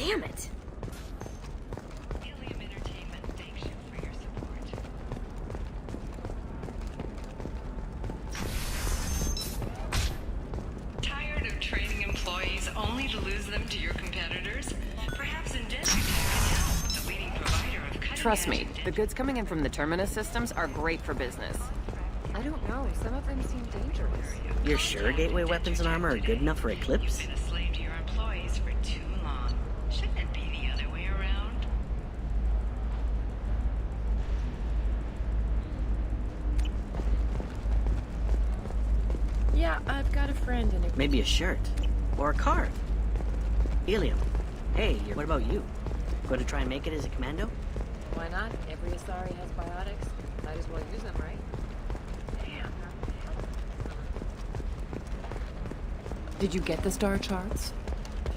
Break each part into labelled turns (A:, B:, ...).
A: Damn it!
B: Helium Entertainment thanks you for your support. Tired of training employees only to lose them to your competitors? Perhaps Indentitech can help, the leading provider of cutting-edge...
C: Trust me, the goods coming in from the Terminus systems are great for business.
A: I don't know, some of them seem dangerous.
D: You're sure gateway weapons and armor are good enough for Eclipse?
B: You've been a slave to your employees for too long. Shouldn't it be the other way around?
A: Yeah, I've got a friend in a...
D: Maybe a shirt. Or a card. Helium. Hey, what about you? Going to try and make it as a commando?
A: Why not? Every Asari has biotics. Might as well use them, right? Damn. Did you get the star charts?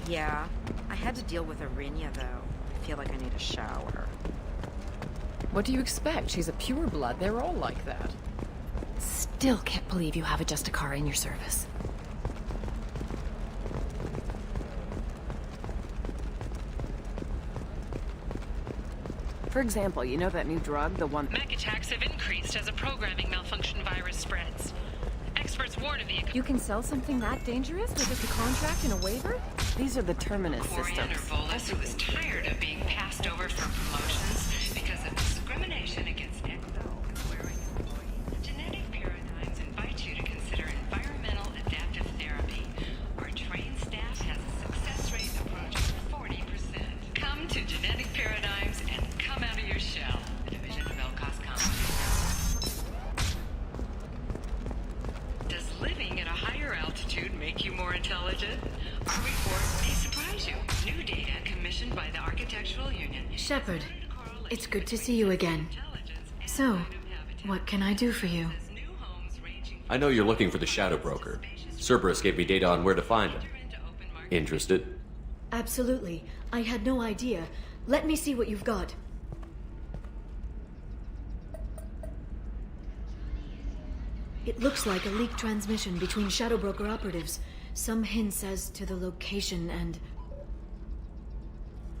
E: Yeah. I had to deal with Arinya, though. I feel like I need a shower.
A: What do you expect? She's a pureblood. They're all like that. Still can't believe you have a Justicar in your service.
C: For example, you know that new drug, the one...
F: Mech attacks have increased as a programming malfunction virus spreads. Experts warn of the...
A: You can sell something that dangerous with just a contract and a waiver?
C: These are the Terminus
B: Coriander
C: systems.
B: Volus, who is tired of being passed over for promotions because of discrimination against exo-wearing employees. Genetic Paradigms invites you to consider environmental adaptive therapy. Our trained staff has a success rate approaching 40%. Come to Genetic Paradigms and come out of your shell. A division of Elcos Company. Does living at a higher altitude make you more intelligent? Our report may surprise you. New data commissioned by the Architectural Union.
G: Shepard, it's good to see you again. So, what can I do for you?
H: I know you're looking for the Shadow Broker. Cerberus gave me data on where to find him. Interested?
G: Absolutely. I had no idea. Let me see what you've got. It looks like a leaked transmission between Shadow Broker operatives. Some hints as to the location and...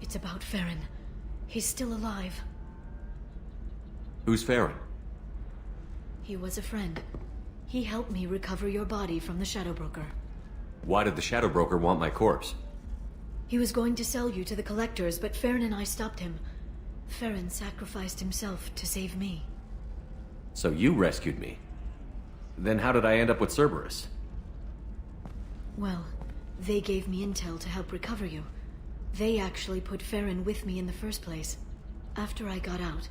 G: It's about Farron. He's still alive.
H: Who's Farron?
G: He was a friend. He helped me recover your body from the Shadow Broker.
H: Why did the Shadow Broker want my corpse?
G: He was going to sell you to the collectors, but Farron and I stopped him. Farron sacrificed himself to save me.
H: So you rescued me. Then how did I end up with Cerberus?
G: Well, they gave me intel to help recover you. They actually put Farron with me in the first place. After I got out,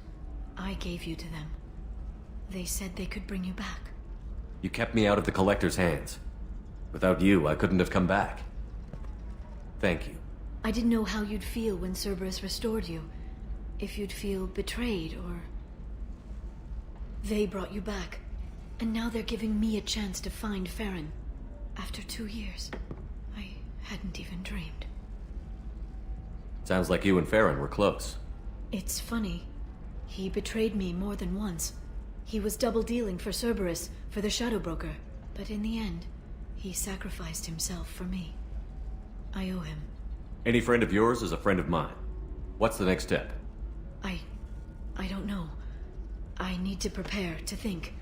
G: I gave you to them. They said they could bring you back.
H: You kept me out of the Collector's hands. Without you, I couldn't have come back. Thank you.
G: I didn't know how you'd feel when Cerberus restored you. If you'd feel betrayed, or... They brought you back. And now they're giving me a chance to find Farron. After 2 years. I hadn't even dreamed.
H: Sounds like you and Farron were close.
G: It's funny. He betrayed me more than once. He was double-dealing for Cerberus, for the Shadow Broker. But in the end, he sacrificed himself for me. I owe him.
H: Any friend of yours is a friend of mine. What's the next step?
G: I don't know. I need to prepare, to think.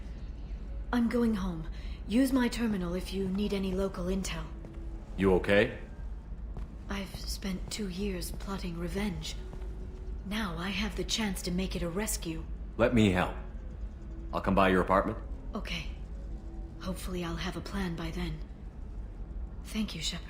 G: I'm going home. Use my terminal if you need any local intel.
H: You okay?
G: I've spent 2 years plotting revenge. Now I have the chance to make it a rescue.
H: Let me help. I'll come by your apartment.
G: Okay. Hopefully I'll have a plan by then. Thank you, Shepard.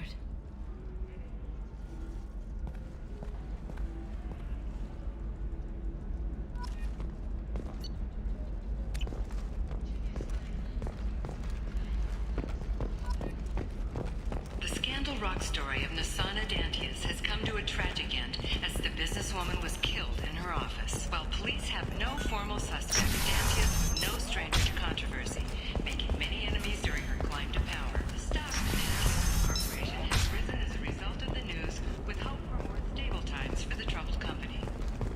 B: Rock story of Nasana Dantius has come to a tragic end as the businesswoman was killed in her office. While police have no formal suspects, Dantius was no stranger to controversy, making many enemies during her climb to power. The stock of the Dantius Corporation has risen as a result of the news, with hope for more stable times for the troubled company.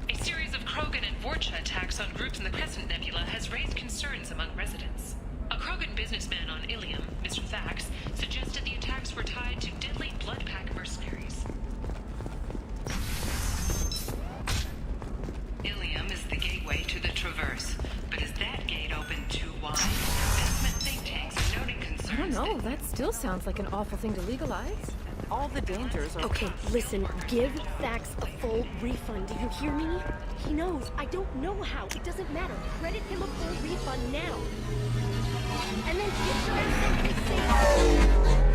F: A series of Krogan and Vorcha attacks on groups in the Crescent Nebula has raised concerns among residents. A Krogan businessman on Ilium, Mr. Thax, suggested the attacks were tied to deadly Bloodpack mercenaries.
A: know. That still sounds like an awful thing to legalize.
C: All the dangers are...
I: Okay, listen, give Thax a full refund, do you hear me? He knows, I don't know how, it doesn't matter. Credit him a full refund now. And then give your ass something safe.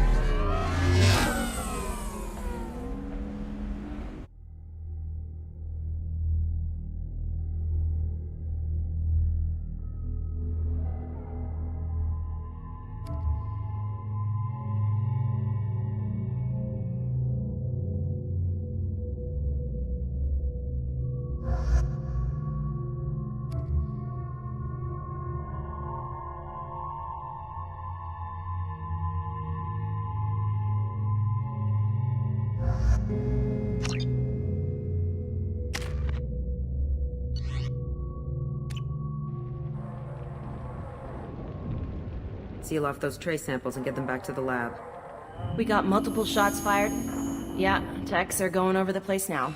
E: Seal off those trace samples and get them back to the lab.
C: We got multiple shots fired. Yeah, techs are going over the place now.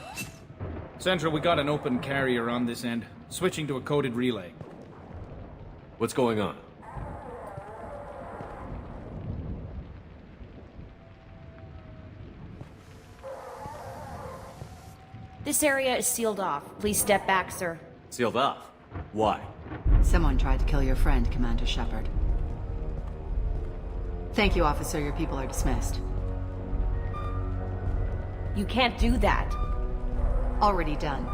J: Central, we got an open carrier on this end. Switching to a coded relay.
H: What's going on?
C: This area is sealed off. Please step back, sir.
H: Sealed off? Why?
K: Someone tried to kill your friend, Commander Shepard. Thank you, officer. Your people are dismissed.
C: You can't do that.
K: Already done.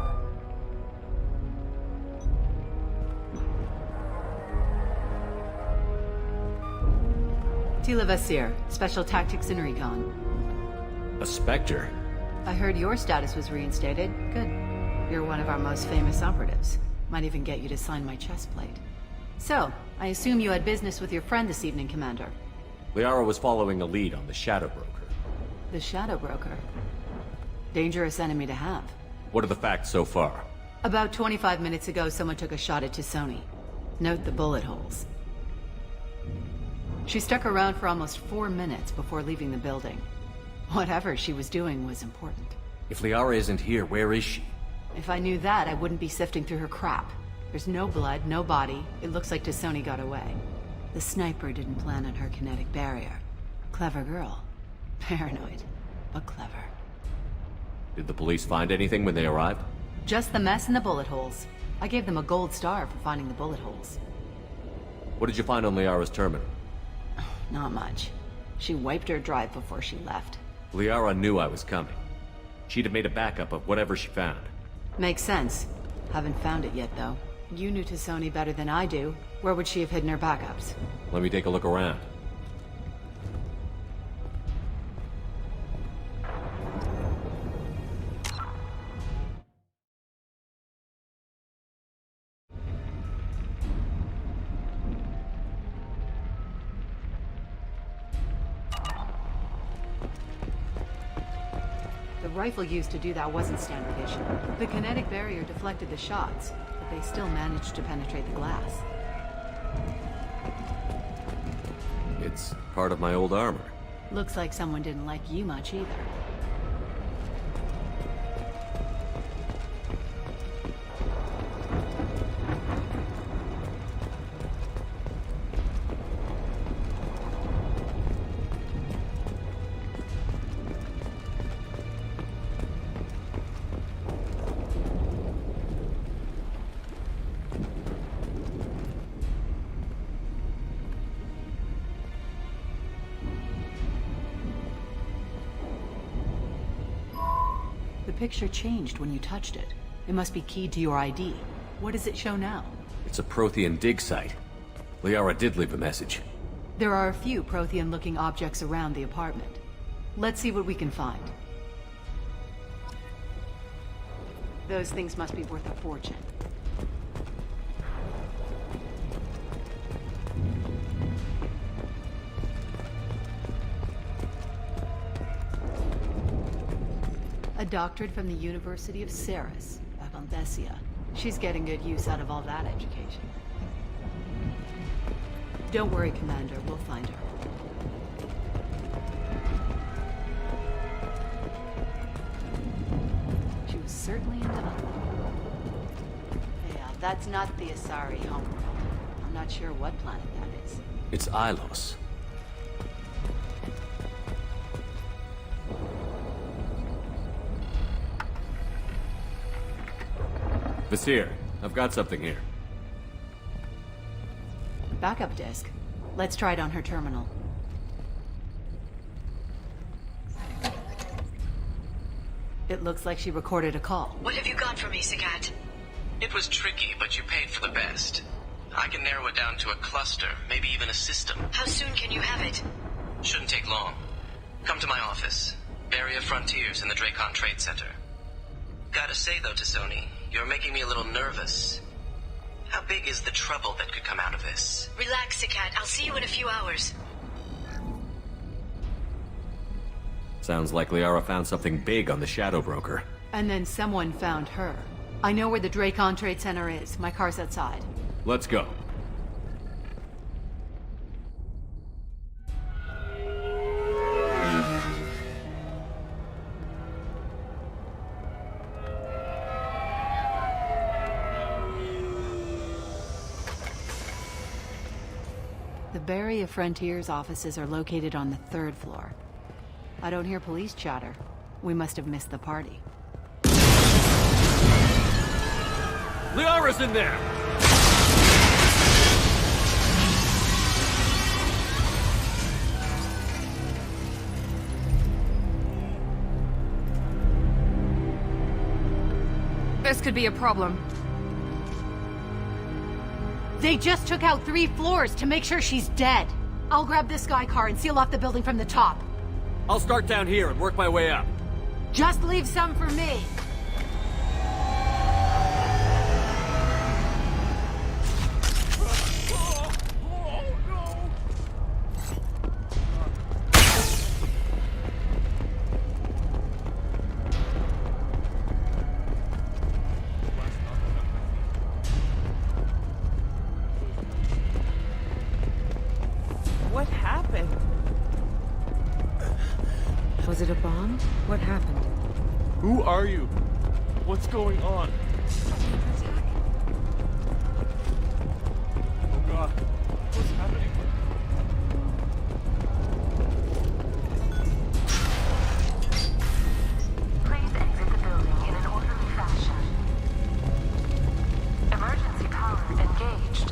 K: Tila Vasir, Special Tactics and Recon.
H: A Spectre?
K: I heard your status was reinstated. Good. You're one of our most famous operatives. Might even get you to sign my chest plate. So, I assume you had business with your friend this evening, Commander.
H: Liara was following a lead on the Shadow Broker.
K: The Shadow Broker. Dangerous enemy to have.
H: What are the facts so far?
K: About 25 minutes ago, someone took a shot at Tassoni. Note the bullet holes. She stuck around for almost 4 minutes before leaving the building. Whatever she was doing was important.
H: If Liara isn't here, where is she?
K: If I knew that, I wouldn't be sifting through her crap. There's no blood, no body. It looks like Tassoni got away. The sniper didn't plan on her kinetic barrier. Clever girl. Paranoid, but clever.
H: Did the police find anything when they arrived?
K: Just the mess and the bullet holes. I gave them a gold star for finding the bullet holes.
H: What did you find on Liara's terminal?
K: Not much. She wiped her drive before she left.
H: Liara knew I was coming. She'd have made a backup of whatever she found.
K: Makes sense. Haven't found it yet, though. You knew Tassoni better than I do. Where would she have hidden her backups?
H: Let me take a look around.
K: The rifle used to do that wasn't standard issue. The kinetic barrier deflected the shots, but they still managed to penetrate the glass.
H: It's part of my old armor.
K: Looks like someone didn't like you much either. The picture changed when you touched it. It must be keyed to your ID. What does it show now?
H: It's a Prothean dig site. Liara did leave a message.
K: There are a few Prothean-looking objects around the apartment. Let's see what we can find. Those things must be worth a fortune. A doctorate from the University of Ceres, Avandesia. She's getting good use out of all that education. Don't worry, Commander. We'll find her. She was certainly into that. Yeah, that's not the Asari homeworld. I'm not sure what planet that is.
H: It's Ilos. Vasir, I've got something here.
K: Backup disk. Let's try it on her terminal. It looks like she recorded a call.
L: What have you got for me, Sagat?
M: It was tricky, but you paid for the best. I can narrow it down to a cluster, maybe even a system.
L: How soon can you have it?
M: Shouldn't take long. Come to my office. Barrier Frontiers in the Dracon Trade Center. Gotta say, though, to Sony, you're making me a little nervous. How big is the trouble that could come out of this?
L: Relax, Sagat. I'll see you in a few hours.
H: Sounds like Liara found something big on the Shadow Broker.
K: And then someone found her. I know where the Dracon Trade Center is. My car's outside.
H: Let's go.
K: The Barrier Frontiers offices are located on the 3rd floor. I don't hear police chatter. We must have missed the party.
H: Liara's in there!
A: This could be a problem.
K: They just took out 3 floors to make sure she's dead. I'll grab this Sky car and seal off the building from the top.
H: I'll start down here and work my way up.
K: Just leave some for me.
N: What happened?
E: Was it a bomb? What happened?
O: Who are you? What's going on? Oh God, what's happening?
P: Please exit the building in an orderly fashion. Emergency power engaged.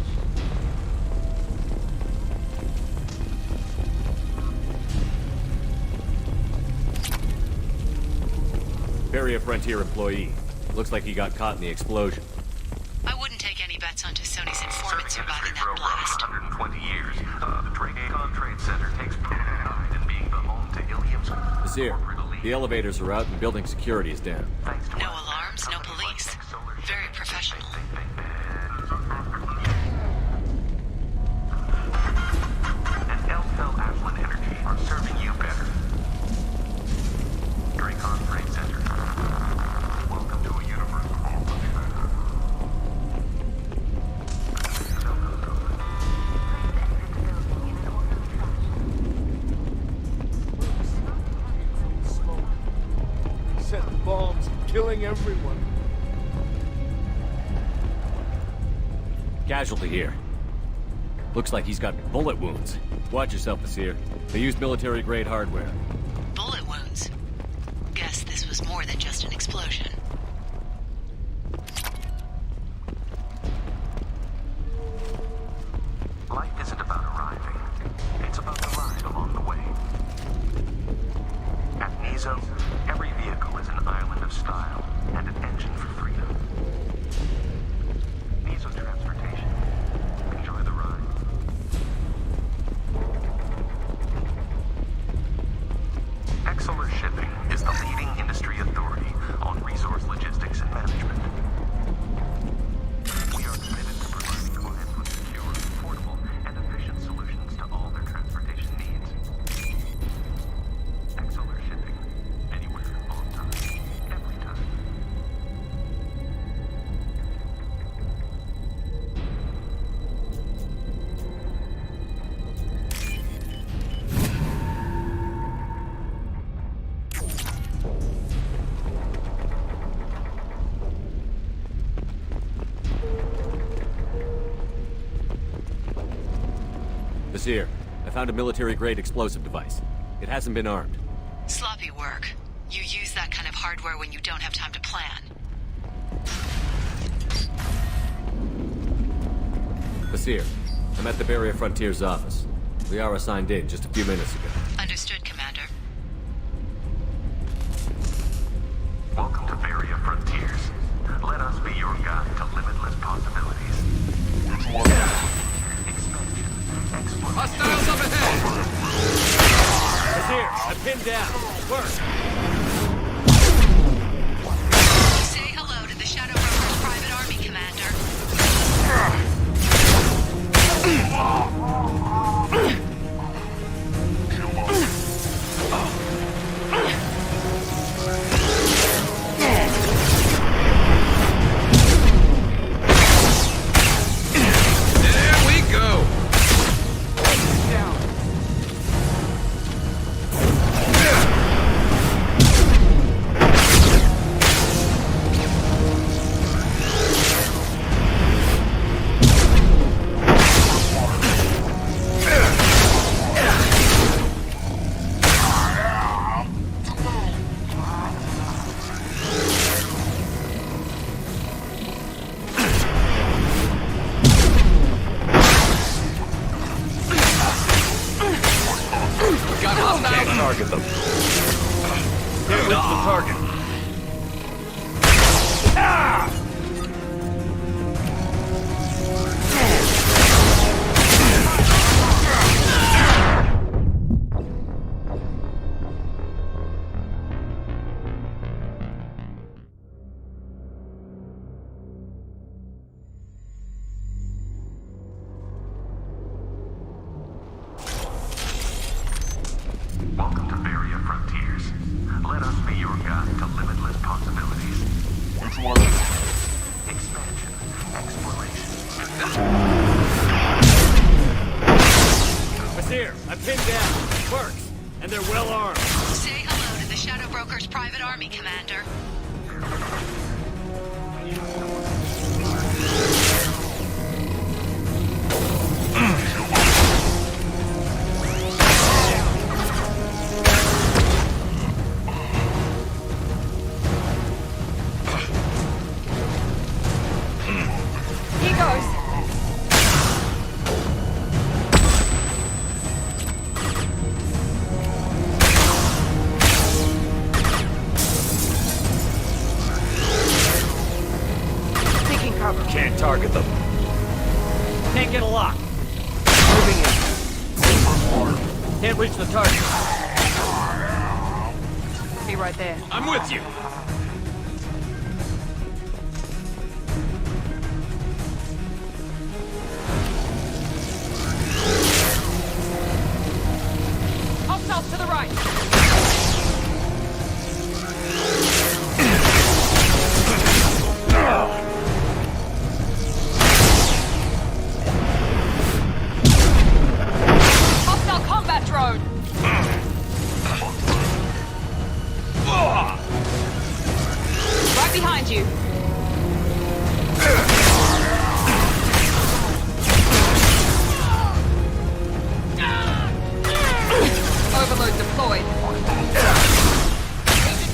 H: Barrier Frontier employee. Looks like he got caught in the explosion.
K: I wouldn't take any bets on Tassoni's informant surviving that blast.
Q: 120 years. The Dracon Trade Center takes pride in being the home to Ilium's...
H: Vasir, the elevators are out and building security is down.
K: No alarms, no police. Very professional.
Q: And Elfell Ashland Energy are serving you better. Dracon Trade Center. Welcome to a universe of all
O: Setting bombs, killing everyone.
H: Casualty here. Looks like he's got bullet wounds. Watch yourself, Vasir. They use military-grade hardware.
K: Bullet wounds. Guess this was more than just an explosion.
Q: Life isn't about arriving. It's about the ride along the way. At Nizo, every vehicle is an island of style and an engine for freedom. Nizo Transportation. Enjoy the ride. Exeler Shipping is the leading industry authority on resource logistics and management. We are committed to providing clients with secure, affordable, and efficient solutions to all their transportation needs. Exeler Shipping. Anywhere, on time, every time.
H: Vasir, I found a military-grade explosive device. It hasn't been armed.
K: Sloppy work. You use that kind of hardware when you don't have time to plan.
H: Basir, I'm at the Barrier Frontiers office. Liara signed in just a few minutes ago.
P: Understood, Commander.
Q: Welcome to Barrier Frontiers. Let us be your guide to limitless possibilities. Expansion, exploration.
H: Hostiles up ahead! Basir, I'm pinned down. Work!
P: Say hello to the Shadow Broker's private army, Commander.
H: There we go!
O: Target them. Can't reach the target.
Q: Welcome to Barrier Frontiers. Let us be your guide to limitless possibilities. Which one? Expansion, exploration.
H: Basir, I'm pinned down. Works. And they're well armed.
P: Say hello to the Shadow Broker's private army, Commander.
O: Can't target them.
D: Can't get a lock. Moving in. Can't reach the target.
E: Be right there.
H: I'm with you.
E: Hostiles to the right. Hostile combat drone. Right behind you. Overload deployed.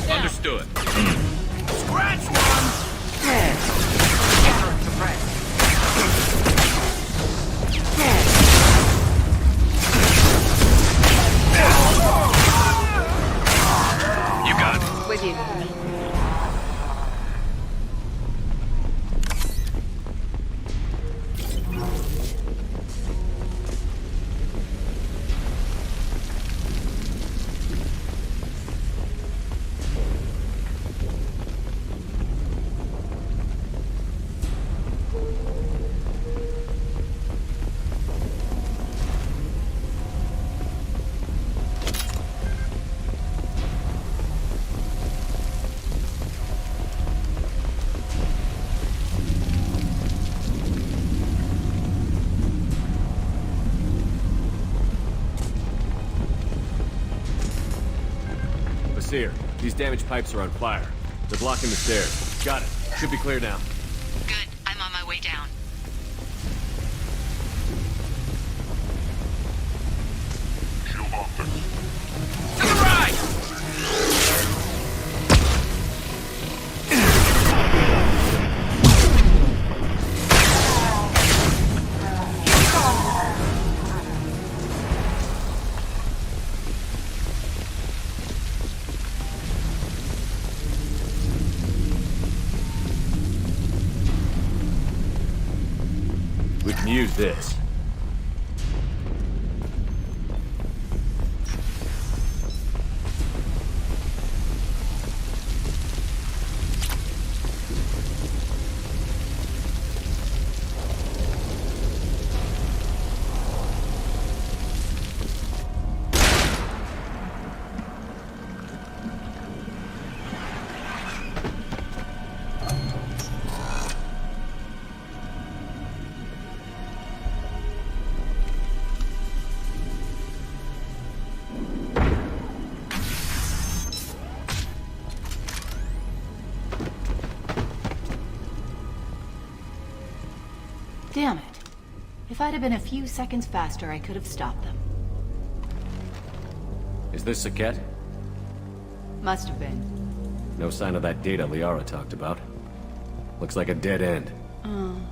H: Understood.
D: Scratch one! Scatter suppressed.
O: You got it.
E: With you.
H: Basir, these damaged pipes are on fire. They're blocking the stairs. Got it. Should be clear now.
P: Good. I'm on my way down.
H: To the right! can use this.
K: Damn it. If I'd have been a few seconds faster, I could have stopped them.
H: Is this Saket?
K: Must have been.
H: No sign of that data Liara talked about. Looks like a dead end.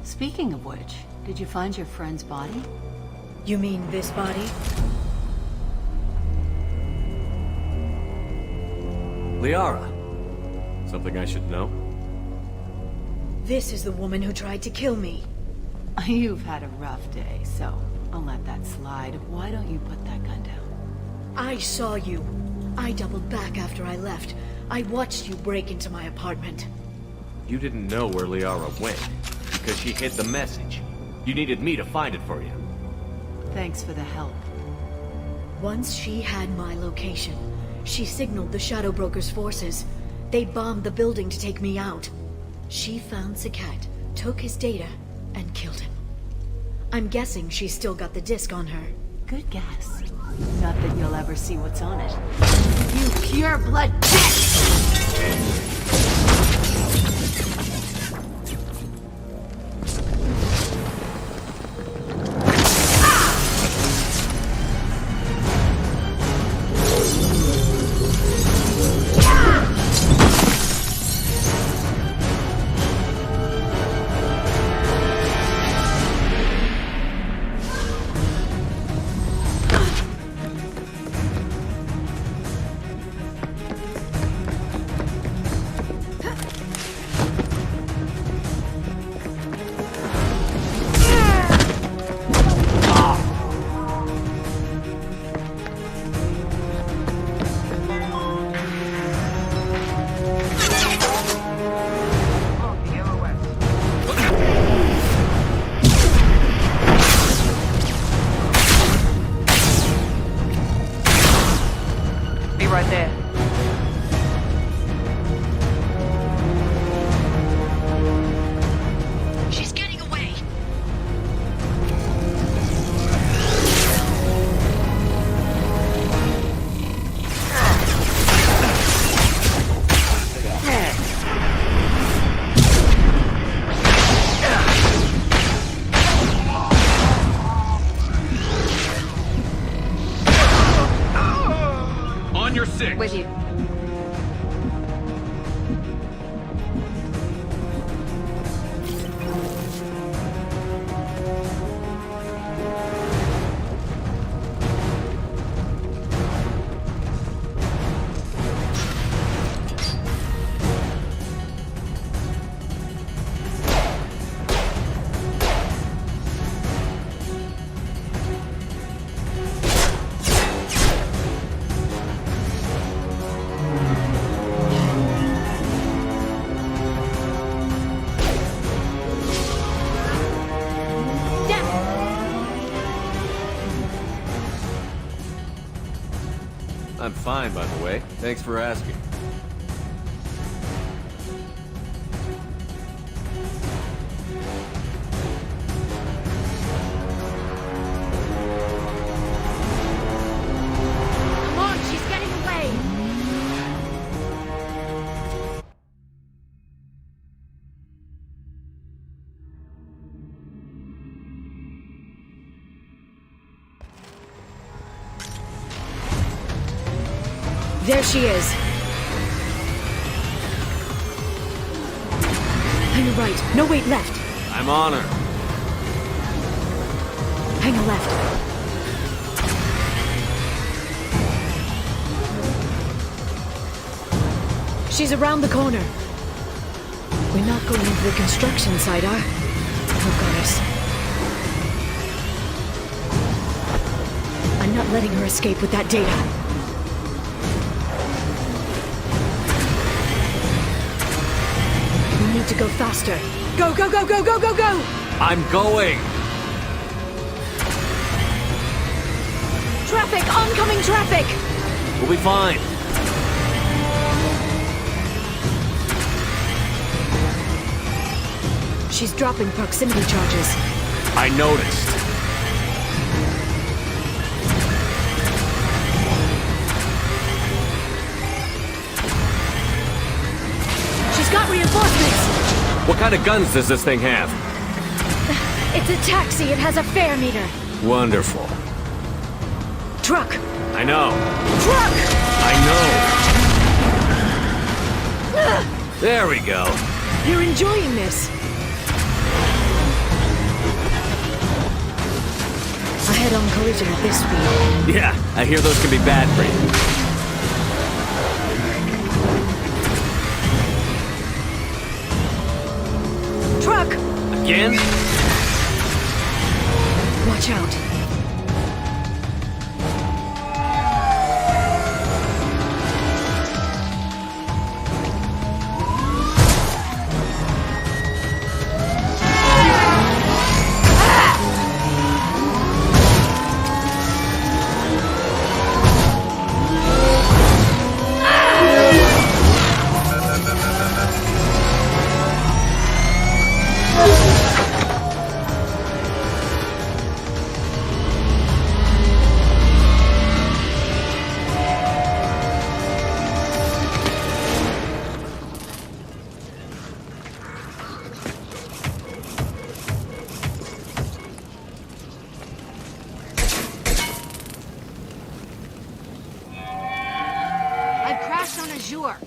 K: Speaking of which, did you find your friend's body?
G: You mean this body?
H: Liara. Something I should know?
G: This is the woman who tried to kill me.
K: You've had a rough day, so I'll let that slide. Why don't you put that gun down?
G: I saw you. I doubled back after I left. I watched you break into my apartment.
H: You didn't know where Liara went, because she hid the message. You needed me to find it for you.
K: Thanks for the help.
G: Once she had my location, she signaled the Shadow Broker's forces. They bombed the building to take me out. She found Saket, took his data, and killed him. I'm guessing she's still got the disc on her.
K: Good guess. Not that you'll ever see what's on it. You pure blood pest!
N: Right there.
P: She's getting away.
H: On your six.
E: With you.
H: I'm fine, by the way. Thanks for asking.
I: Come on, she's getting away!
G: There she is. Hang a right. No, wait, left.
H: I'm on her.
G: Hang a left. She's around the corner. We're not going into the construction site, are we? Oh, goddess. I'm not letting her escape with that data. We need to go faster. Go, go, go, go, go, go, go!
H: I'm going!
G: Traffic! Oncoming traffic!
H: We'll be fine.
G: She's dropping proximity charges.
H: I noticed.
G: She's got reinforcements!
H: What kind of guns does this thing have?
G: It's a taxi. It has a fare meter.
H: Wonderful.
G: Truck!
H: I know.
G: Truck!
H: I know. There we go.
G: You're enjoying this. A head-on collision at this speed.
H: Yeah, I hear those can be bad for you.
G: Truck!
H: Again?
G: Watch out.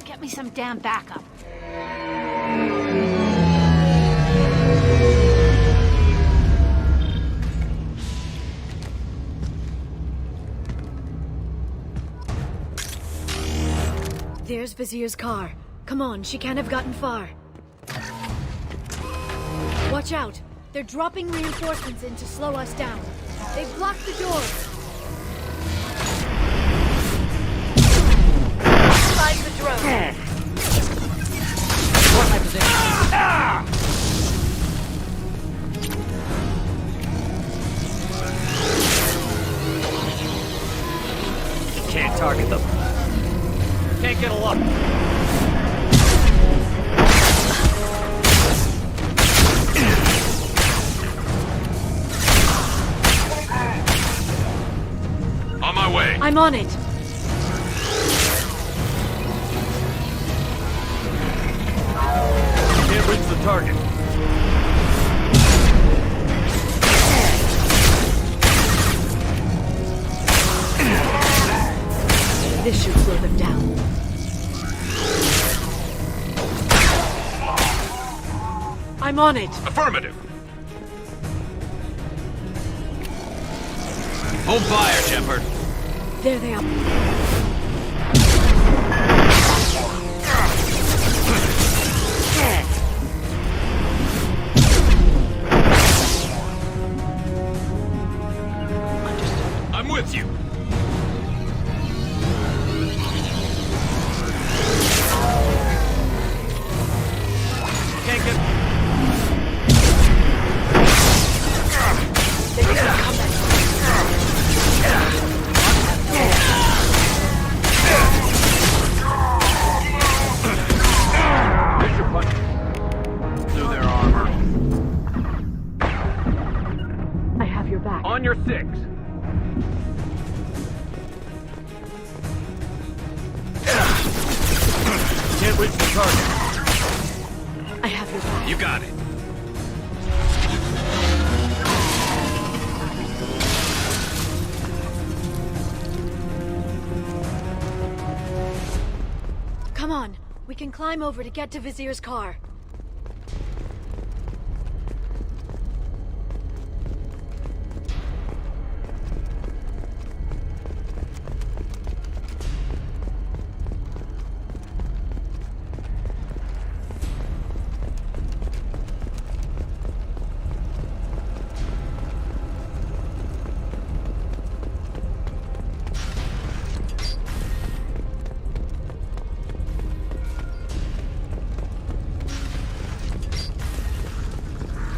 P: Get me some damn backup.
G: There's Vizier's car. Come on, she can't have gotten far. Watch out. They're dropping reinforcements in to slow us down. They've blocked the doors. Find the drone.
D: What's my position?
H: Can't target them. Can't get a look.
Q: On my way.
G: I'm on it.
O: Can't reach the target.
G: This should slow them down. I'm on it.
Q: Affirmative.
H: Hold fire, Shepard.
G: There they are.
Q: I'm with you.
O: Can't get...
Q: Through their armor.
G: I have your back.
O: On your six. Can't reach the target.
G: I have your back.
Q: You got it.
G: Come on. We can climb over to get to Vizier's car.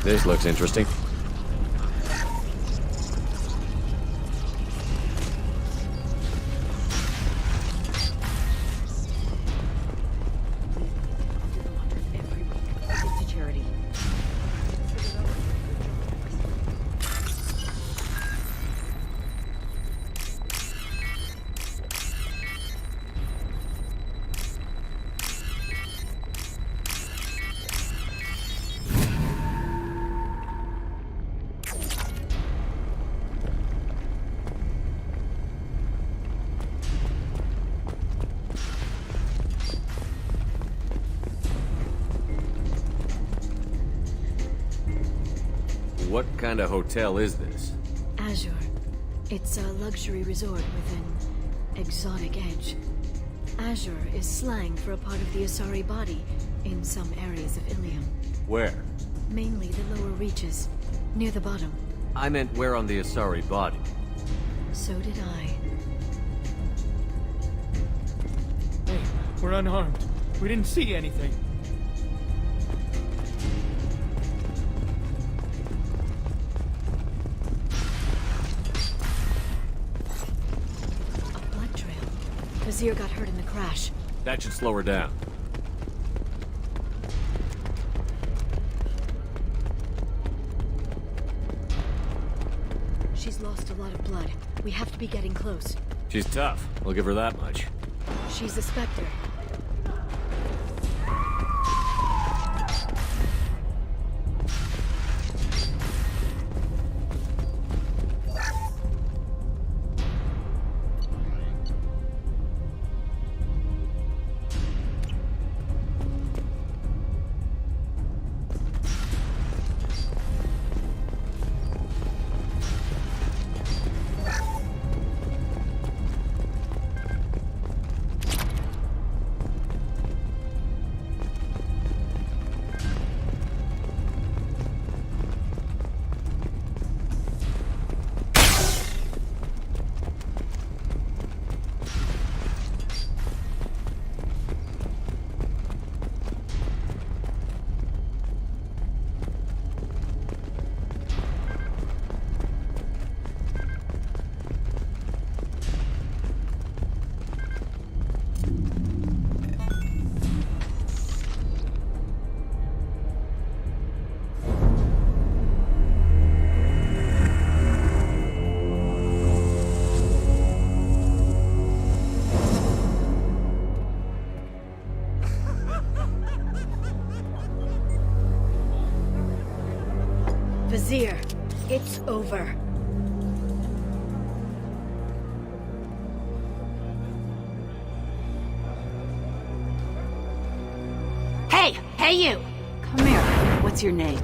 H: This looks interesting. What kind of hotel is this?
G: Azure. It's a luxury resort with an exotic edge. Azure is slang for a part of the Asari body in some areas of Ilium.
H: Where?
G: Mainly the lower reaches, near the bottom.
H: I meant where on the Asari body.
G: So did I.
J: Hey, we're unarmed. We didn't see anything.
G: Vizier got hurt in the crash.
H: That should slow her down.
G: She's lost a lot of blood. We have to be getting close.
H: She's tough. I'll give her that much.
G: She's a Spectre. Vizier, it's over.
K: Hey! Hey, you! Come here. What's your name?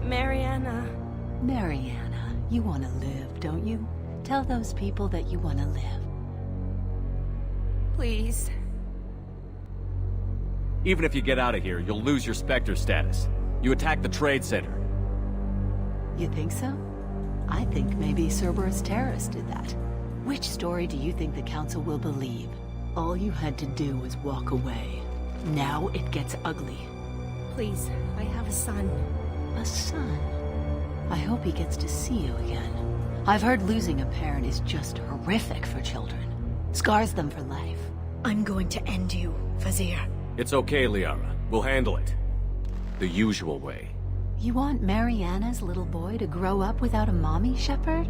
C: Mariana.
K: Mariana. You want to live, don't you? Tell those people that you want to live.
C: Please.
H: Even if you get out of here, you'll lose your Spectre status. You attacked the trade center.
K: You think so? I think maybe Cerberus terrorists did that. Which story do you think the Council will believe? All you had to do was walk away. Now it gets ugly.
C: Please, I have a son.
K: A son? I hope he gets to see you again. I've heard losing a parent is just horrific for children. Scars them for life.
G: I'm going to end you, Vizier.
H: It's okay, Liara. We'll handle it. The usual way.
K: You want Mariana's little boy to grow up without a mommy, Shepard?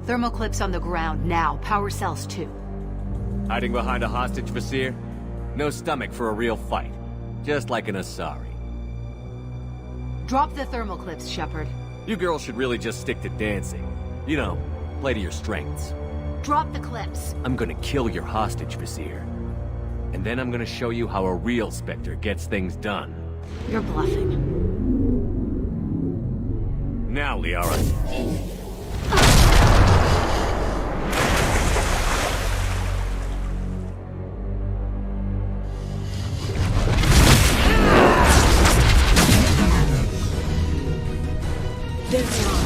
K: Thermal clips on the ground now. Power cells too.
H: Hiding behind a hostage, Vizier? No stomach for a real fight. Just like an Asari.
K: Drop the thermal clips, Shepard.
H: You girls should really just stick to dancing. You know, play to your strengths.
K: Drop the clips.
H: I'm gonna kill your hostage, Vizier. And then I'm gonna show you how a real Spectre gets things done.
K: You're bluffing.
H: Now, Liara.
G: There's wrong.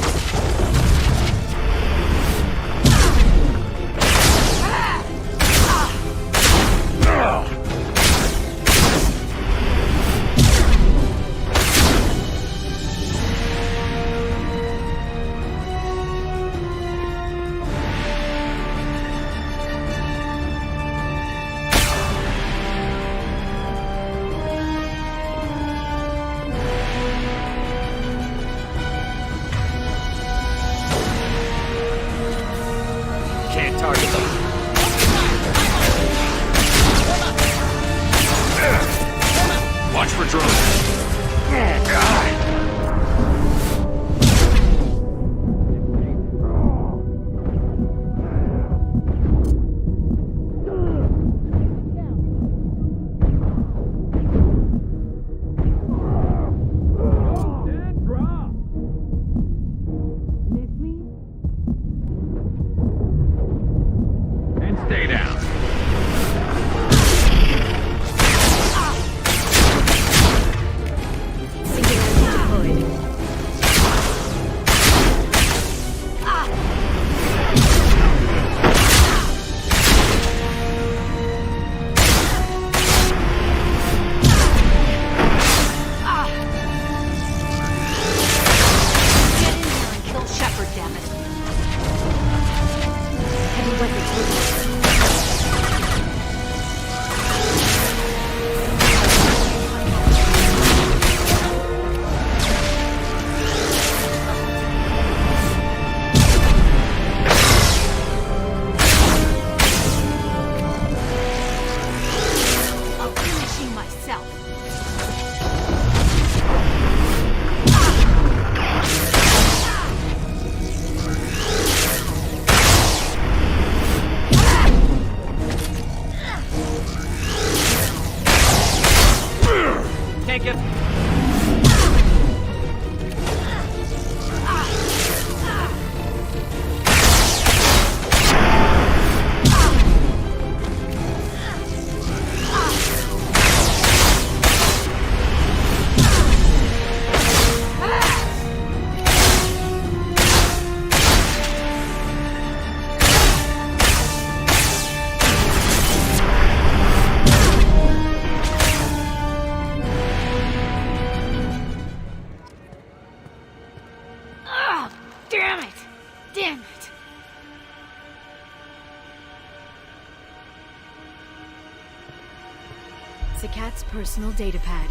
G: Sakat's personal datapad.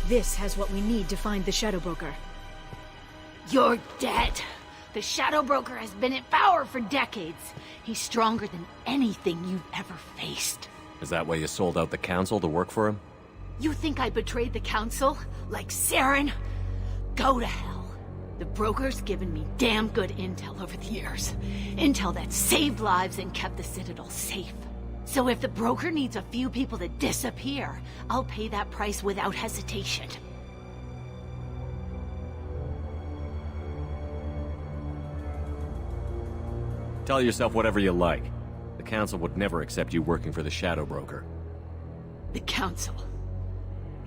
G: This has what we need to find the Shadow Broker.
R: You're dead. The Shadow Broker has been at power for decades. He's stronger than anything you've ever faced.
H: Is that why you sold out the council to work for him?
R: You think I betrayed the Council? Like Saren? Go to hell. The Broker's given me damn good intel over the years. Intel that saved lives and kept the Citadel safe. So if the Broker needs a few people to disappear, I'll pay that price without hesitation.
H: Tell yourself whatever you like. The Council would never accept you working for the Shadow Broker.
R: The Council.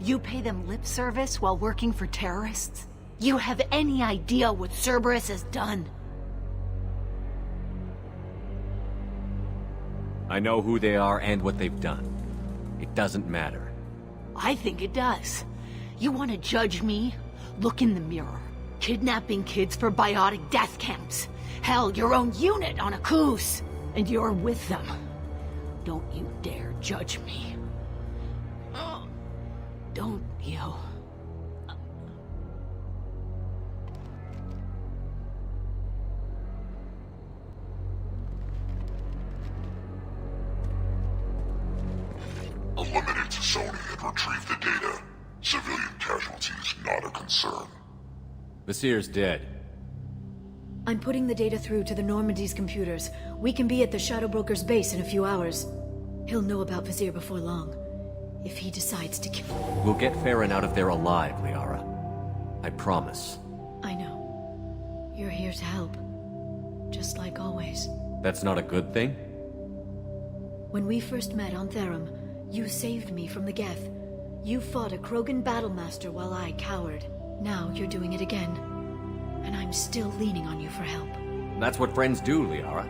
R: You pay them lip service while working for terrorists? You have any idea what Cerberus has done?
H: I know who they are and what they've done. It doesn't matter.
R: I think it does. You want to judge me? Look in the mirror. Kidnapping kids for biotic death camps. Hell, your own unit on a cruise. And you're with them. Don't you dare judge me. Don't you?
S: Eliminate Sony and retrieve the data. Civilian casualties not a concern.
H: Vasir's dead.
G: I'm putting the data through to the Normandy's computers. We can be at the Shadow Broker's base in a few hours. He'll know about Vasir before long. If he decides to kill...
H: We'll get Farron out of there alive, Liara. I promise.
G: I know. You're here to help. Just like always.
H: That's not a good thing?
G: When we first met on Therum, you saved me from the Geth. You fought a Krogan battlemaster while I cowered. Now you're doing it again. And I'm still leaning on you for help.
H: That's what friends do, Liara.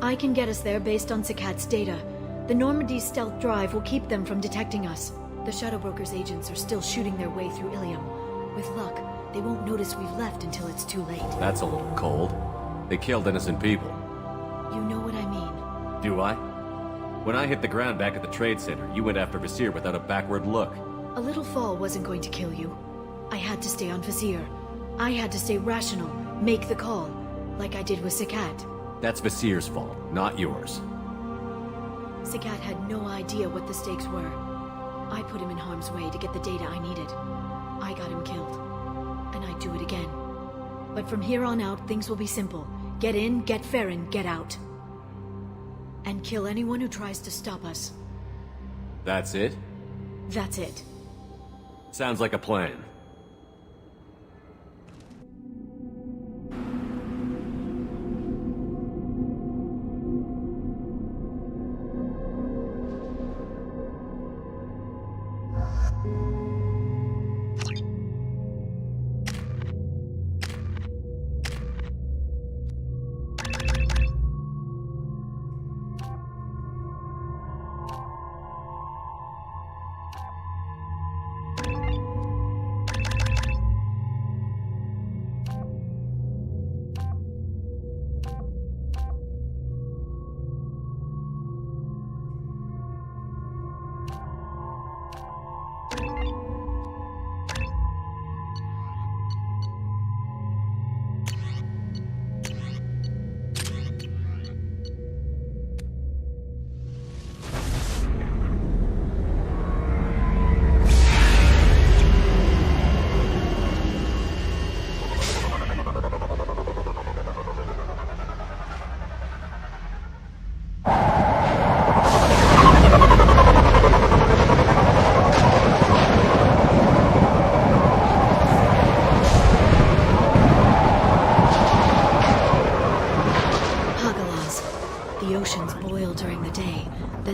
G: I can get us there based on Sakat's data. The Normandy's stealth drive will keep them from detecting us. The Shadow Broker's agents are still shooting their way through Ilium. With luck, they won't notice we've left until it's too late.
H: That's a little cold. They killed innocent people.
G: You know what I mean.
H: Do I? When I hit the ground back at the trade center, you went after Vasir without a backward look.
G: A little fall wasn't going to kill you. I had to stay on Vasir. I had to stay rational, make the call, like I did with Sakat.
H: That's Vasir's fault, not yours.
G: Sakat had no idea what the stakes were. I put him in harm's way to get the data I needed. I got him killed. And I'd do it again. But from here on out, things will be simple. Get in, get Farron, get out. And kill anyone who tries to stop us.
H: That's it?
G: That's it.
H: Sounds like a plan.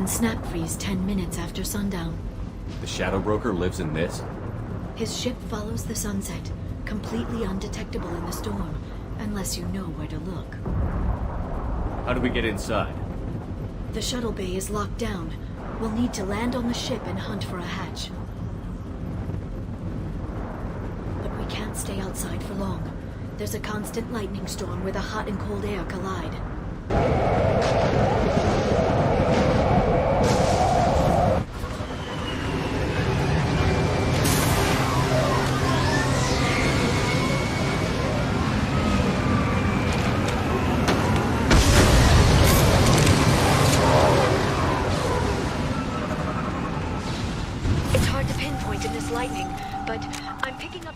G: Snap freeze 10 minutes after sundown.
H: The Shadow Broker lives in this?
G: His ship follows the sunset, completely undetectable in the storm, unless you know where to look.
H: How do we get inside?
G: The shuttle bay is locked down. We'll need to land on the ship and hunt for a hatch. But we can't stay outside for long. There's a constant lightning storm where the hot and cold air collide.
I: lightning, but I'm picking up...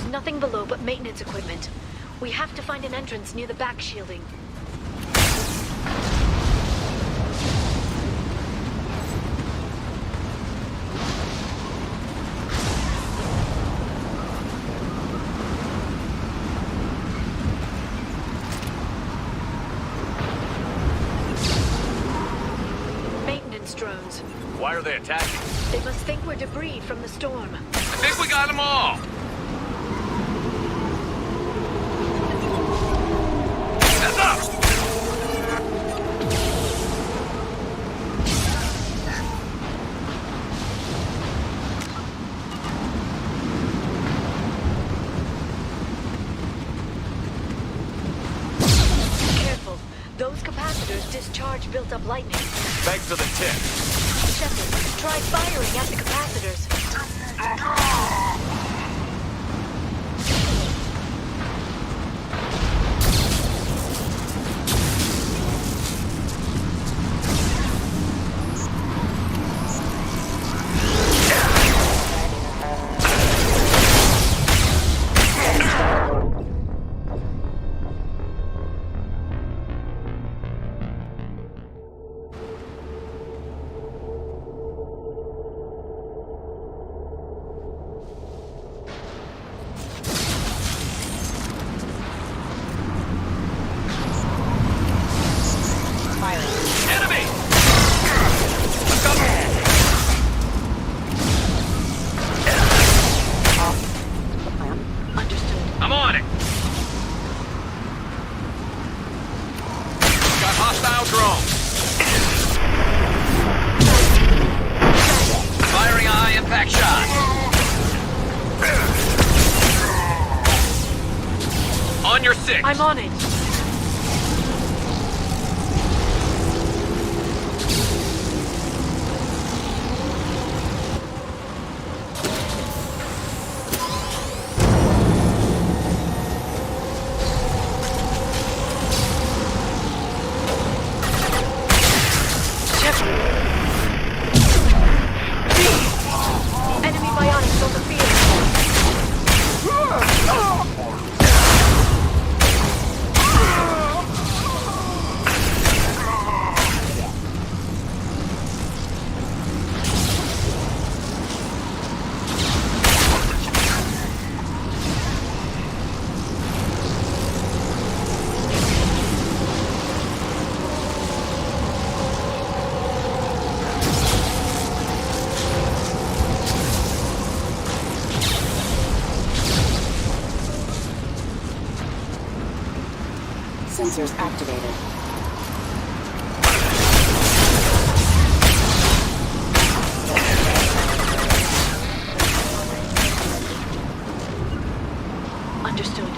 I: Nothing below but maintenance equipment. We have to find an entrance near the back shielding. Maintenance drones.
T: Why are they attacking?
I: They must think we're debris from the storm.
T: I think we got them all!
I: Discharge built up lightning.
T: Thanks for the tip.
I: Shepard, try firing at the capacitors. I'm on it. Enemy bionics on the field.
C: Sensors activated.
I: Understood.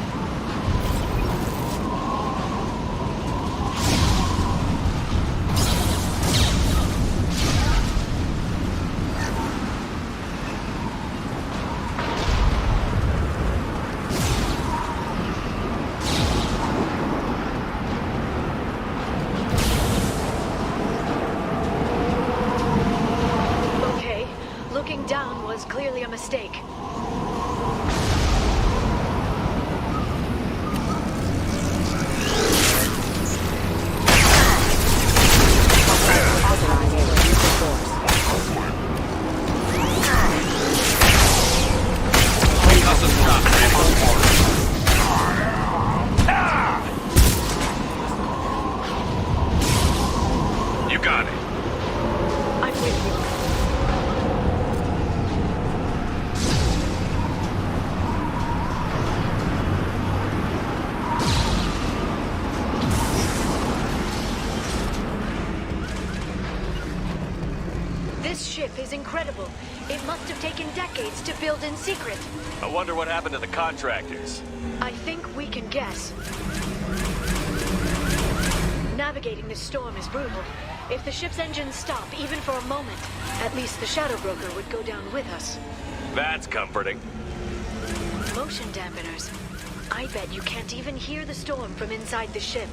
I: Looking down was clearly a mistake. is incredible. It must have taken decades to build in secret.
T: I wonder what happened to the contractors.
I: I think we can guess. Navigating this storm is brutal. If the ship's engines stop, even for a moment, at least the Shadow Broker would go down with us.
T: That's comforting.
I: Motion dampeners. I bet you can't even hear the storm from inside the ship.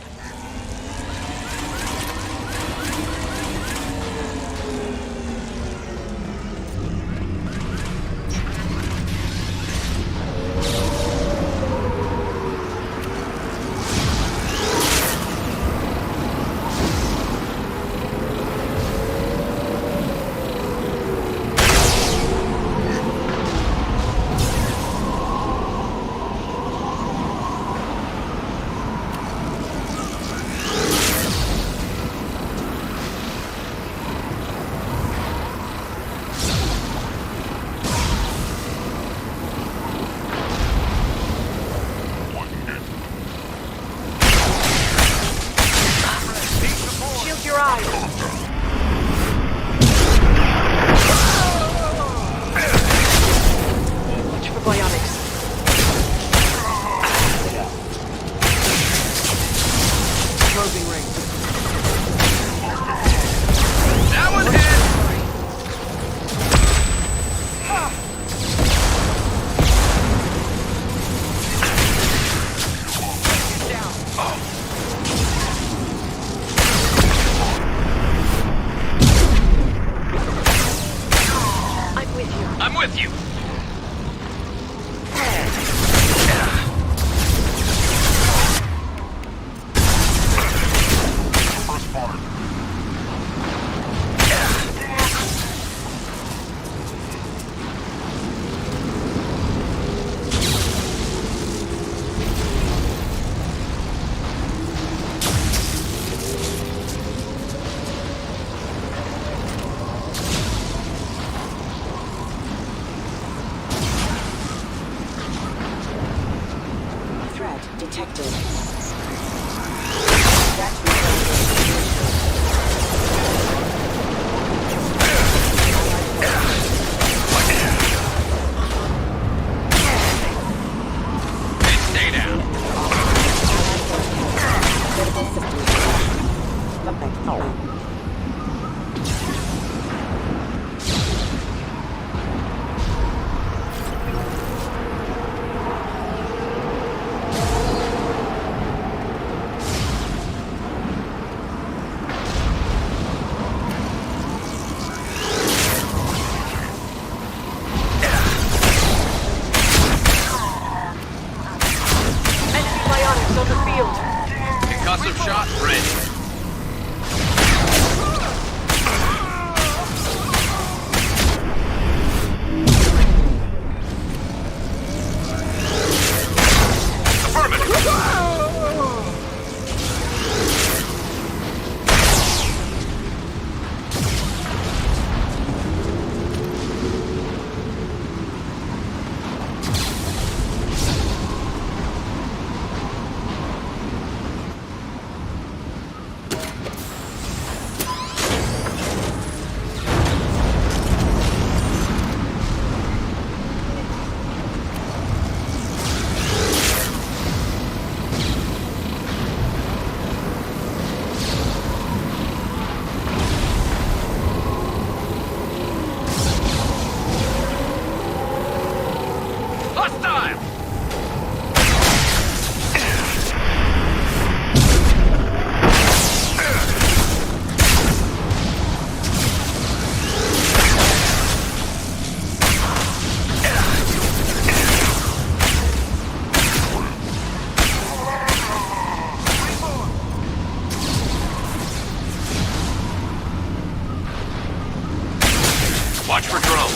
T: Watch for drones.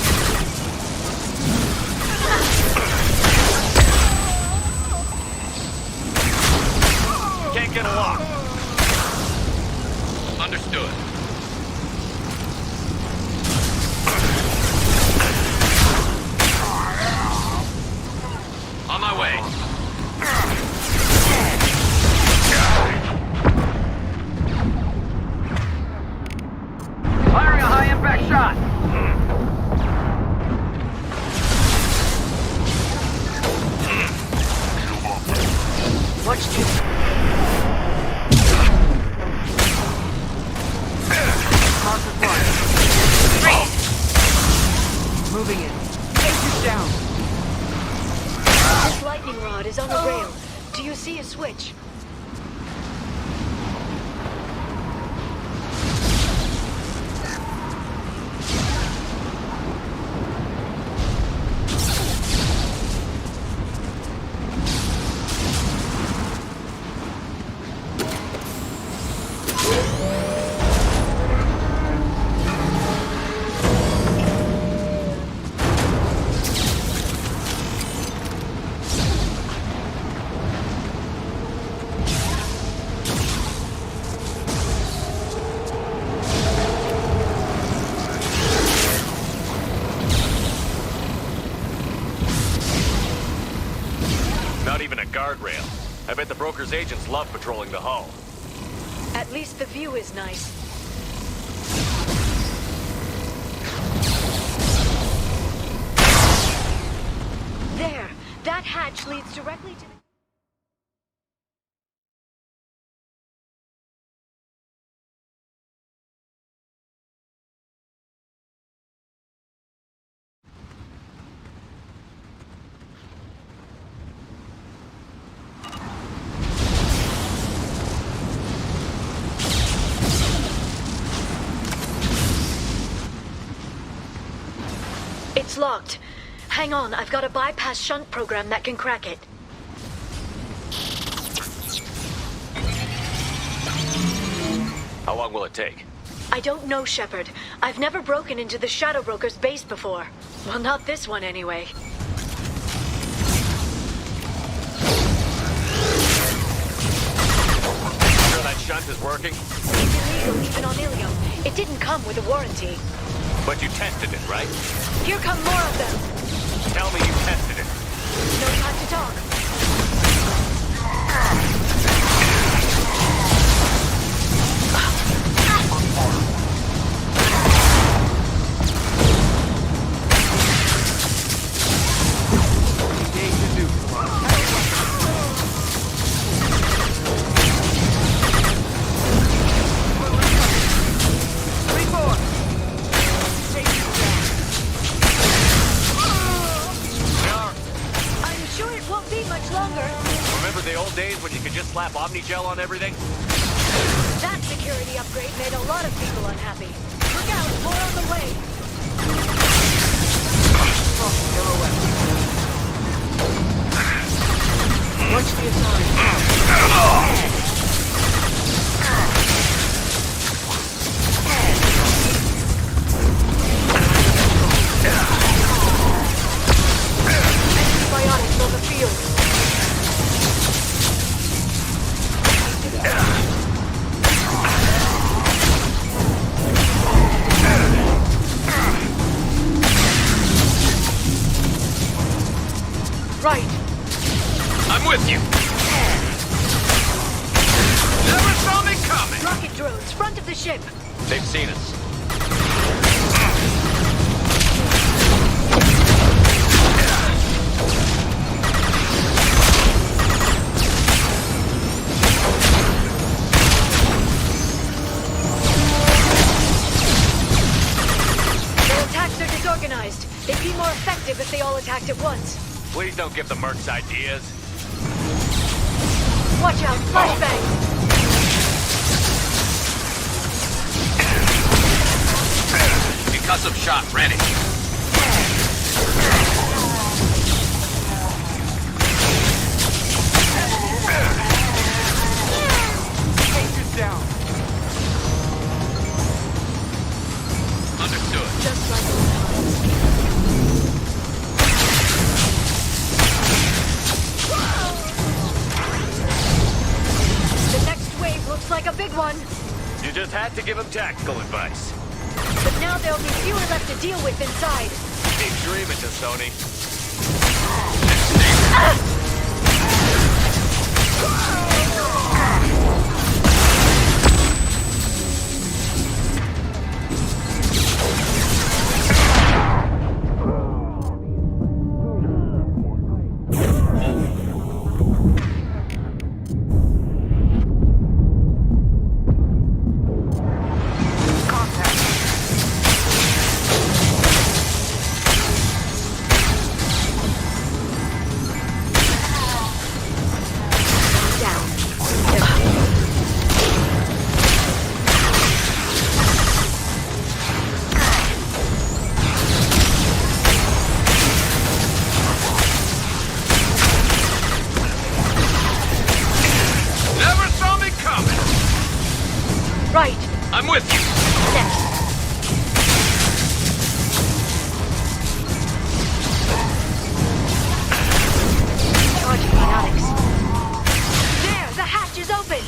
T: Can't get a lock. Understood. On my way. Firing a high-impact shot.
R: hatch too.
N: Mark required. Moving in. Stasis down.
I: This lightning rod is on a rail. Do you see a switch?
T: Not even a guardrail. I bet the broker's agents love patrolling the hull.
I: At least the view is nice. There! That hatch leads directly to the... It's locked. Hang on, I've got a bypass shunt program that can crack it.
T: How long will it take?
I: I don't know, Shepard. I've never broken into the Shadow Broker's base before. Well, not this one anyway.
T: Sure that shunt is working?
I: It's illegal even on Ilium. It didn't come with a warranty.
T: But you tested it, right?
I: Here come more of them.
T: Tell me you tested it.
I: No time to talk.
T: Remember the old days when you could just slap Omnigel on everything?
I: That security upgrade made a lot of people unhappy. Look out, more on the way.
N: Watch the attack.
I: Antibiotics on the field. Right.
T: I'm with you. Never saw me coming.
I: Rocket drones, front of the ship.
T: They've seen us.
I: Their attacks are disorganized. They'd be more effective if they all attacked at once.
T: Please don't give the mercs ideas.
I: Watch out, flashbang!
T: Concussive shot ready.
N: Tanker's down.
T: Understood.
I: Just like old times. The next wave looks like a big one.
T: You just had to give him tactical advice.
I: But now there'll be fewer left to deal with inside.
T: Keep dreaming, Sony.
I: Right.
T: I'm with you.
I: Next. Charging biotics. There, the hatch is open.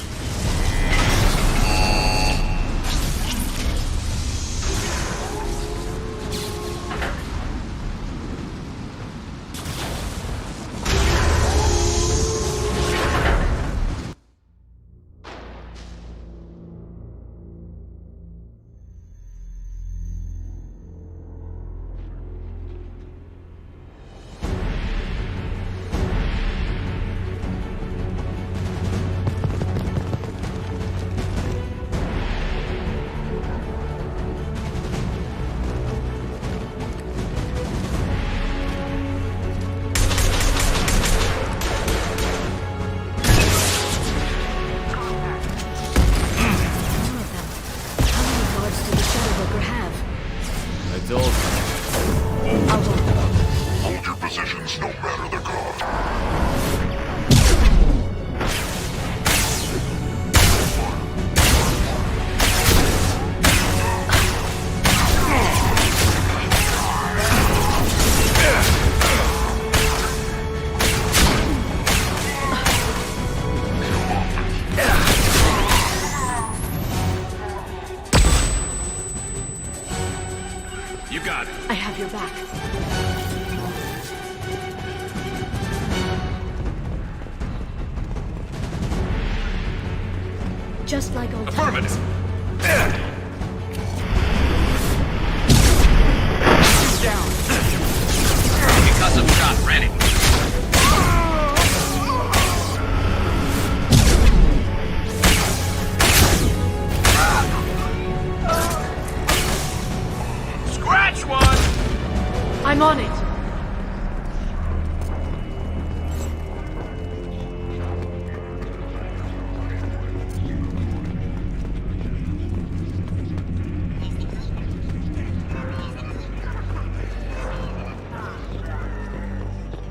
S: Hold your positions no matter the cost.
T: You got it.
G: I have your back. Just like old times.
N: Down.
T: Concussive shot ready. Scratch one!
G: I'm on it.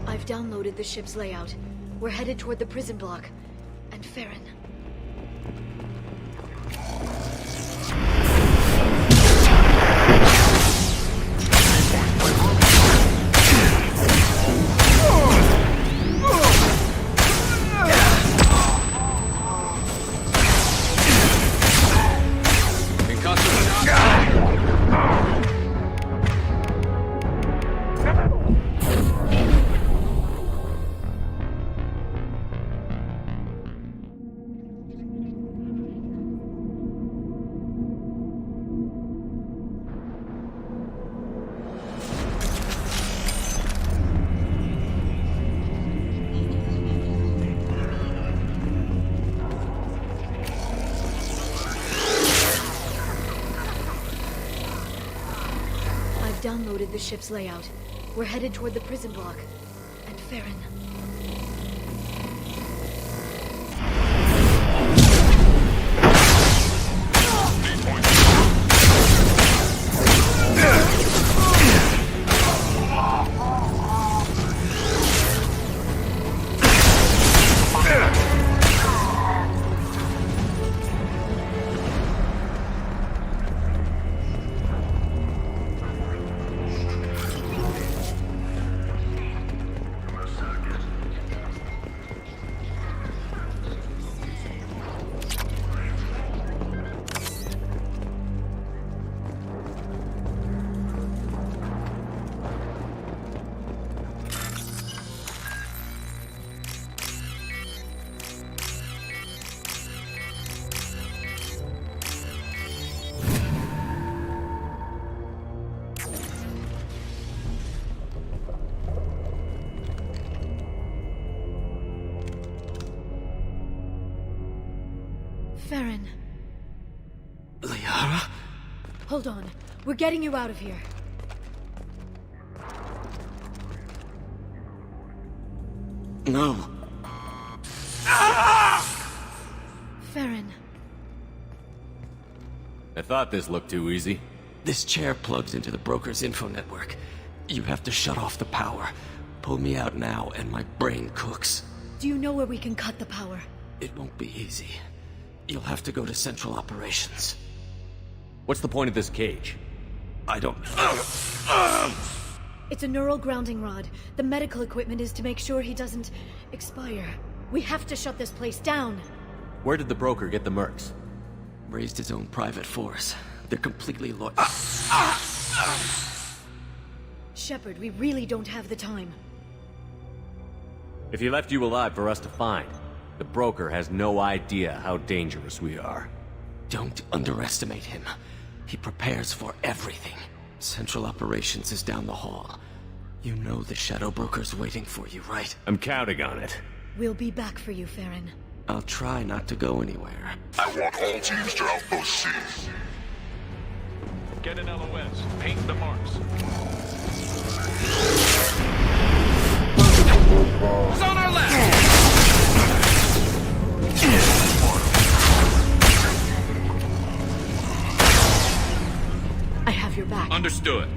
G: I've downloaded the ship's layout. We're headed toward the prison block. And Farron. Downloaded the ship's layout. We're headed toward the prison block. And Farron. Farron.
D: Liara?
G: Hold on. We're getting you out of here.
D: No.
G: Farron.
H: I thought this looked too easy.
D: This chair plugs into the broker's info network. You have to shut off the power. Pull me out now and my brain cooks.
G: Do you know where we can cut the power?
D: It won't be easy.
U: You'll have to go to Central Operations.
H: What's the point of this cage?
U: I don't...
G: It's a neural grounding rod. The medical equipment is to make sure he doesn't expire. We have to shut this place down.
H: Where did the broker get the mercs?
U: Raised his own private force. They're completely loyal.
G: Shepard, we really don't have the time.
H: If he left you alive for us to find, the broker has no idea how dangerous we are.
U: Don't underestimate him. He prepares for everything. Central Operations is down the hall. You know the Shadow Broker's waiting for you, right?
H: I'm counting on it.
G: We'll be back for you, Farron.
U: I'll try not to go anywhere.
S: I want all teams to Outpost C.
T: Get an LOS. Paint the marks.
J: Who's on our left?
G: I have your back.
J: Understood.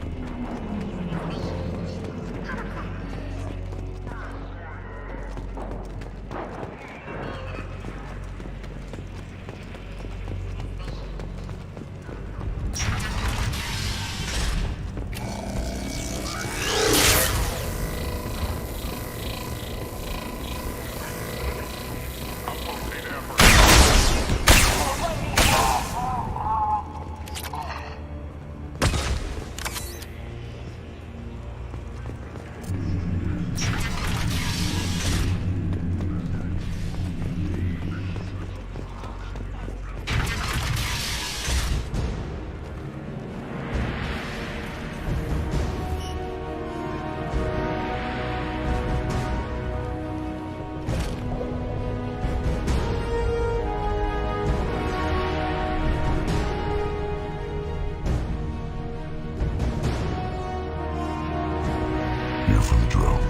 S: Here for the drill.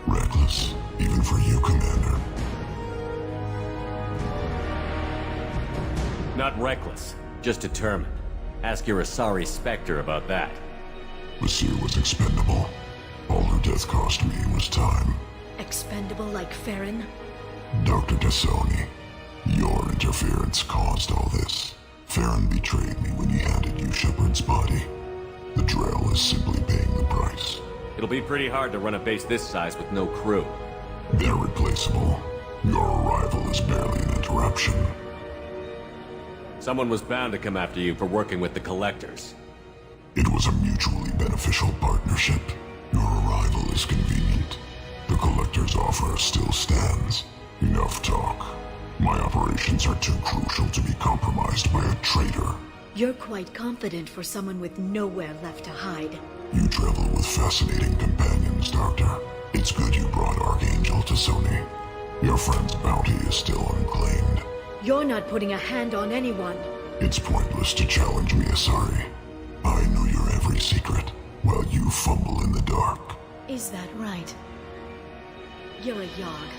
S: Reckless, even for you, Commander.
H: Not reckless, just determined. Ask your Asari Spectre about that.
S: Monsieur was expendable. All her death cost me was time.
G: Expendable like Farron?
S: Dr. Tassoni, your interference caused all this. Farron betrayed me when he handed you Shepard's body. The Drell is simply paying the price.
H: It'll be pretty hard to run a base this size with no crew.
S: They're replaceable. Your arrival is barely an interruption.
H: Someone was bound to come after you for working with the Collectors.
S: It was a mutually beneficial partnership. Your arrival is convenient. The Collector's offer still stands. Enough talk. My operations are too crucial to be compromised by a traitor.
G: You're quite confident for someone with nowhere left to hide.
S: You travel with fascinating companions, Doctor. It's good you brought Archangel Tassoni. Your friend's bounty is still unclaimed.
G: You're not putting a hand on anyone.
S: It's pointless to challenge me, Asari. I know your every secret, while you fumble in the dark.
G: Is that right? You're a Yogg,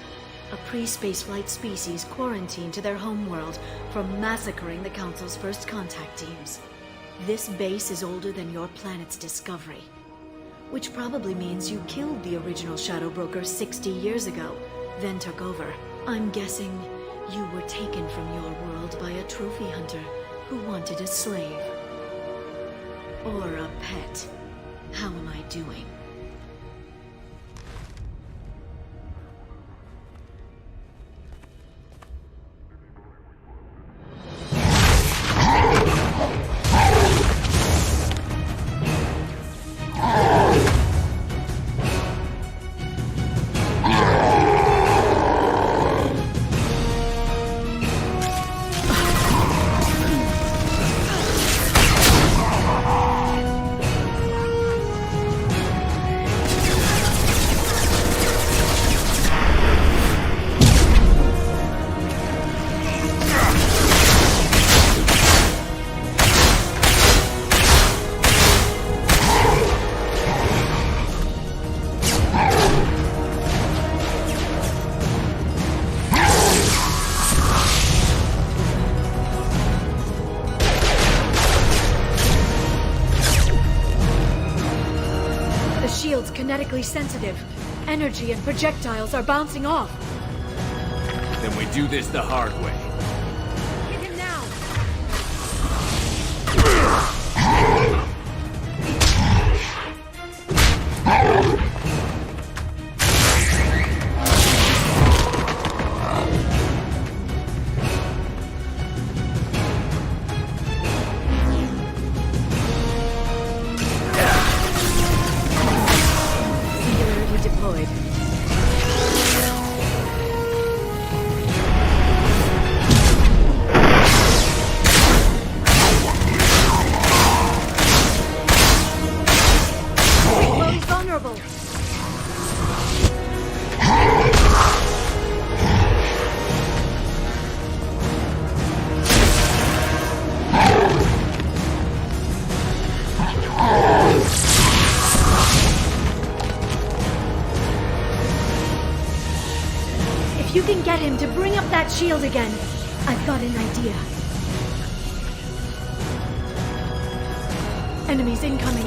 G: a pre-spaceflight species quarantined to their homeworld from massacring the Council's first contact teams. This base is older than your planet's discovery, which probably means you killed the original Shadow Broker 60 years ago, then took over. I'm guessing you were taken from your world by a trophy hunter who wanted a slave. Or a pet. How am I doing? Kinetically sensitive. Energy and projectiles are bouncing off.
H: Then we do this the hard way.
G: If you can get him to bring up that shield again, I've got an idea. Enemies incoming.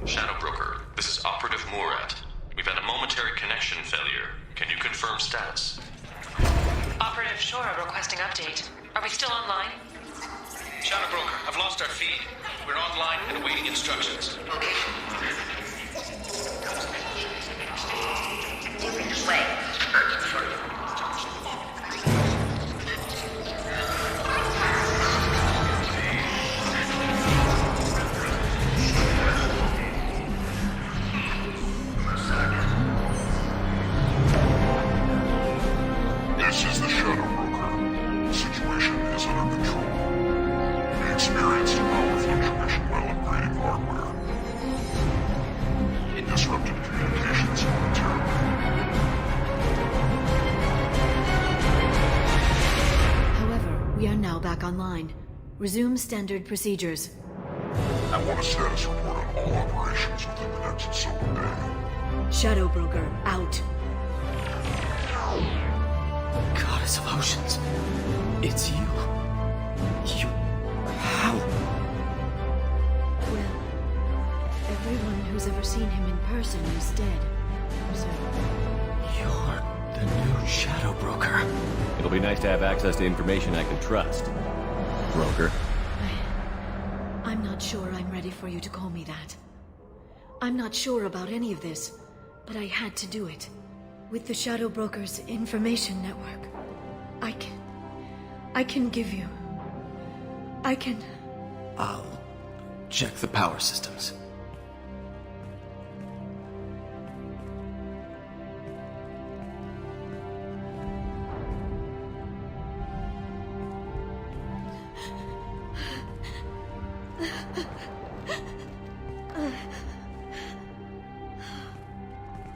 Q: Shadow Broker, this is Operative Murat. We've had a momentary connection failure. Can you confirm status?
F: Operative Shora requesting update. Are we still online?
J: Shadow Broker, I've lost our feed. We're online and awaiting instructions.
S: This is the Shadow Broker. The situation is under control. We experienced a power fluctuation while upgrading hardware. It disrupted communications momentarily.
G: However, we are now back online. Resume standard procedures.
S: I want a status report on all operations within the next solar day.
G: Shadow Broker, out.
U: Goddess of Oceans. It's you. You... How?
G: Well, everyone who's ever seen him in person is dead. So...
U: You're the new Shadow Broker.
H: It'll be nice to have access to information I can trust. Broker.
G: I'm not sure I'm ready for you to call me that. I'm not sure about any of this, but I had to do it. With the Shadow Broker's information network, I can give you...
U: I'll check the power systems.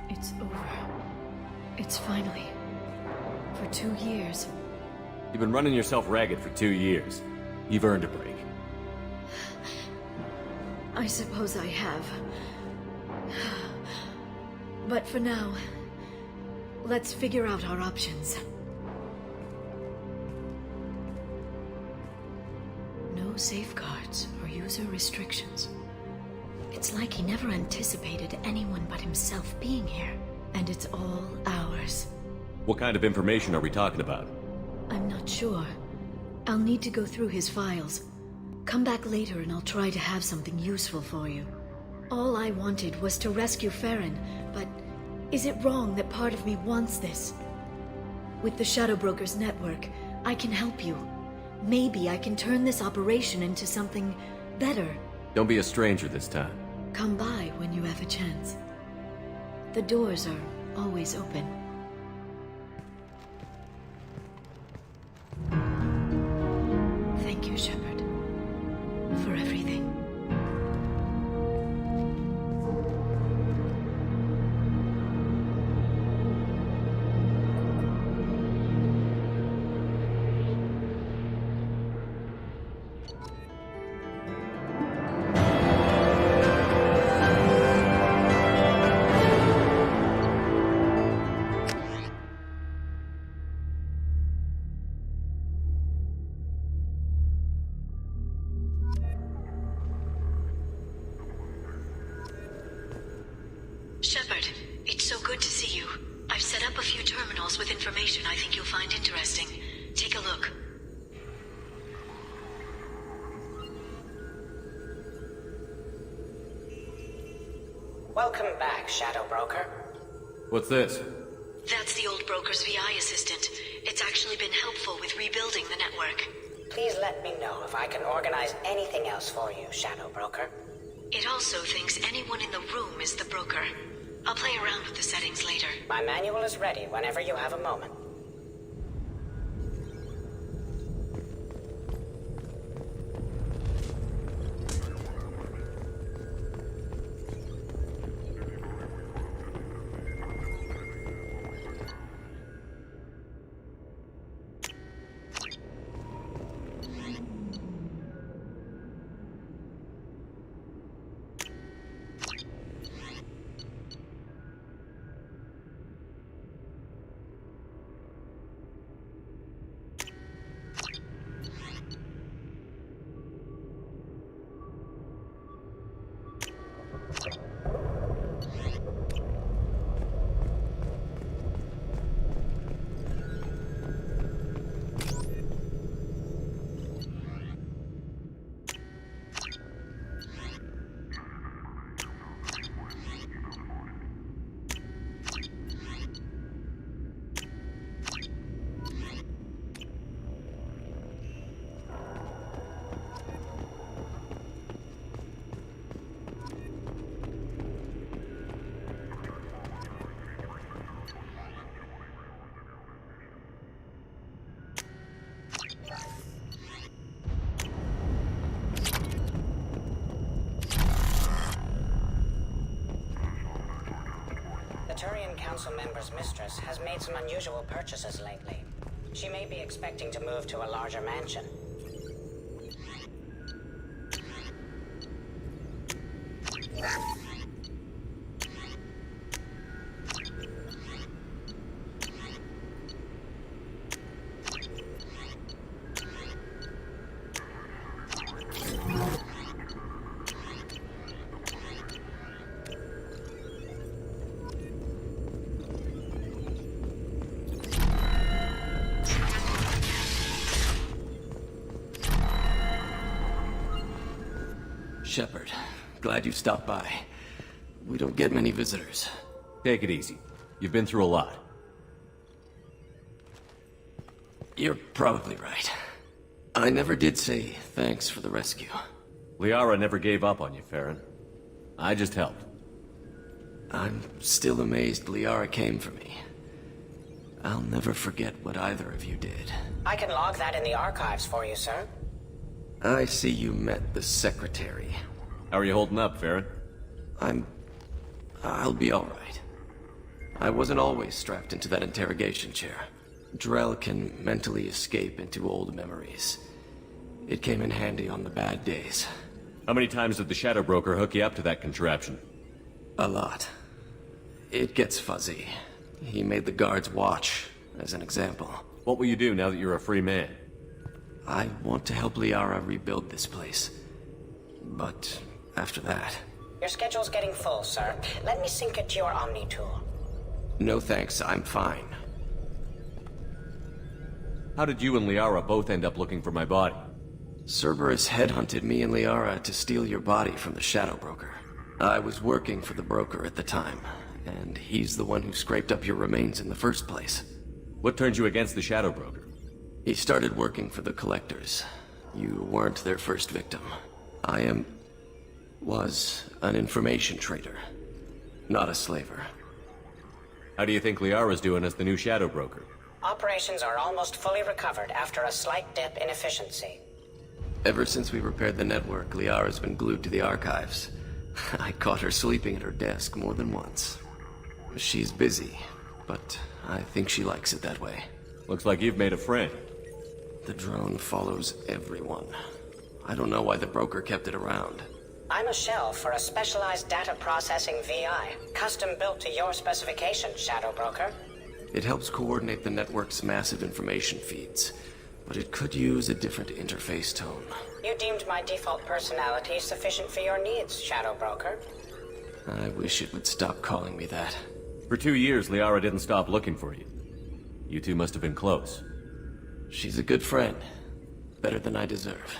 G: It's over. It's finally... For 2 years.
H: You've been running yourself ragged for 2 years. You've earned a break.
G: I suppose I have. But for now, let's figure out our options. No safeguards or user restrictions. It's like he never anticipated anyone but himself being here. And it's all ours.
H: What kind of information are we talking about?
G: I'm not sure. I'll need to go through his files. Come back later and I'll try to have something useful for you. All I wanted was to rescue Farron, but is it wrong that part of me wants this? With the Shadow Broker's network, I can help you. Maybe I can turn this operation into something better.
H: Don't be a stranger this time.
G: Come by when you have a chance. The doors are always open. Thank you, Shepard, for everything.
L: Shepard, it's so good to see you. I've set up a few terminals with information I think you'll find interesting. Take a look.
B: Welcome back, Shadow Broker.
H: What's this?
L: That's the old broker's VI assistant. It's actually been helpful with rebuilding the network.
B: Please let me know if I can organize anything else for you, Shadow Broker.
L: It also thinks anyone in the room is the broker. I'll play around with the settings later.
B: My manual is ready whenever you have a moment. Turian Council member's mistress has made some unusual purchases lately. She may be expecting to move to a larger mansion.
U: Shepard, glad you stopped by. We don't get many visitors.
H: Take it easy. You've been through a lot.
U: You're probably right. I never did say thanks for the rescue.
H: Liara never gave up on you, Farron. I just helped.
U: I'm still amazed Liara came for me. I'll never forget what either of you did.
B: I can log that in the archives for you, sir.
U: I see you met the Secretary.
H: How are you holding up, Farron?
U: I'll be alright. I wasn't always strapped into that interrogation chair. Drell can mentally escape into old memories. It came in handy on the bad days.
H: How many times did the Shadow Broker hook you up to that contraption?
U: A lot. It gets fuzzy. He made the guards watch, as an example.
H: What will you do now that you're a free man?
U: I want to help Liara rebuild this place. But after that...
B: Your schedule's getting full, sir. Let me sync it to your Omni tool.
U: No thanks, I'm fine.
H: How did you and Liara both end up looking for my body?
U: Cerberus headhunted me and Liara to steal your body from the Shadow Broker. I was working for the broker at the time, and he's the one who scraped up your remains in the first place.
H: What turned you against the Shadow Broker?
U: He started working for the Collectors. You weren't their first victim. I was an information trader, not a slaver.
H: How do you think Liara's doing as the new shadow broker?
B: Operations are almost fully recovered after a slight dip in efficiency.
U: Ever since we repaired the network, Liara's been glued to the archives. I caught her sleeping at her desk more than once. She's busy, but I think she likes it that way.
H: Looks like you've made a friend.
U: The drone follows everyone. I don't know why the broker kept it around.
B: I'm a shell for a specialized data processing VI, custom built to your specifications, Shadow Broker.
U: It helps coordinate the network's massive information feeds, but it could use a different interface tone.
B: You deemed my default personality sufficient for your needs, Shadow Broker.
U: I wish it would stop calling me that.
H: For 2 years, Liara didn't stop looking for you. You two must have been close.
U: She's a good friend. Better than I deserve.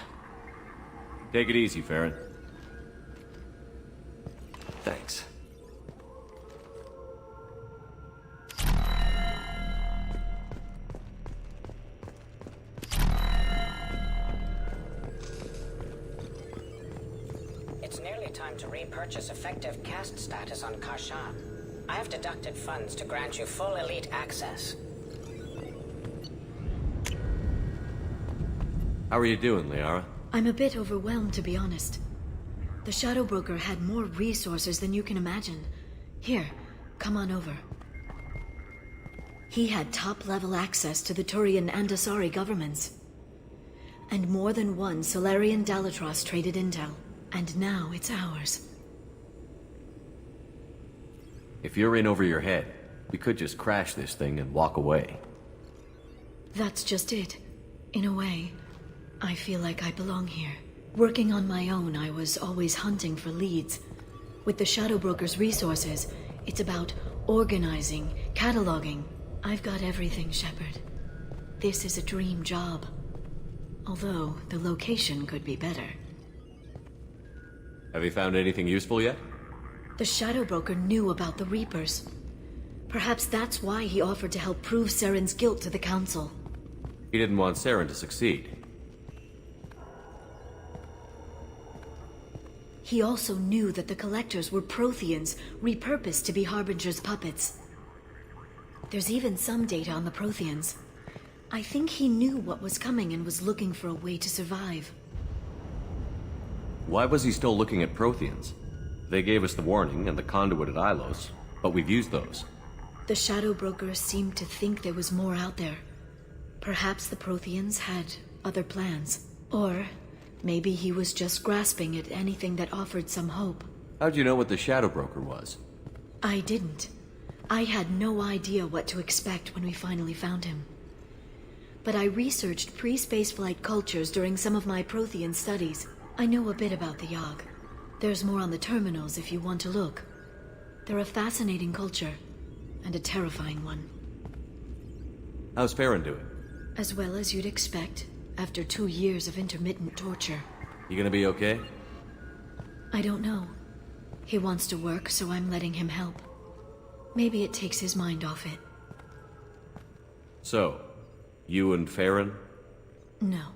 H: Take it easy, Farron.
U: Thanks.
B: It's nearly time to repurchase effective caste status on Karshan. I have deducted funds to grant you full elite access.
H: How are you doing, Liara?
G: I'm a bit overwhelmed, to be honest. The Shadow Broker had more resources than you can imagine. Here, come on over. He had top-level access to the Turian and Asari governments. And more than one Solarian Dalatros traded intel. And now it's ours.
H: If you're in over your head, we could just crash this thing and walk away.
G: That's just it. In a way, I feel like I belong here. Working on my own, I was always hunting for leads. With the Shadow Broker's resources, it's about organizing, cataloging. I've got everything, Shepard. This is a dream job. Although, the location could be better.
H: Have you found anything useful yet?
G: The Shadow Broker knew about the Reapers. Perhaps that's why he offered to help prove Saren's guilt to the Council.
H: He didn't want Saren to succeed.
G: He also knew that the Collectors were Protheans, repurposed to be Harbinger's puppets. There's even some data on the Protheans. I think he knew what was coming and was looking for a way to survive.
H: Why was he still looking at Protheans? They gave us the warning and the conduit at Ilos, but we've used those.
G: The Shadow Broker seemed to think there was more out there. Perhaps the Protheans had other plans. Or maybe he was just grasping at anything that offered some hope.
H: How'd you know what the Shadow Broker was?
G: I didn't. I had no idea what to expect when we finally found him. But I researched pre-spaceflight cultures during some of my Prothean studies. I know a bit about the Yogg. There's more on the terminals if you want to look. They're a fascinating culture, and a terrifying one.
H: How's Farron doing?
G: As well as you'd expect, after 2 years of intermittent torture.
H: You gonna be okay?
G: I don't know. He wants to work, so I'm letting him help. Maybe it takes his mind off it.
H: So, you and Farron?
G: No.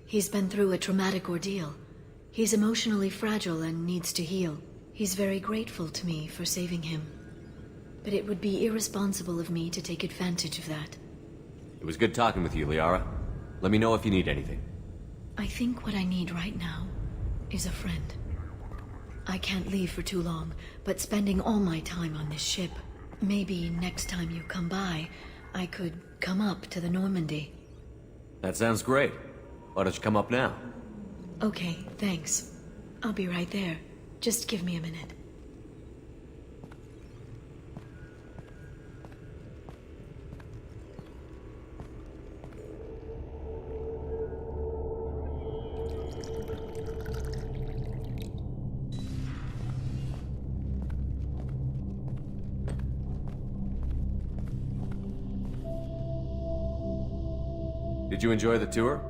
G: He's been through a traumatic ordeal. He's emotionally fragile and needs to heal. He's very grateful to me for saving him. But it would be irresponsible of me to take advantage of that.
H: It was good talking with you, Liara. Let me know if you need anything.
G: I think what I need right now is a friend. I can't leave for too long, but spending all my time on this ship. Maybe next time you come by, I could come up to the Normandy.
H: That sounds great. Why don't you come up now?
G: Okay, thanks. I'll be right there. Just give me a minute.
H: Did you enjoy the tour?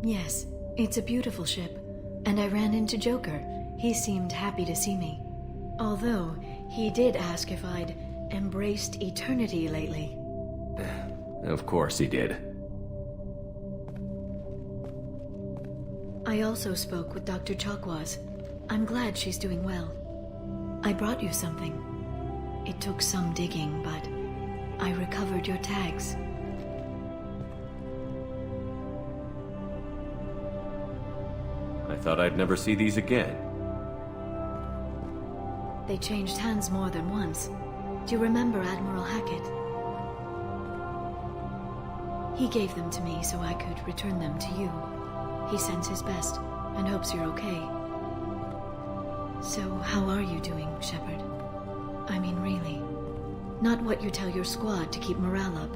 G: Yes, it's a beautiful ship. And I ran into Joker. He seemed happy to see me. Although, he did ask if I'd embraced eternity lately.
H: Of course he did.
G: I also spoke with Dr. Chakwas. I'm glad she's doing well. I brought you something. It took some digging, but I recovered your tags.
H: I thought I'd never see these again.
G: They changed hands more than once. Do you remember Admiral Hackett? He gave them to me so I could return them to you. He sends his best and hopes you're okay. So, how are you doing, Shepard? I mean, really. Not what you tell your squad to keep morale up.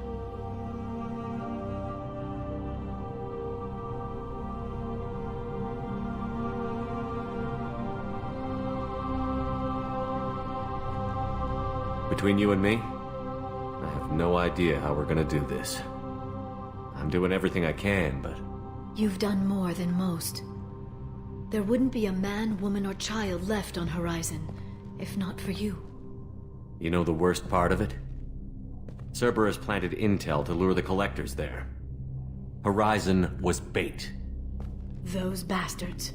H: Between you and me, I have no idea how we're gonna do this. I'm doing everything I can, but...
G: You've done more than most. There wouldn't be a man, woman, or child left on Horizon, if not for you.
H: You know the worst part of it? Cerberus planted intel to lure the collectors there. Horizon was bait.
G: Those bastards.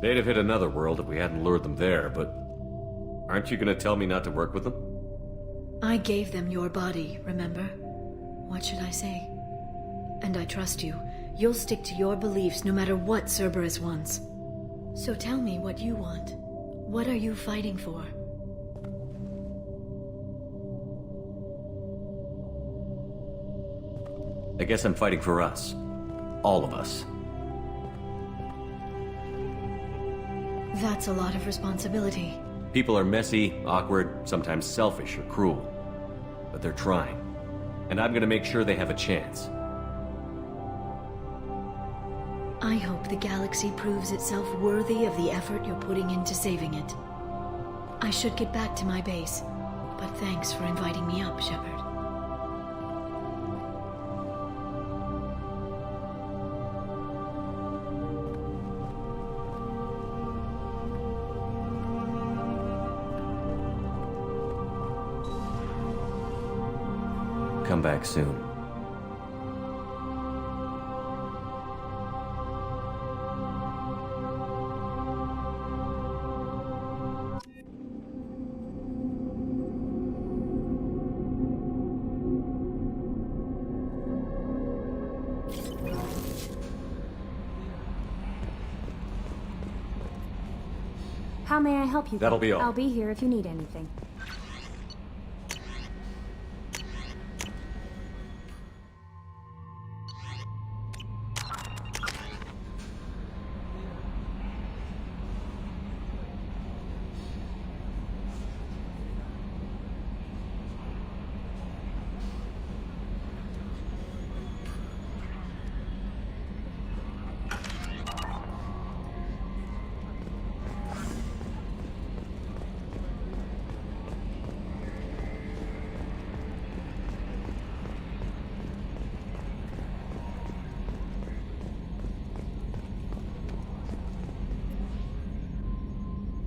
H: They'd have hit another world if we hadn't lured them there, but... Aren't you gonna tell me not to work with them?
G: I gave them your body, remember? What should I say? And I trust you. You'll stick to your beliefs no matter what Cerberus wants. So tell me what you want. What are you fighting for?
H: I guess I'm fighting for us. All of us.
G: That's a lot of responsibility.
H: People are messy, awkward, sometimes selfish or cruel. But they're trying. And I'm gonna make sure they have a chance.
G: I hope the galaxy proves itself worthy of the effort you're putting into saving it. I should get back to my base, but thanks for inviting me up, Shepard.
H: Come back soon.
M: How may I help you?
H: That'll be all.
M: I'll be here if you need anything.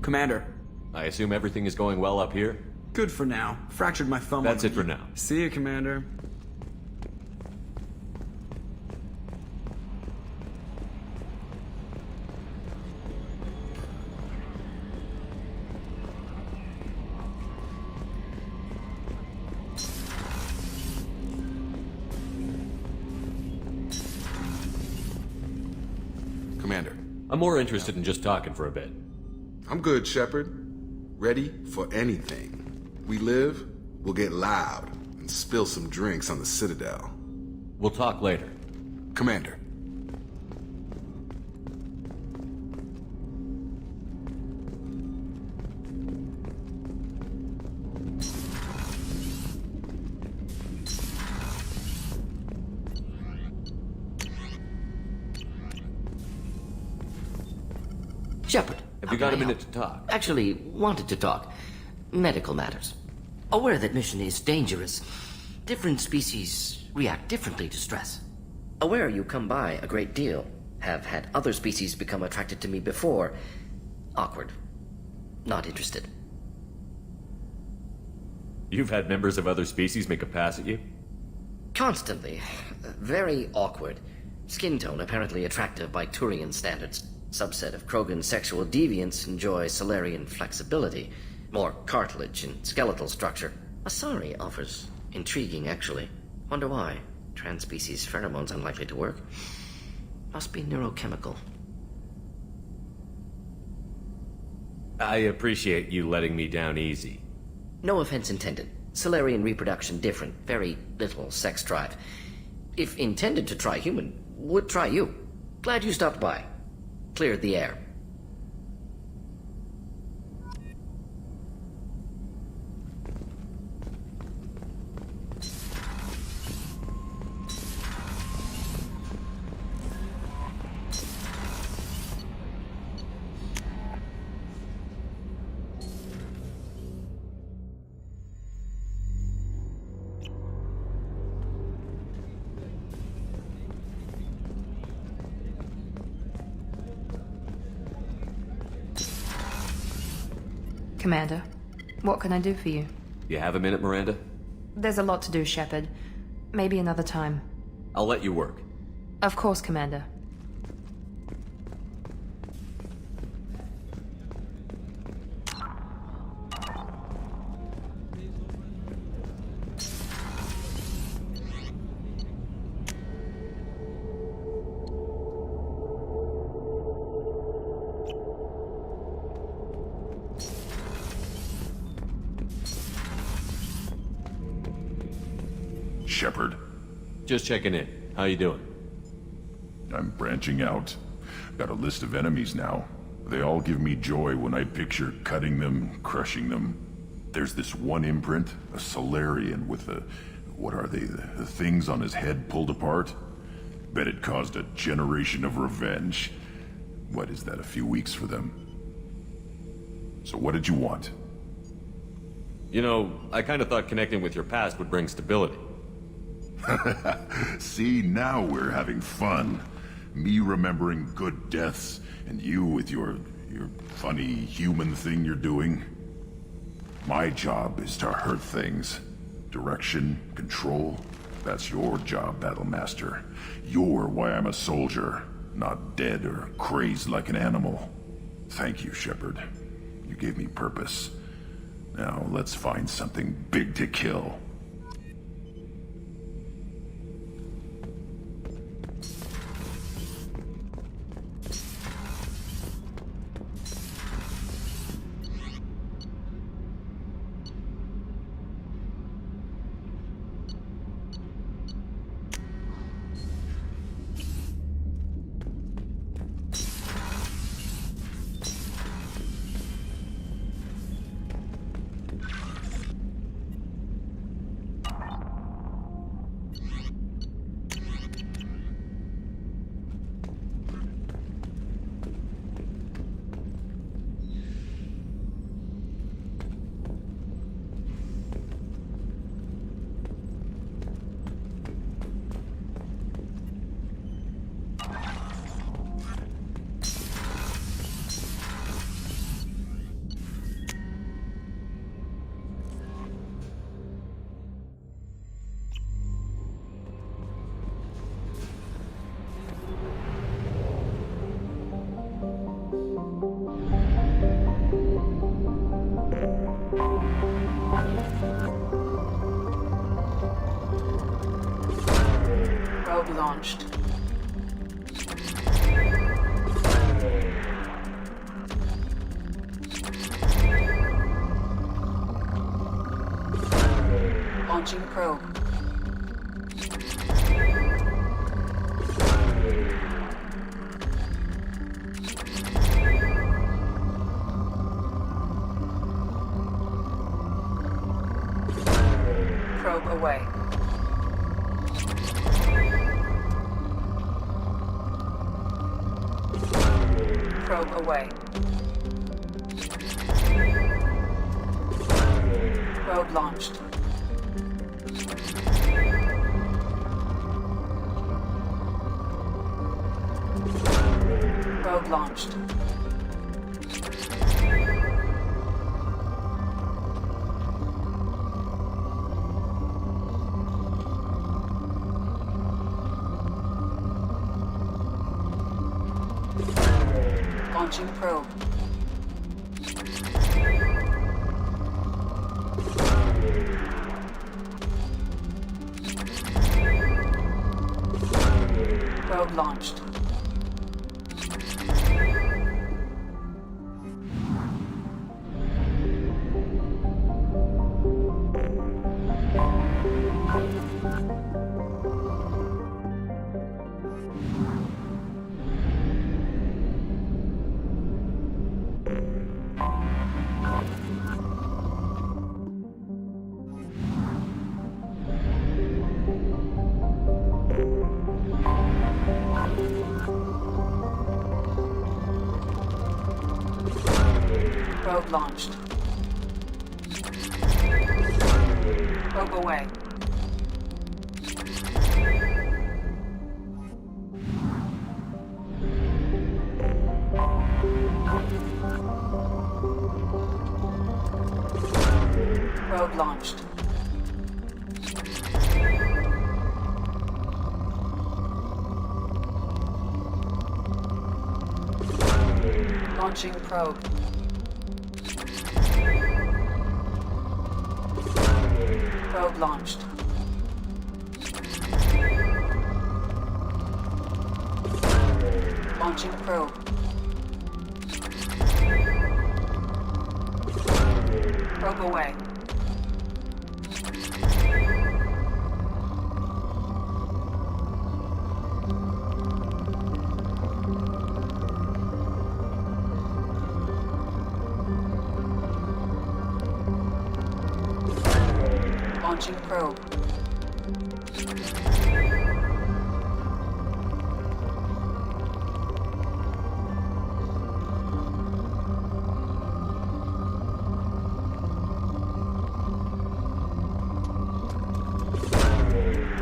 V: Commander.
H: I assume everything is going well up here?
V: Good for now. Fractured my thumb.
H: That's it for now.
V: See you, Commander.
W: Commander.
H: I'm more interested in just talking for a bit.
W: I'm good, Shepard. Ready for anything. We live, we'll get loud, and spill some drinks on the Citadel.
H: We'll talk later.
W: Commander.
D: Shepard.
H: Have you got a minute to talk?
D: Actually, wanted to talk. Medical matters. Aware that mission is dangerous. Different species react differently to stress. Aware you come by a great deal. Have had other species become attracted to me before. Awkward. Not interested.
H: You've had members of other species make a pass at you?
D: Constantly. Very awkward. Skin tone apparently attractive by Turian standards. Subset of Krogan sexual deviants enjoy Solarian flexibility. More cartilage and skeletal structure. Asari offers intriguing, actually. Wonder why. Transspecies pheromones unlikely to work. Must be neurochemical.
H: I appreciate you letting me down easy.
D: No offense intended. Solarian reproduction different. Very little sex drive. If intended to try human, would try you. Glad you stopped by. Cleared the air.
A: Commander, what can I do for you?
H: You have a minute, Miranda?
A: There's a lot to do, Shepard. Maybe another time.
H: I'll let you work.
A: Of course, Commander.
S: Shepard.
H: Just checking in. How you doing?
S: I'm branching out. Got a list of enemies now. They all give me joy when I picture cutting them, crushing them. There's this one imprint, a Solarian with the... what are they? The things on his head pulled apart? Bet it caused a generation of revenge. What is that, a few weeks for them? So what did you want?
H: You know, I kind of thought connecting with your past would bring stability.
S: See, now we're having fun. Me remembering good deaths, and you with your funny human thing you're doing. My job is to hurt things. Direction, control, that's your job, Battlemaster. You're why I'm a soldier, not dead or crazed like an animal. Thank you, Shepard. You gave me purpose. Now let's find something big to kill.
K: Launched. Launching probe. Probe away. Probe away. Probe launched. Probe launched. Launching probe. Probe launched. Probe launched. Probe away. Probe launched. Launching probe. Probe launched. Launching probe. Probe away. Launching probe.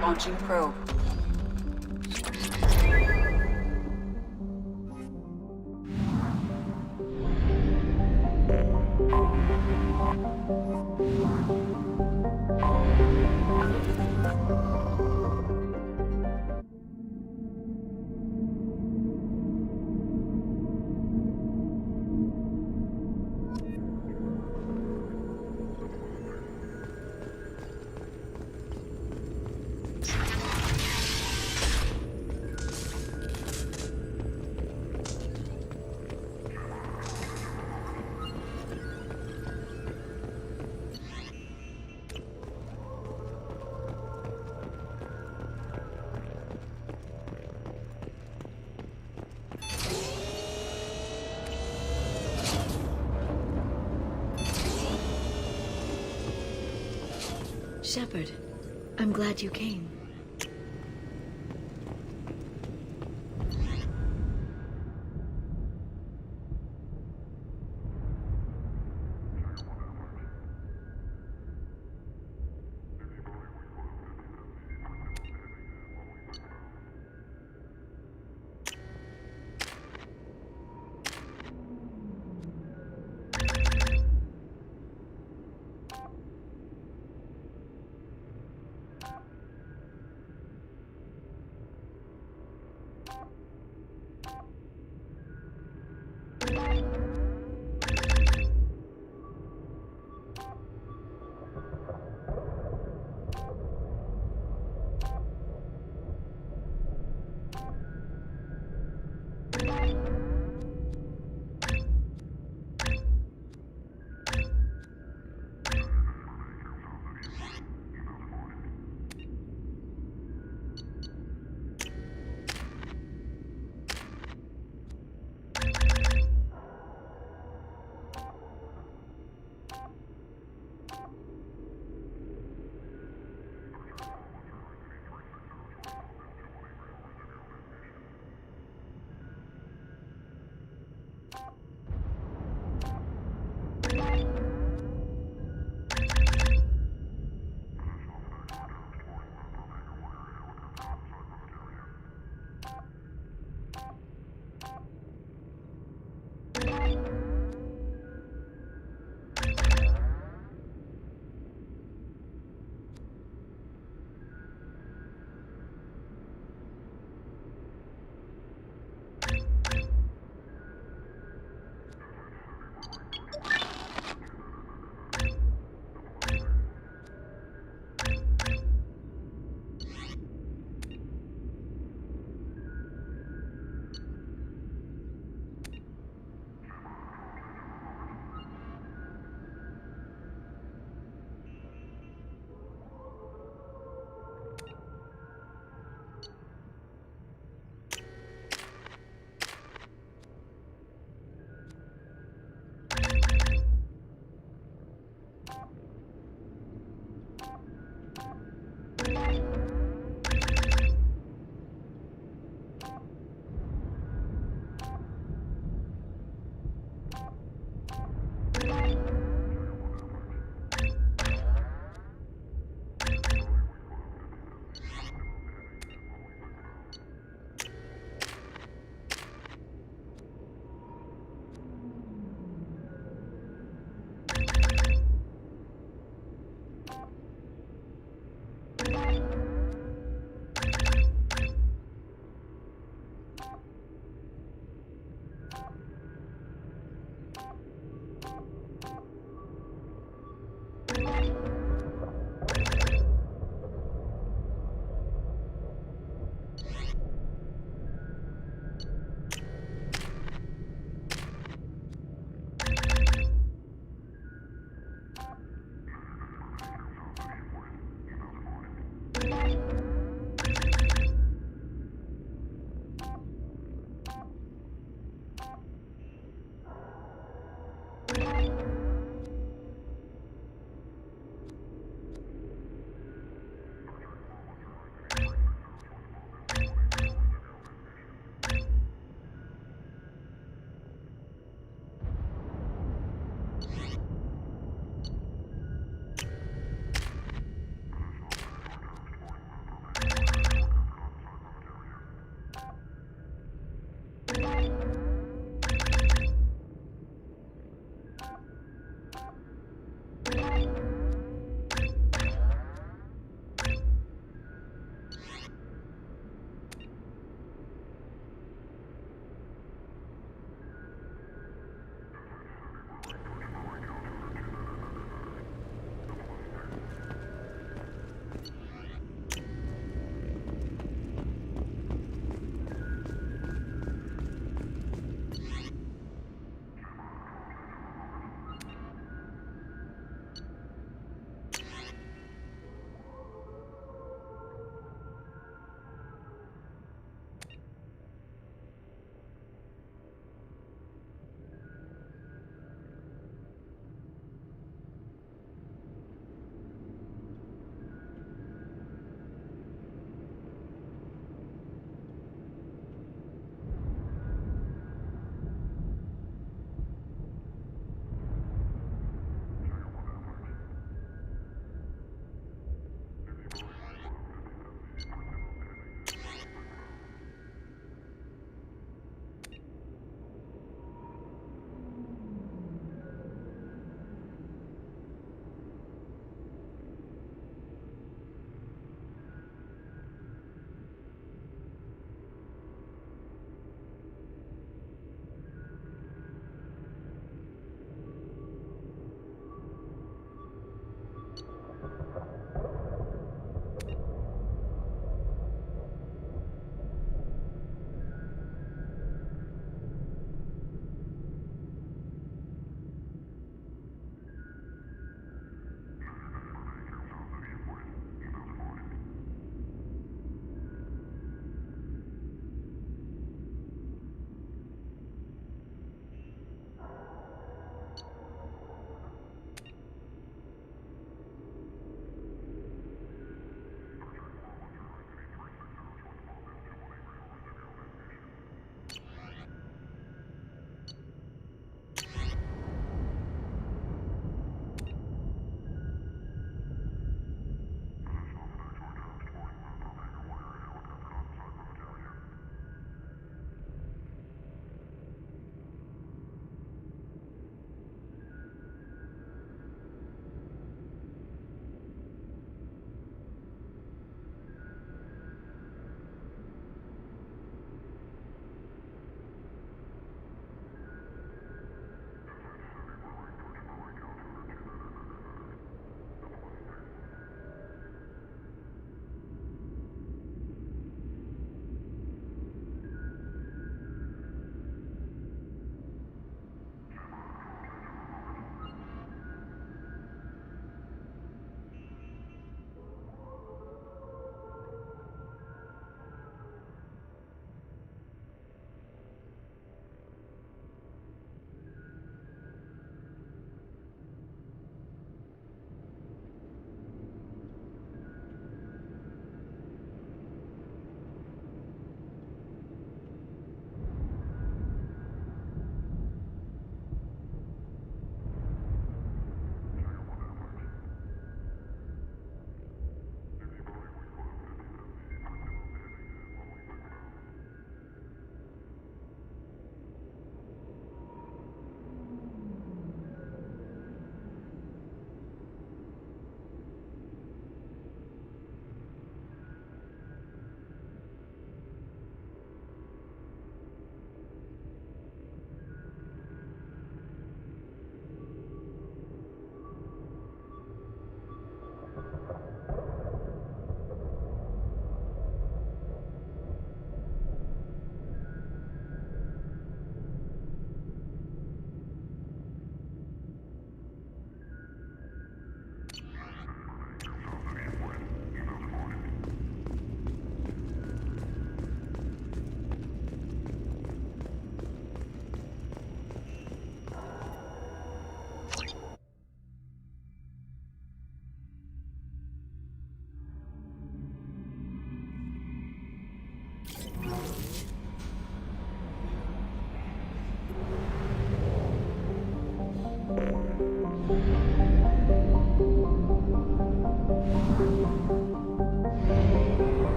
K: Launching probe.
G: Shepard, I'm glad you came.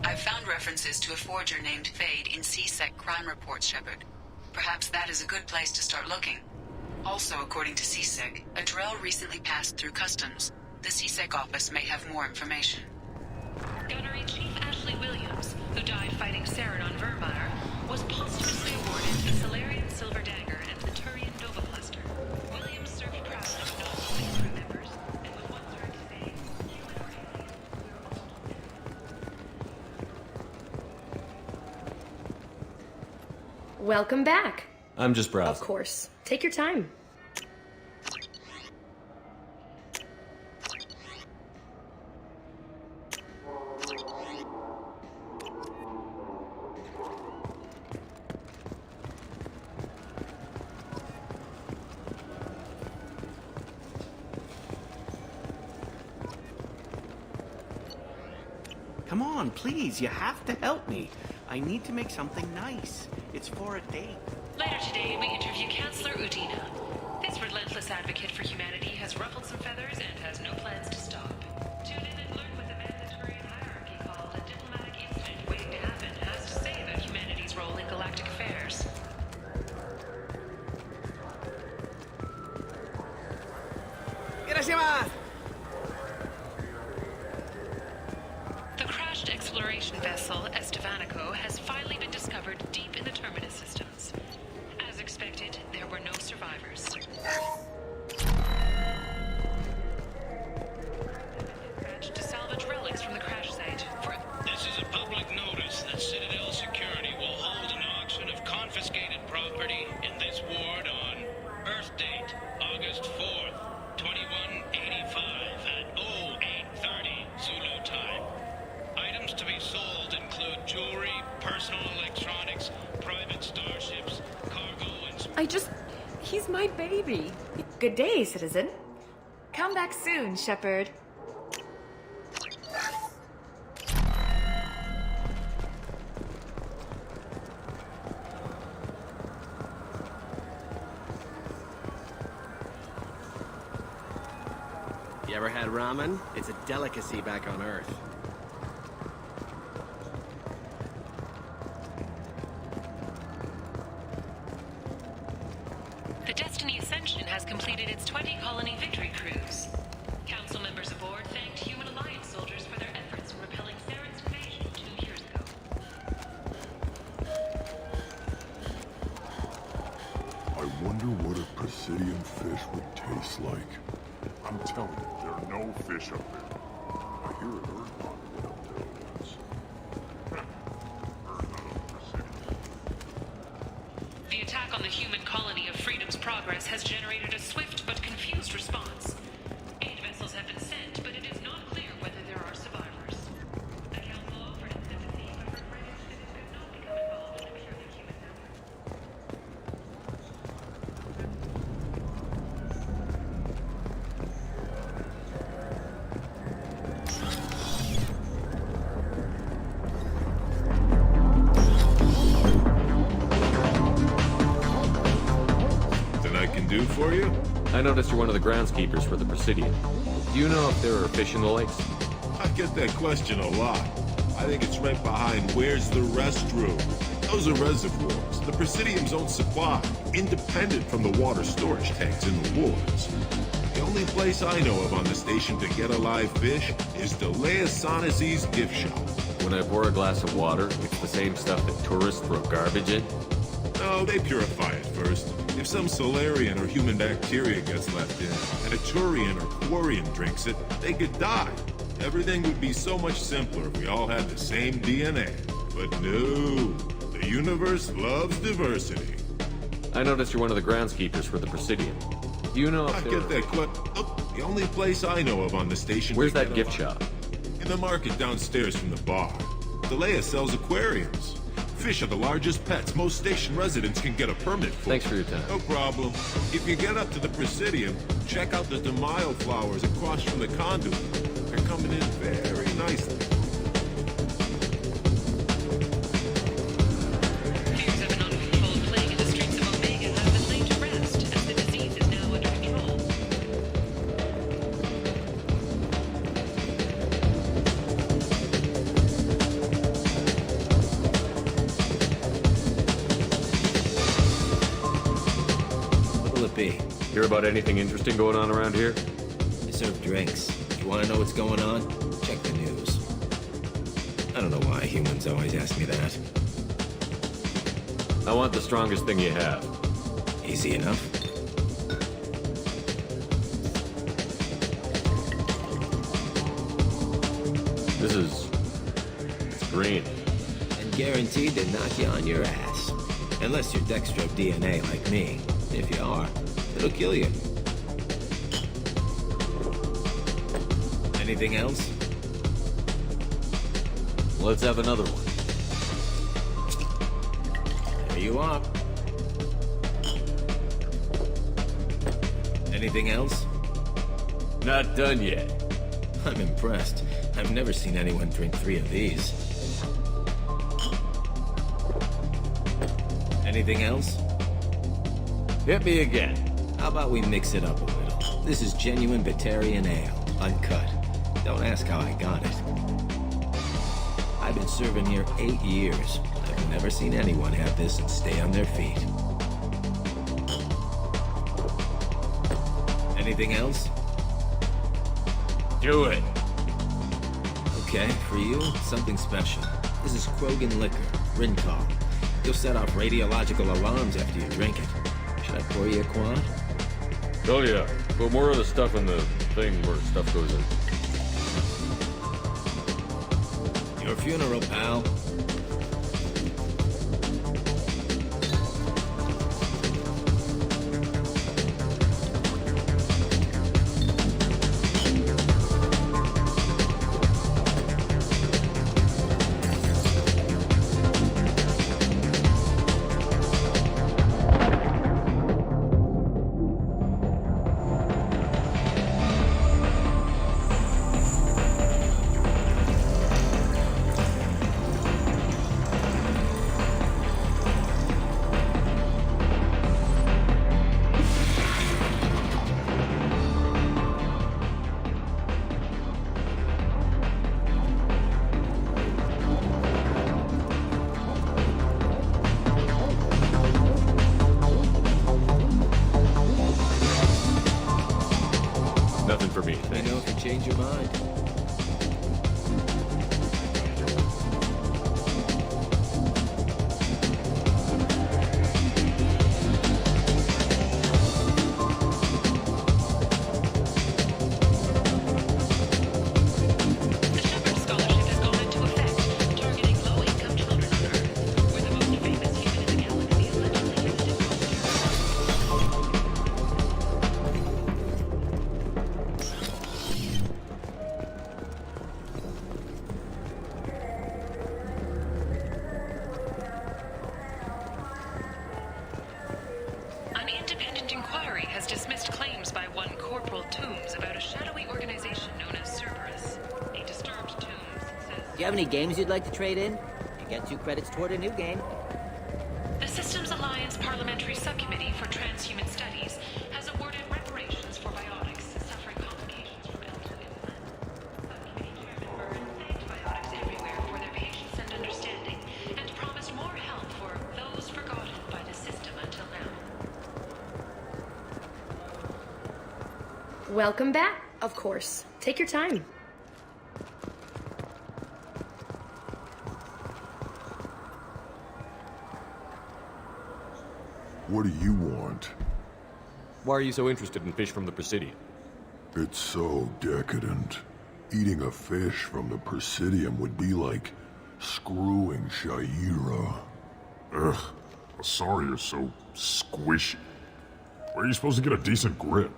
K: I've found references to a forger named Fade in C-Sec crime reports, Shepard. Perhaps that is a good place to start looking. Also, according to C-Sec, a Drell recently passed through customs. The C-Sec office may have more information.
F: Gunnery Chief Ashley Williams, who died fighting Saren on Vermeer, was posthumously awarded the Solarian Silver Dagger and the Turian Nova Cluster. Williams served proudly with non-living crew members and was once heard to say,
C: Welcome back.
H: I'm just browsing.
C: Of course. Take your time.
N: Come on, please, you have to help me. I need to make something nice. It's for a date.
F: Later today, we interview Chancellor Udina. This relentless advocate for humanity has ruffled some feathers and has no plans to stop. Tune in and learn what the Mandalorian hierarchy called a diplomatic incident waiting to happen has to say about humanity's role in galactic affairs. The crashed exploration vessel Estevanico has finally been discovered deep in the Terminus systems. As expected, there were no survivors. Dispatched to salvage relics from the crash site.
E: This is a public notice that Citadel Security will hold an auction of confiscated property in this ward on Earth date, August 4th, 2185 at 0830 Zulu time. Items to be sold include jewelry, personal electronics, private starships, cargo, and...
A: He's my baby. Good day, citizen. Come back soon, Shepard.
N: You ever had ramen? It's a delicacy back on Earth.
F: The Destiny Ascension has completed its 20-colony victory cruise. Council members aboard thanked Human Alliance soldiers for their efforts in repelling Saren's invasion 2 years ago.
S: I wonder what a Presidium fish would taste like. I'm telling you, there are no fish up there. I hear an Earthbot went up there once.
F: The attack on the human colony of Freedom's Progress has generated a swift but confused response. 8 vessels have been sent, but it is not clear whether there are survivors. The council offered its sympathy, but regretted that it could not become involved in a purely human matter.
H: I noticed you're one of the groundskeepers for the Presidium. Do you know if there are fish in the lakes?
O: I get that question a lot. I think it's right behind where's the restroom. Those are reservoirs, the Presidium's own supply, independent from the water storage tanks in the woods. The only place I know of on the station to get a live fish is Delea Sonazy's gift shop.
H: When I pour a glass of water, it's the same stuff that tourists throw garbage in?
O: No, they purify it first. If some Solarian or human bacteria gets left in, and a Turian or Quarian drinks it, they could die. Everything would be so much simpler if we all had the same DNA. But no, the universe loves diversity.
H: I noticed you're one of the groundskeepers for the Presidium. Do you know if there...
O: get that the only place I know of on the station...
H: Where's that gift shop?
O: In the market downstairs from the bar. Delea sells aquariums. Fish are the largest pets most station residents can get a permit for.
H: Thanks for your time.
O: No problem. If you get up to the Presidium, check out the DeMaio flowers across from the conduit. They're coming in very nicely.
F: Fears of an uncontrolled plague in the streets of Omega have been laid to rest, as the disease is now under control.
P: What'll it be?
H: Hear about anything interesting going on around here?
P: I serve drinks. You want to know what's going on? Check the news. I don't know why humans always ask me that.
H: I want the strongest thing you have.
P: Easy enough.
H: This is... it's green.
P: And guaranteed to knock you on your ass. Unless you're Dextro DNA like me. If you are, it'll kill you. Anything else?
H: Let's have another one.
P: There you are. Anything else?
H: Not done yet.
P: I'm impressed. I've never seen anyone drink 3 of these. Anything else?
H: Hit me again.
P: How about we mix it up a little? This is genuine Batarian ale, uncut. Don't ask how I got it. I've been serving here 8 years. I've never seen anyone have this and stay on their feet. Anything else?
H: Do it.
P: Okay, for you, something special. This is Krogan liquor, Rincol. You'll set off radiological alarms after you drink it. Should I pour you a quad?
H: Oh yeah, put more of the stuff in the thing where stuff goes in.
P: Your funeral, pal.
H: Nothing for me,
P: Let me
H: thanks.
P: know if you change your mind.
F: An independent inquiry has dismissed claims by one Corporal Toombs about a shadowy organization known as Cerberus. A disturbed Toombs says...
R: Do you have any games you'd like to trade in? You get 2 credits toward a new game.
F: The Systems Alliance Parliamentary Subcommittee for Transhuman Studies has awarded
I: Welcome back, of course. Take your time.
S: What do you want?
H: Why are you so interested in fish from the Presidium?
S: It's so decadent. Eating a fish from the Presidium would be like screwing Shaira.
Q: Ugh, Asari is so squishy. Where are you supposed to get a decent grip?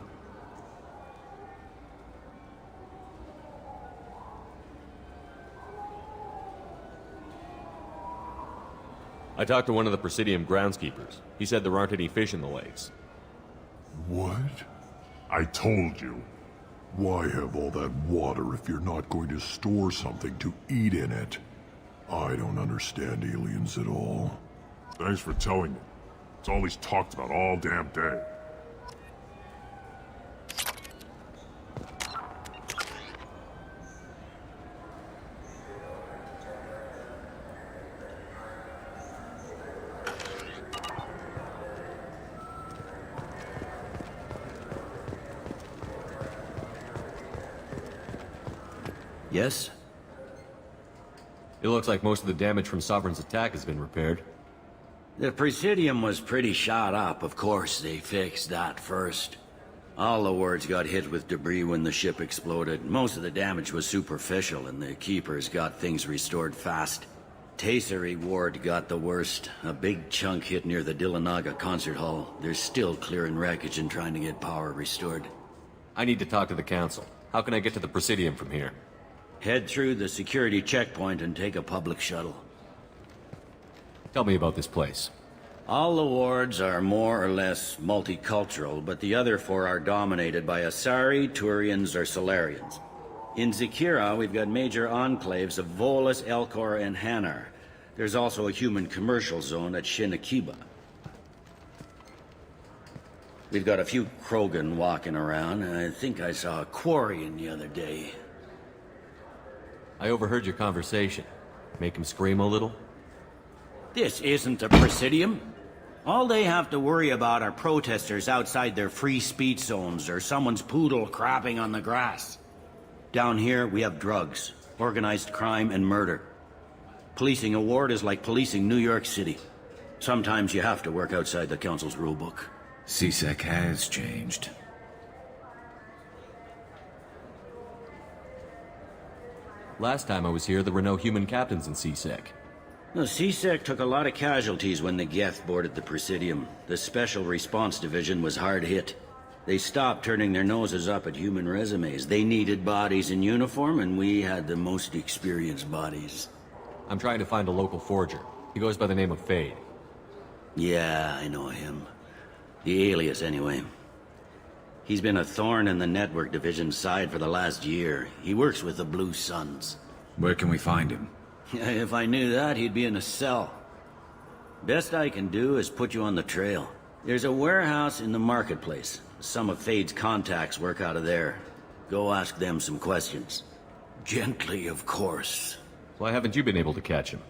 H: I talked to one of the Presidium groundskeepers. He said there aren't any fish in the lakes.
S: What?
Q: I told you.
S: Why have all that water if you're not going to store something to eat in it? I don't understand aliens at all.
Q: Thanks for telling me. It's all he's talked about all damn day.
T: Yes?
H: It looks like most of the damage from Sovereign's attack has been repaired.
T: The Presidium was pretty shot up. Of course, they fixed that first. All the wards got hit with debris when the ship exploded. Most of the damage was superficial, and the Keepers got things restored fast. Tasery Ward got the worst. A big chunk hit near the Dillanaga concert hall. They're still clearing wreckage and trying to get power restored.
H: I need to talk to the Council. How can I get to the Presidium from here?
T: Head through the security checkpoint and take a public shuttle.
H: Tell me about this place.
T: All the wards are more or less multicultural, but the other four are dominated by Asari, Turians, or Solarians. In Zakira, we've got major enclaves of Volus, Elcor, and Hanar. There's also a human commercial zone at Shinakiba. We've got a few Krogan walking around, and I think I saw a Quarian the other day.
H: I overheard your conversation. Make him scream a little?
T: This isn't the Presidium. All they have to worry about are protesters outside their free speech zones or someone's poodle crapping on the grass. Down here, we have drugs, organized crime, and murder. Policing a ward is like policing New York City. Sometimes you have to work outside the Council's rulebook.
X: CSEC has changed.
H: Last time I was here, there were no human captains in CSEC.
T: No, CSEC took a lot of casualties when the Geth boarded the Presidium. The Special Response Division was hard hit. They stopped turning their noses up at human resumes. They needed bodies in uniform, and we had the most experienced bodies.
H: I'm trying to find a local forger. He goes by the name of Fade.
T: Yeah, I know him. The alias, anyway. He's been a thorn in the Network Division's side for the last year. He works with the Blue Suns.
X: Where can we find him?
T: If I knew that, he'd be in a cell. Best I can do is put you on the trail. There's a warehouse in the marketplace. Some of Fade's contacts work out of there. Go ask them some questions. Gently, of course.
H: Why haven't you been able to catch him?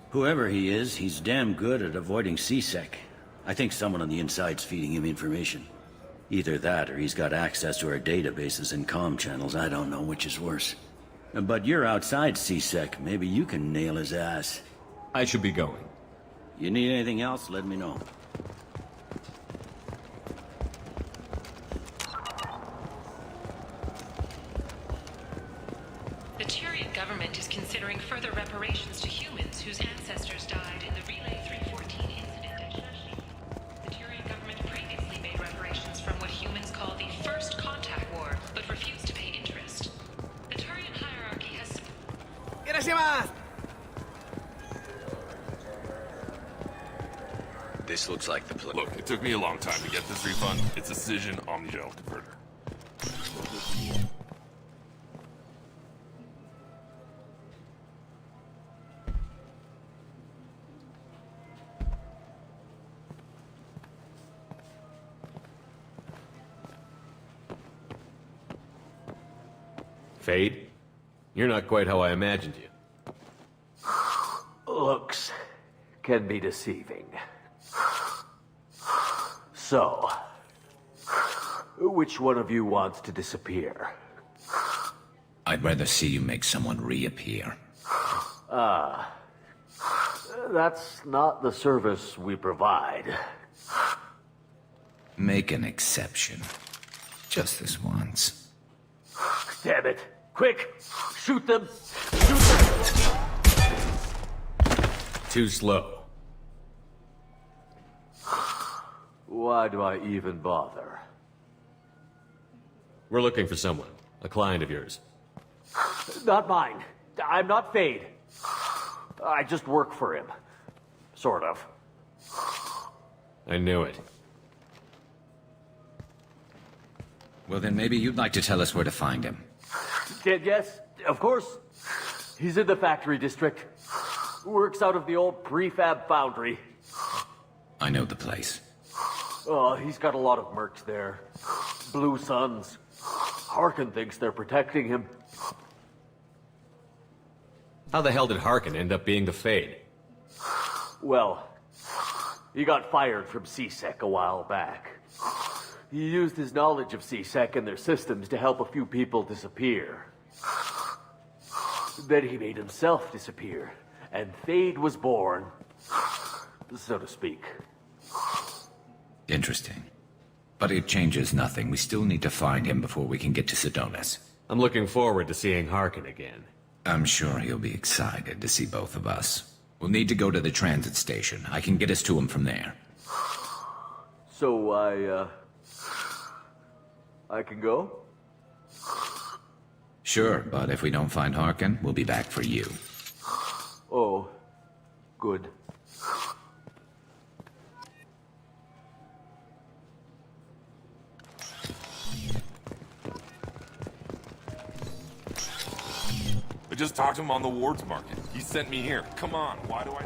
T: Whoever he is, he's damn good at avoiding CSEC. I think someone on the inside's feeding him information. Either that, or he's got access to our databases and comm channels. I don't know which is worse. But you're outside CSEC. Maybe you can nail his ass.
H: I should be going.
T: You need anything else, let me know.
F: The Turian government is considering further reparations to humans whose ancestors died in the Relay 314 incident at Shashi. The Turian government previously made reparations from what humans call the First Contact War, but refused to pay interest. The Turian hierarchy has...
U: This looks like the plan.
Y: Look, it took me a long time to get this refund. It's a Cision Omnigel converter.
H: Fade? You're not quite how I imagined you.
Z: Looks can be deceiving. So, Which one of you wants to disappear?
X: I'd rather see you make someone reappear.
Z: That's not the service we provide.
X: Make an exception. Just this once.
Z: Damn it. Quick! Shoot them! Shoot them!
H: Too slow.
Z: Why do I even bother?
H: We're looking for someone. A client of yours.
Z: Not mine. I'm not Fade. I just work for him. Sort of.
H: I knew it.
X: Well, then maybe you'd like to tell us where to find him.
Z: Yes, of course. He's in the factory district. Works out of the old prefab foundry.
X: I know the place.
Z: Oh, he's got a lot of mercs there. Blue Suns. Harkin thinks they're protecting him.
H: How the hell did Harkin end up being the Fade?
Z: Well, he got fired from CSEC a while back. He used his knowledge of CSEC and their systems to help a few people disappear. Then he made himself disappear, and Fade was born, so to speak.
X: Interesting. But it changes nothing. We still need to find him before we can get to Sedonis.
H: I'm looking forward to seeing Harkin again.
X: I'm sure he'll be excited to see both of us. We'll need to go to the transit station. I can get us to him from there.
Z: So I can go?
X: Sure, but if we don't find Harkin, we'll be back for you.
Z: Oh, good.
Y: I just talked to him on the Wards Market. He sent me here. Come on, why do I...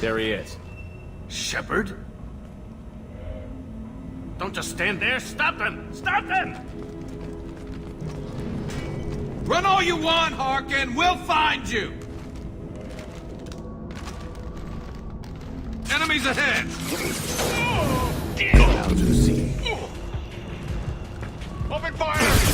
H: There he is.
B: Shepard? Don't just stand there. Stop them! Stop them! Run all you want, Harkin. We'll find you. Enemies ahead.
Z: Now to see.
B: Open fire!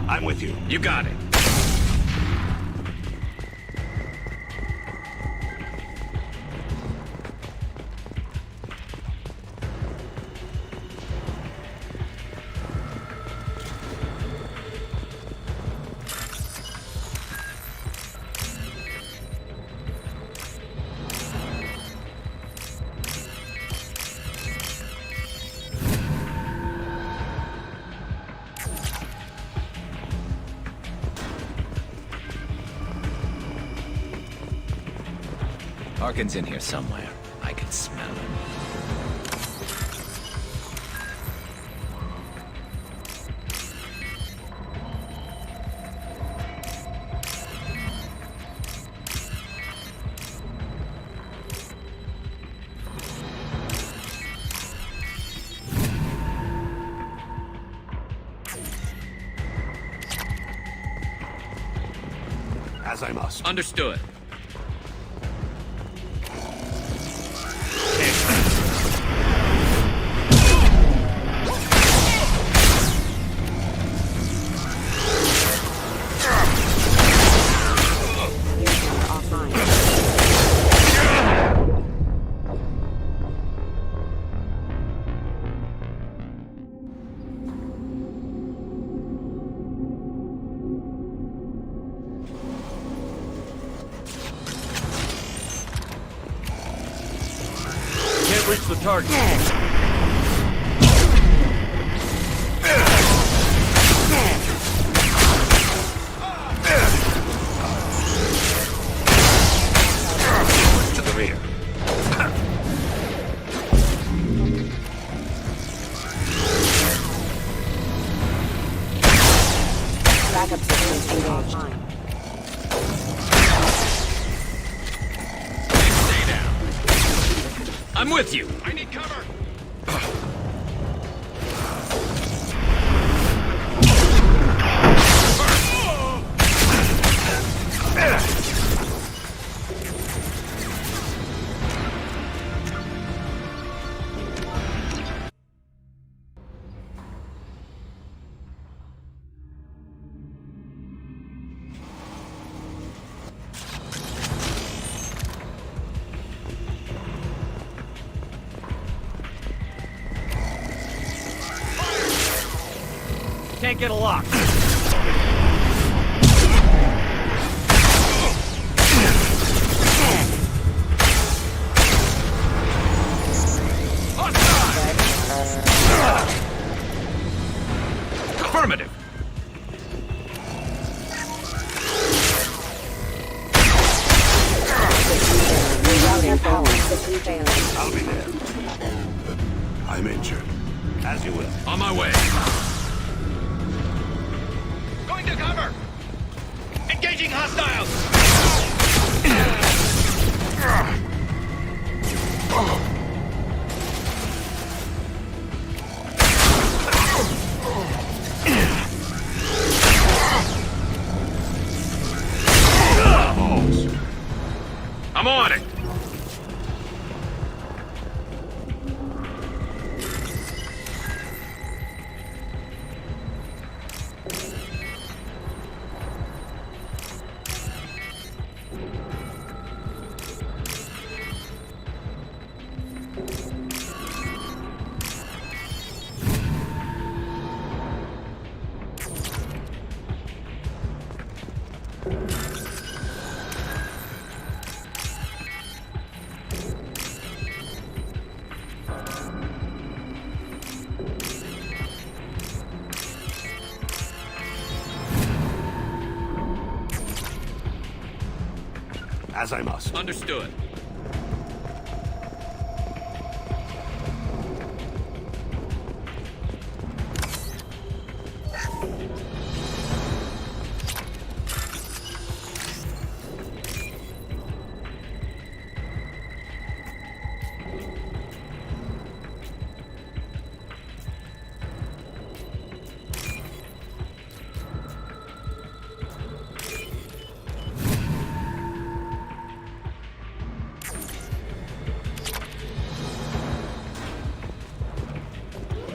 B: I'm with you.
T: You got it.
X: Harkin's in here somewhere. I can smell him.
N: As I must.
X: Understood.
Z: Reach the target.
N: To the rear.
D: Backup systems engaged.
X: I'm with you.
B: I need cover.
Z: Can't get a lock.
X: Affirmative.
N: I'll be there. I'm injured. As you will.
X: On my way.
B: Going to cover. Engaging hostiles.
X: I'm on it.
N: As I must.
X: Understood.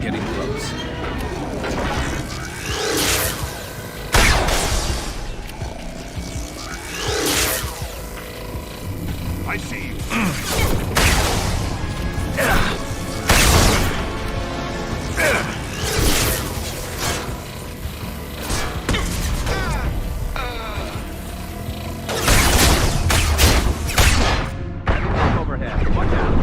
X: Getting close.
N: I see you.
Z: Overhead. Watch out.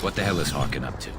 X: What the hell is Harkin up to?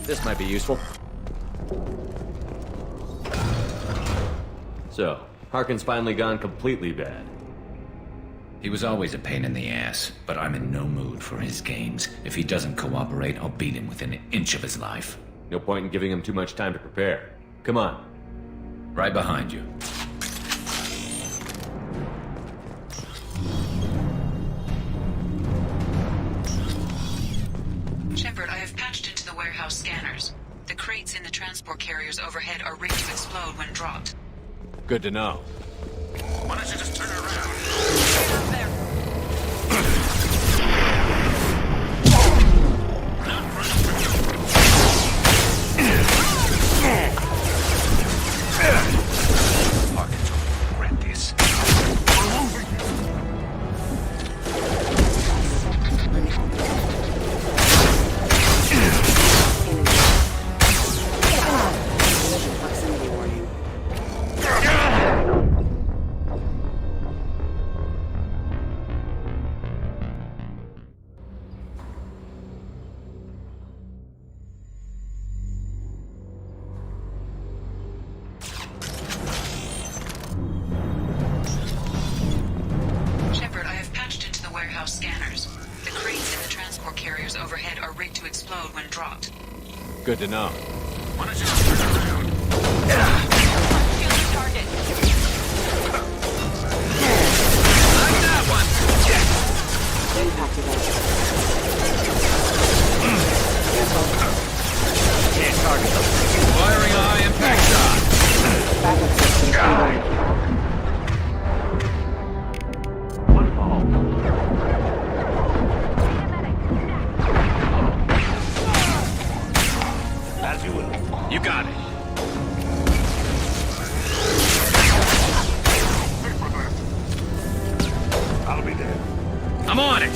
H: This might be useful. So, Harkin's finally gone completely bad.
X: He was always a pain in the ass, but I'm in no mood for his games. If he doesn't cooperate, I'll beat him within an inch of his life.
H: No point in giving him too much time to prepare. Come on.
X: Right behind you.
F: Shepard, I have patched into the warehouse scanners. The crates in the transport carriers overhead are rigged to explode when dropped.
H: Good to know.
Q: Why don't you just turn around?
X: Regret this.
D: Proximity warning.
F: Shepard, I have patched into the warehouse scanners. The crates in the transport carriers overhead are rigged to explode when dropped.
H: Good to know.
Q: Why don't you just turn around?
F: Kill the target.
Q: Like that one!
D: Impact event.
H: Can't target them.
Q: Firing a high impact shot!
D: Backup system reloaded.
Q: As you will. You got it. I'll be there. I'm on it!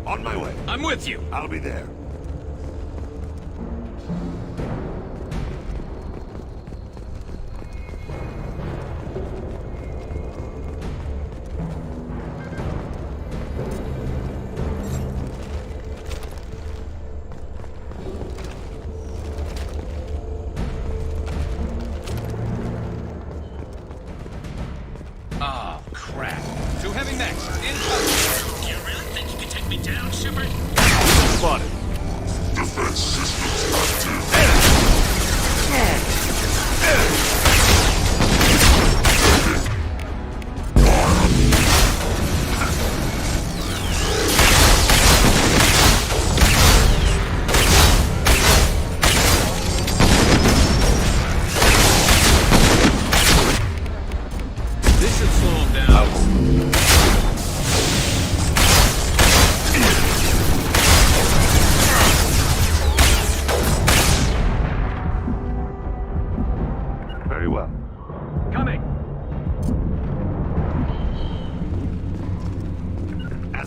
Q: On my way. I'm with you. I'll be there.
X: Oh, crap.
Q: Two heavy mechs. Incoming.
E: You really think you can take me down, Shepard?
H: Spotted.
S: Defense systems active.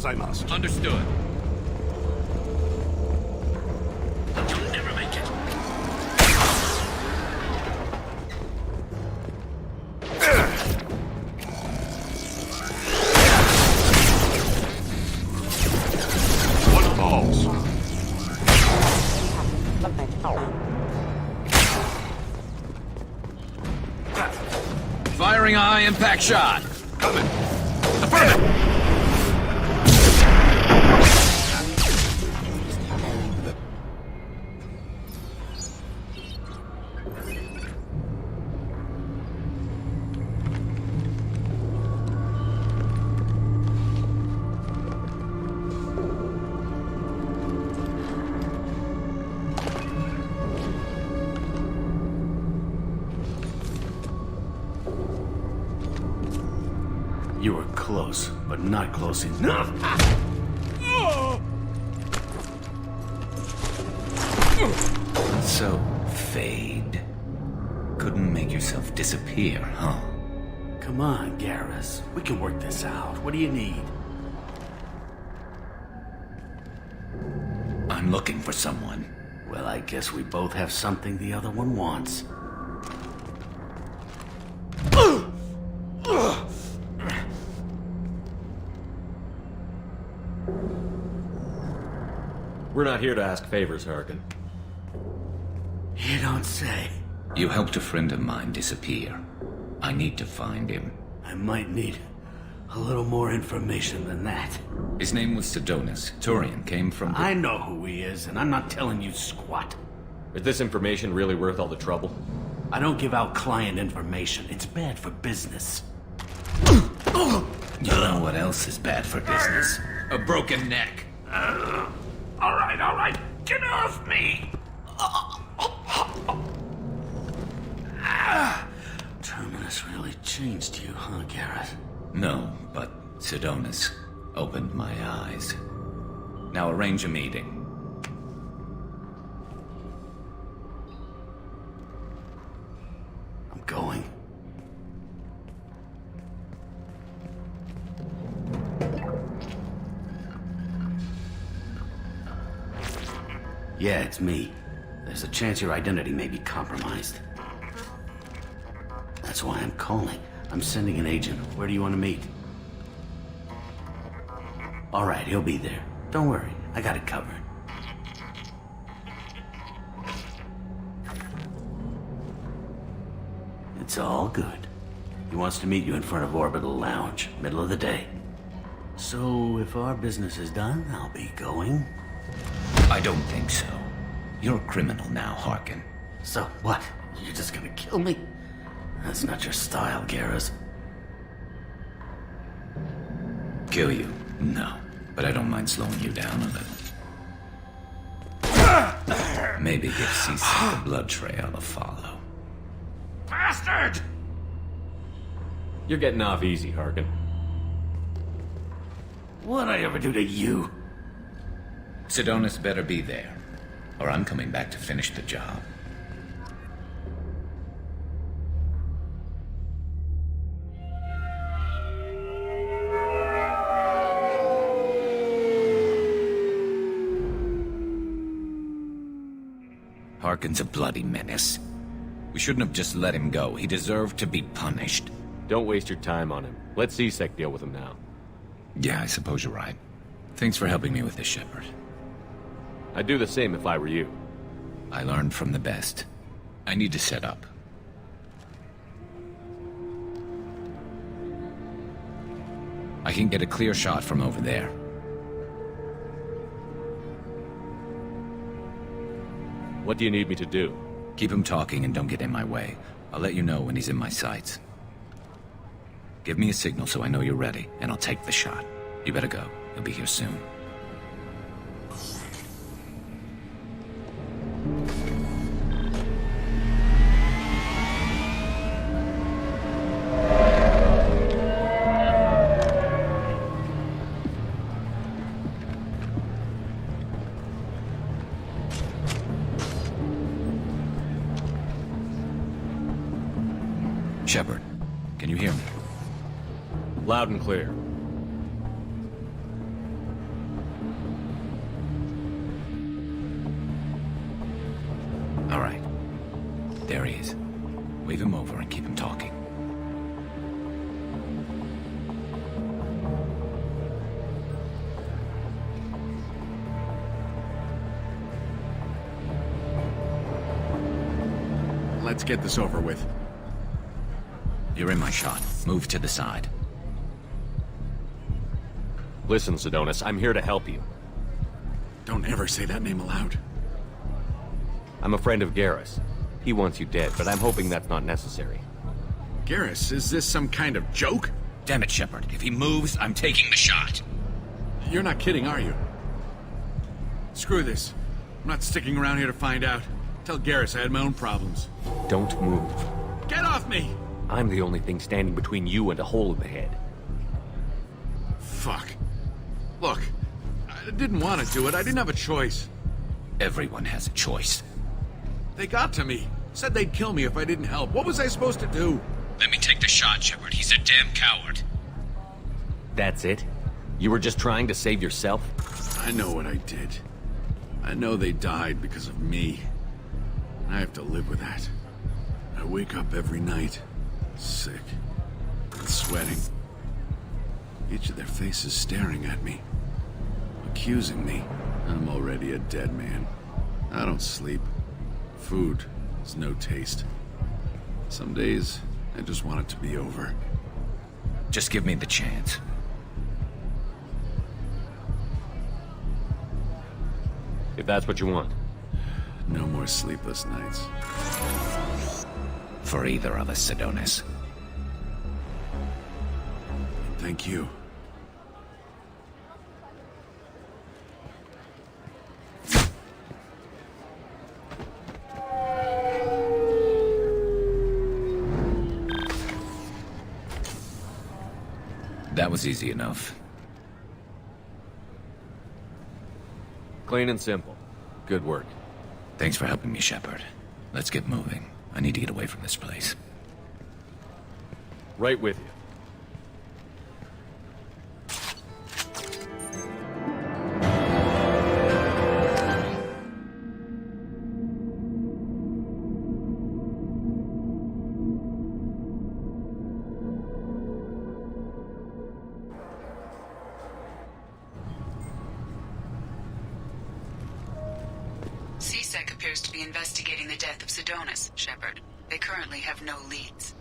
B: as I must.
X: Understood.
T: You'll never make it.
Q: What balls?
X: Firing a high impact shot.
B: Coming. Affirmative.
N: You were close, but not close enough.
X: So, Fade. Couldn't make yourself disappear, huh?
N: Come on, Garrus. We can work this out. What do you need?
X: I'm looking for someone.
N: Well, I guess we both have something the other one wants.
H: We're not here to ask favors, Harkin.
N: You don't say.
X: You helped a friend of mine disappear. I need to find him.
N: I might need a little more information than that.
X: His name was Sidonis. Turian came from...
N: I know who he is, and I'm not telling you squat.
H: Is this information really worth all the trouble?
N: I don't give out client information. It's bad for business.
X: You know what else is bad for business? A broken neck.
N: All right. Get off me! Terminus really changed you, huh, Garrett?
X: No, but Sidonis opened my eyes. Now arrange a meeting.
N: I'm going. Yeah, it's me. There's a chance your identity may be compromised. That's why I'm calling. I'm sending an agent. Where do you want to meet? All right, he'll be there. Don't worry, I got it covered. It's all good. He wants to meet you in front of Orbital Lounge, middle of the day. So, if our business is done, I'll be going.
X: I don't think so. You're a criminal now, Harkin.
N: So, what? You're just gonna kill me? That's not your style, Garrus.
X: Kill you? No. But I don't mind slowing you down a little. Maybe give C-Sec a blood trail to follow.
B: Bastard!
H: You're getting off easy, Harkin.
N: What'd I ever do to you?
X: Sidonis better be there, or I'm coming back to finish the job. Harkin's a bloody menace. We shouldn't have just let him go. He deserved to be punished.
H: Don't waste your time on him. Let C-Sec deal with him now.
X: Yeah, I suppose you're right. Thanks for helping me with this, Shepard.
H: I'd do the same if I were you.
X: I learned from the best. I need to set up. I can get a clear shot from over there.
H: What do you need me to do?
X: Keep him talking and don't get in my way. I'll let you know when he's in my sights. Give me a signal so I know you're ready, and I'll take the shot. You better go. He'll be here soon. Shepard, can you hear me?
H: Loud and clear.
X: There he is. Wave him over and keep him talking.
B: Let's get this over with.
X: You're in my shot. Move to the side.
H: Listen, Sidonis, I'm here to help you.
B: Don't ever say that name aloud.
H: I'm a friend of Garrus. He wants you dead, but I'm hoping that's not necessary.
B: Garrus, is this some kind of joke?
X: Damn it, Shepard. If he moves, I'm taking the shot.
B: You're not kidding, are you? Screw this. I'm not sticking around here to find out. Tell Garrus I had my own problems.
H: Don't move.
B: Get off me!
H: I'm the only thing standing between you and a hole in the head.
B: Fuck. Look, I didn't want to do it. I didn't have a choice.
X: Everyone has a choice.
B: They got to me. Said they'd kill me if I didn't help. What was I supposed to do?
X: Let me take the shot, Shepard. He's a damn coward.
H: That's it? You were just trying to save yourself?
B: I know what I did. I know they died because of me. I have to live with that. I wake up every night, sick, and sweating. Each of their faces staring at me, accusing me. I'm already a dead man. I don't sleep. Food has no taste. Some days, I just want it to be over.
X: Just give me the chance.
H: If that's what you want.
B: No more sleepless nights.
X: For either of us, Sidonis.
B: Thank you.
X: That was easy enough.
H: Clean and simple. Good work.
X: Thanks for helping me, Shepard. Let's get moving. I need to get away from this place.
H: Right with you.
K: CSEC appears to be investigating the death of Sidonis, Shepard. They currently have no leads.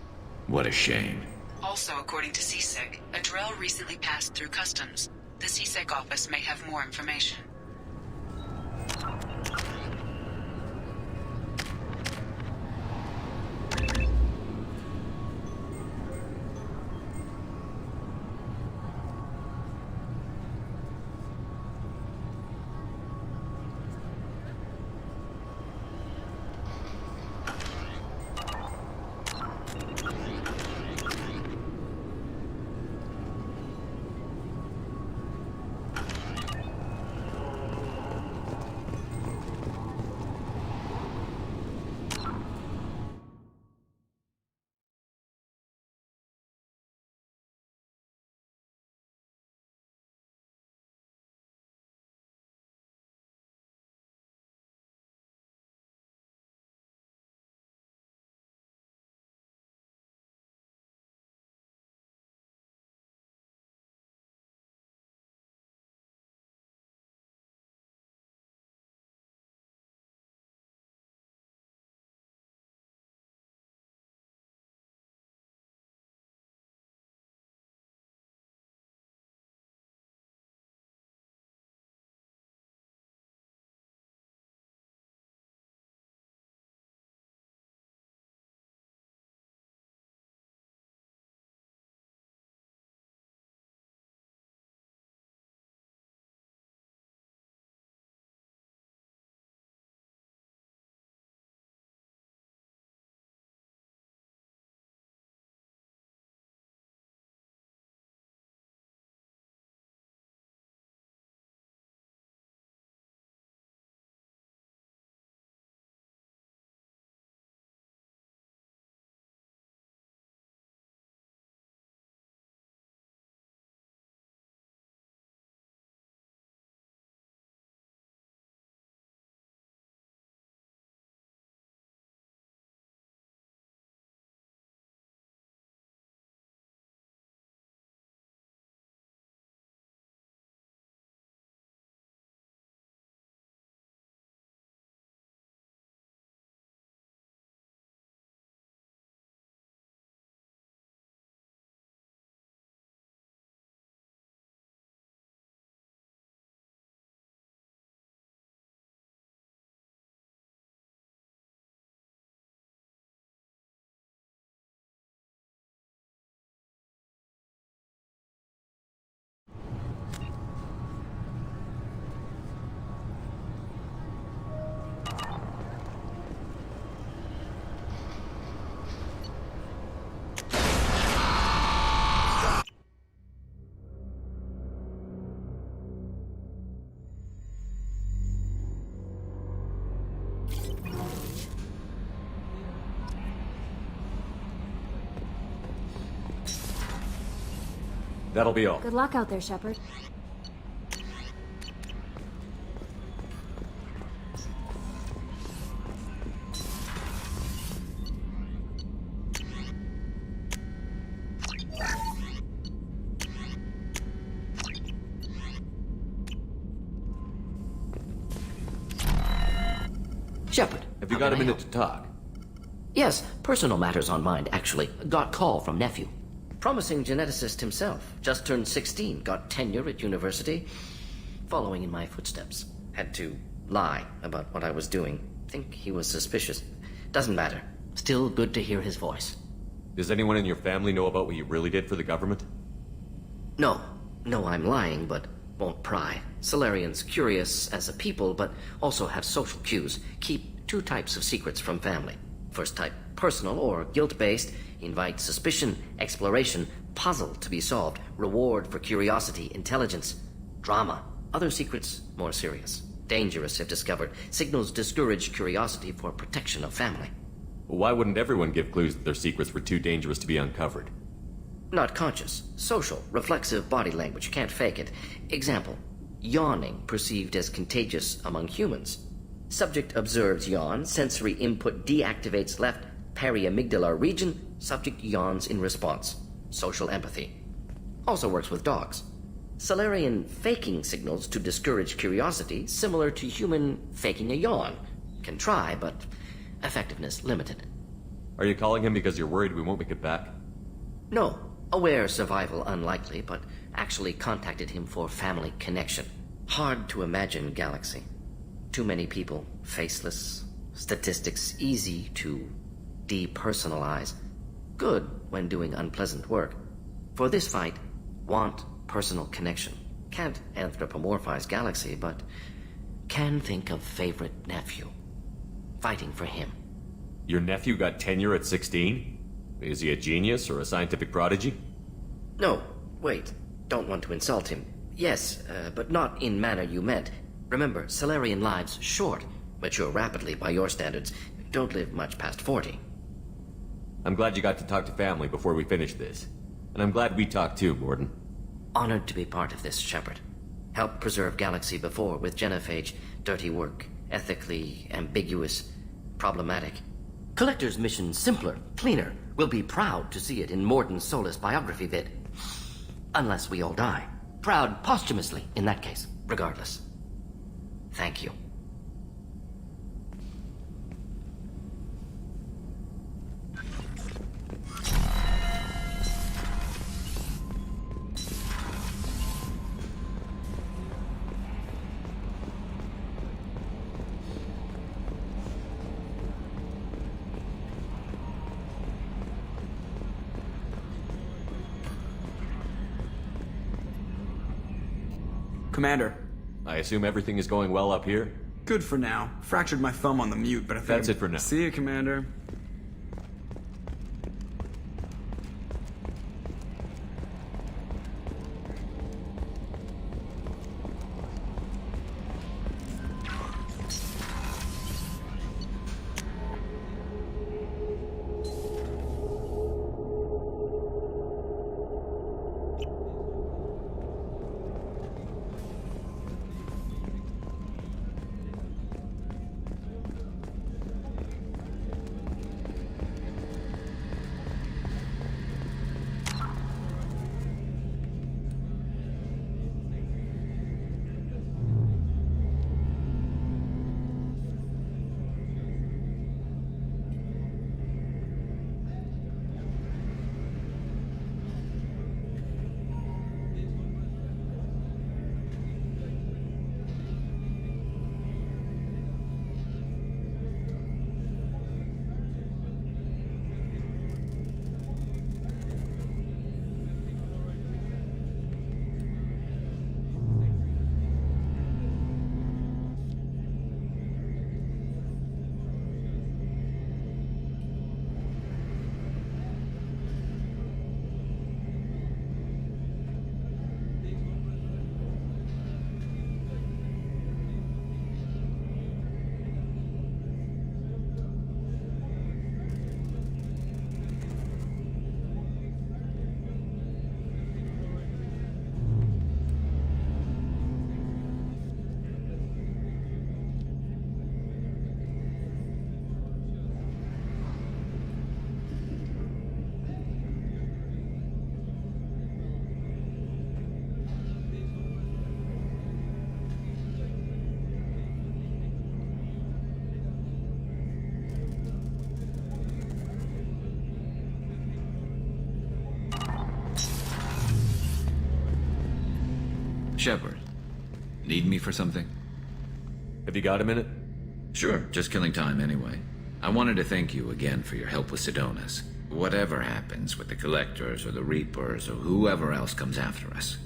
X: What a shame.
K: Also, according to CSEC, a Drell recently passed through customs. The CSEC office may have more information.
H: That'll be all.
G: Good luck out there, Shepard.
J: Shepard.
H: Have you got a minute to talk?
J: Yes, personal matters on mind, actually. Got call from nephew. Promising geneticist himself. Just turned 16, got tenure at university. Following in my footsteps. Had to lie about what I was doing. Think he was suspicious. Doesn't matter. Still good to hear his voice.
H: Does anyone in your family know about what you really did for the government?
J: No. No, I'm lying, but won't pry. Solarians curious as a people, but also have social cues. Keep two types of secrets from family. First type, personal or guilt-based, invite suspicion, exploration, puzzle to be solved, reward for curiosity, intelligence, drama. Other secrets, more serious. Dangerous if discovered. Signals discourage curiosity for protection of family.
H: Why wouldn't everyone give clues that their secrets were too dangerous to be uncovered?
J: Not conscious. Social, reflexive body language, can't fake it. Example, yawning perceived as contagious among humans. Subject observes yawn, sensory input deactivates left periamygdalar region, subject yawns in response. Social empathy. Also works with dogs. Solarian faking signals to discourage curiosity, similar to human faking a yawn. Can try, but effectiveness limited.
H: Are you calling him because you're worried we won't make it back?
J: No. Aware survival unlikely, but actually contacted him for family connection. Hard to imagine galaxy. Too many people, faceless, statistics easy to depersonalize. Good when doing unpleasant work. For this fight, want personal connection. Can't anthropomorphize galaxy, but can think of favorite nephew. Fighting for him.
H: Your nephew got tenure at 16? Is he a genius or a scientific prodigy?
J: No, wait. Don't want to insult him. Yes, but not in manner you meant. Remember, Solarian lives short. Mature rapidly by your standards. Don't live much past 40.
H: I'm glad you got to talk to family before we finish this. And I'm glad we talked too, Mordin.
J: Honored to be part of this, Shepard. Helped preserve Galaxy before with genophage. Dirty work. Ethically ambiguous. Problematic. Collector's mission simpler, cleaner. We'll be proud to see it in Mordin Solus biography vid. Unless we all die. Proud posthumously, in that case. Regardless. Thank you.
L: Commander.
H: I assume everything is going well up here?
L: Good for now. Fractured my thumb on the mute, but I think
H: That's it for now.
L: See you, Commander.
X: Shepard, need me for something?
H: Have you got a minute?
X: Sure, just killing time anyway. I wanted to thank you again for your help with Sedonis. Whatever happens with the Collectors or the Reapers or whoever else comes after us,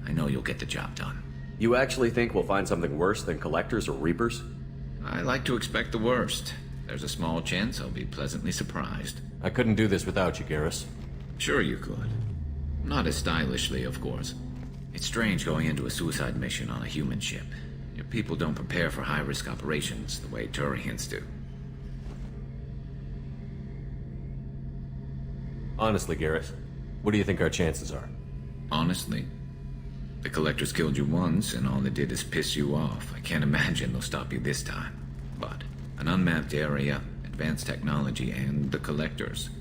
X: I know you'll get the job done.
H: You actually think we'll find something worse than Collectors or Reapers?
X: I like to expect the worst. There's a small chance I'll be pleasantly surprised.
H: I couldn't do this without you, Garrus.
X: Sure you could. Not as stylishly, of course. It's strange going into a suicide mission on a human ship. Your people don't prepare for high-risk operations the way Turians do.
H: Honestly, Garrus, what do you think our chances are?
X: Honestly? The Collectors killed you once, and all they did is piss you off. I can't imagine they'll stop you this time. But an unmapped area, advanced technology, and the Collectors.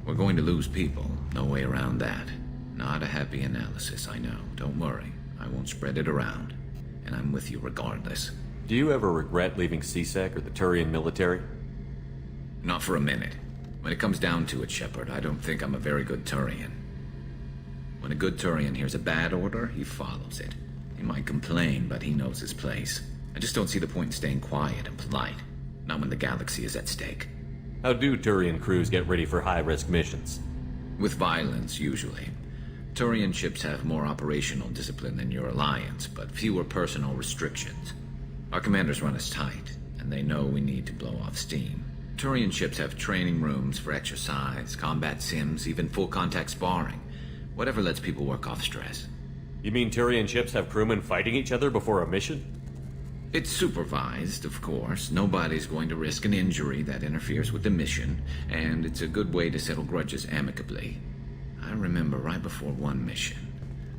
X: We're going to lose people. No way around that. Not a happy analysis, I know. Don't worry. I won't spread it around. And I'm with you regardless.
H: Do you ever regret leaving CSEC or the Turian military?
X: Not for a minute. When it comes down to it, Shepard, I don't think I'm a very good Turian. When a good Turian hears a bad order, he follows it. He might complain, but he knows his place. I just don't see the point in staying quiet and polite. Not when the galaxy is at stake.
H: How do Turian crews get ready for high-risk missions?
X: With violence, usually. Turian ships have more operational discipline than your alliance, but fewer personal restrictions. Our commanders run us tight, and they know we need to blow off steam. Turian ships have training rooms for exercise, combat sims, even full-contact sparring. Whatever lets people work off stress.
H: You mean Turian ships have crewmen fighting each other before a mission?
X: It's supervised, of course. Nobody's going to risk an injury that interferes with the mission, and it's a good way to settle grudges amicably. I remember right before one mission,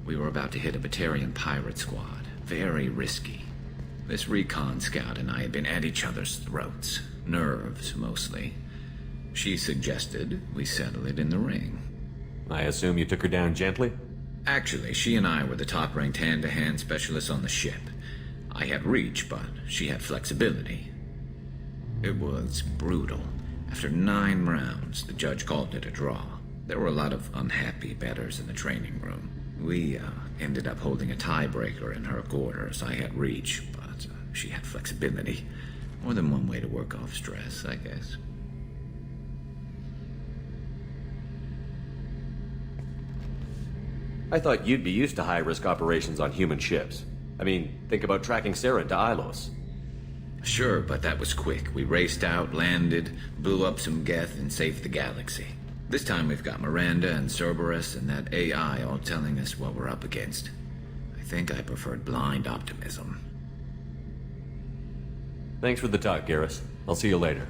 X: we were about to hit a Batarian pirate squad. Very risky. This recon scout and I had been at each other's throats. Nerves, mostly. She suggested we settle it in the ring.
H: I assume you took her down gently?
X: Actually, she and I were the top-ranked hand-to-hand specialists on the ship. I had reach, but she had flexibility. It was brutal. After 9 rounds, the judge called it a draw. There were a lot of unhappy bettors in the training room. We ended up holding a tiebreaker in her quarters. I had reach, but she had flexibility. More than one way to work off stress, I guess.
H: I thought you'd be used to high-risk operations on human ships. I mean, think about tracking Sarah to Ilos.
X: Sure, but that was quick. We raced out, landed, blew up some Geth, and saved the galaxy. This time we've got Miranda and Cerberus and that AI all telling us what we're up against. I think I preferred blind optimism.
H: Thanks for the talk, Garrus. I'll see you later.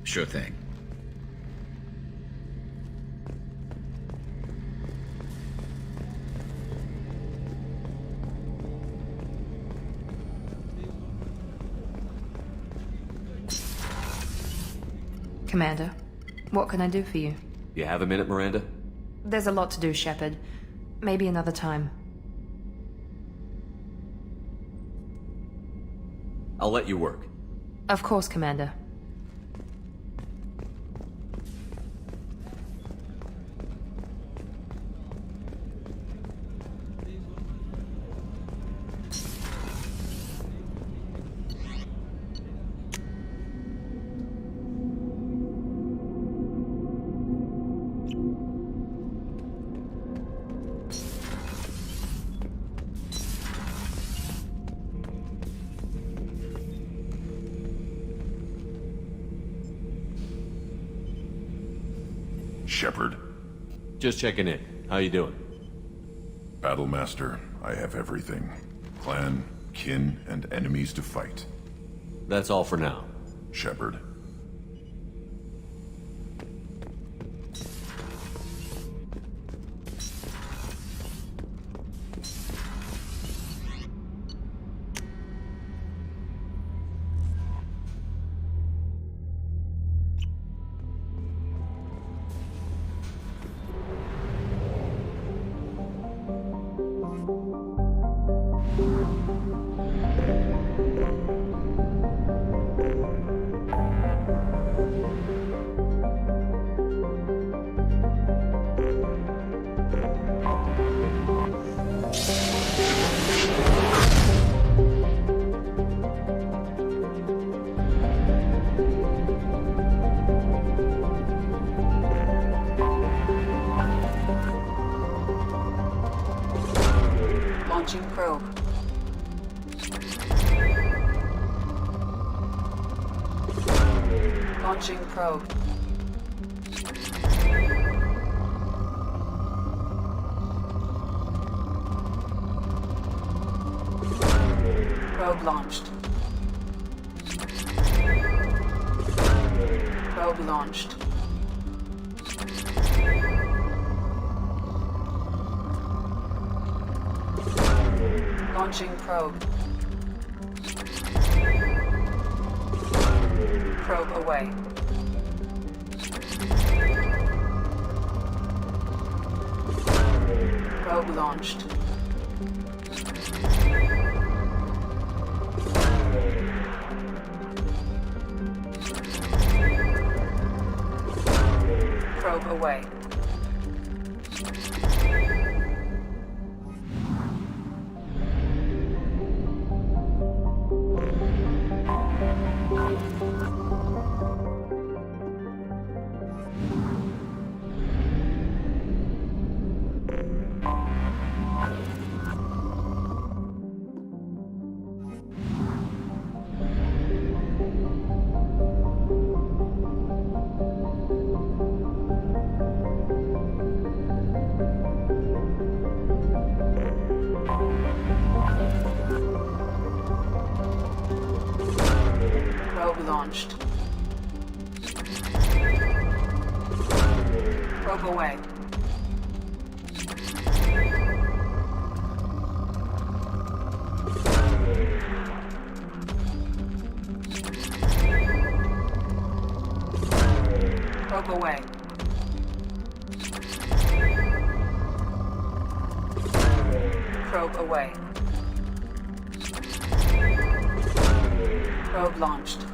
X: Sure thing.
A: Commander, what can I do for you?
H: You have a minute, Miranda?
A: There's a lot to do, Shepard. Maybe another time.
H: I'll let you work.
A: Of course, Commander.
Q: Shepard.
H: Just checking in. How you doing?
Q: Battlemaster, I have everything. Clan, kin, and enemies to fight.
H: That's all for now.
Q: Shepard.
D: Launching probe. Probe launched. Probe launched. Launching probe. Probe away. Probe launched. Probe away. Probe launched. Probe away. Probe away. Probe away. Probe launched.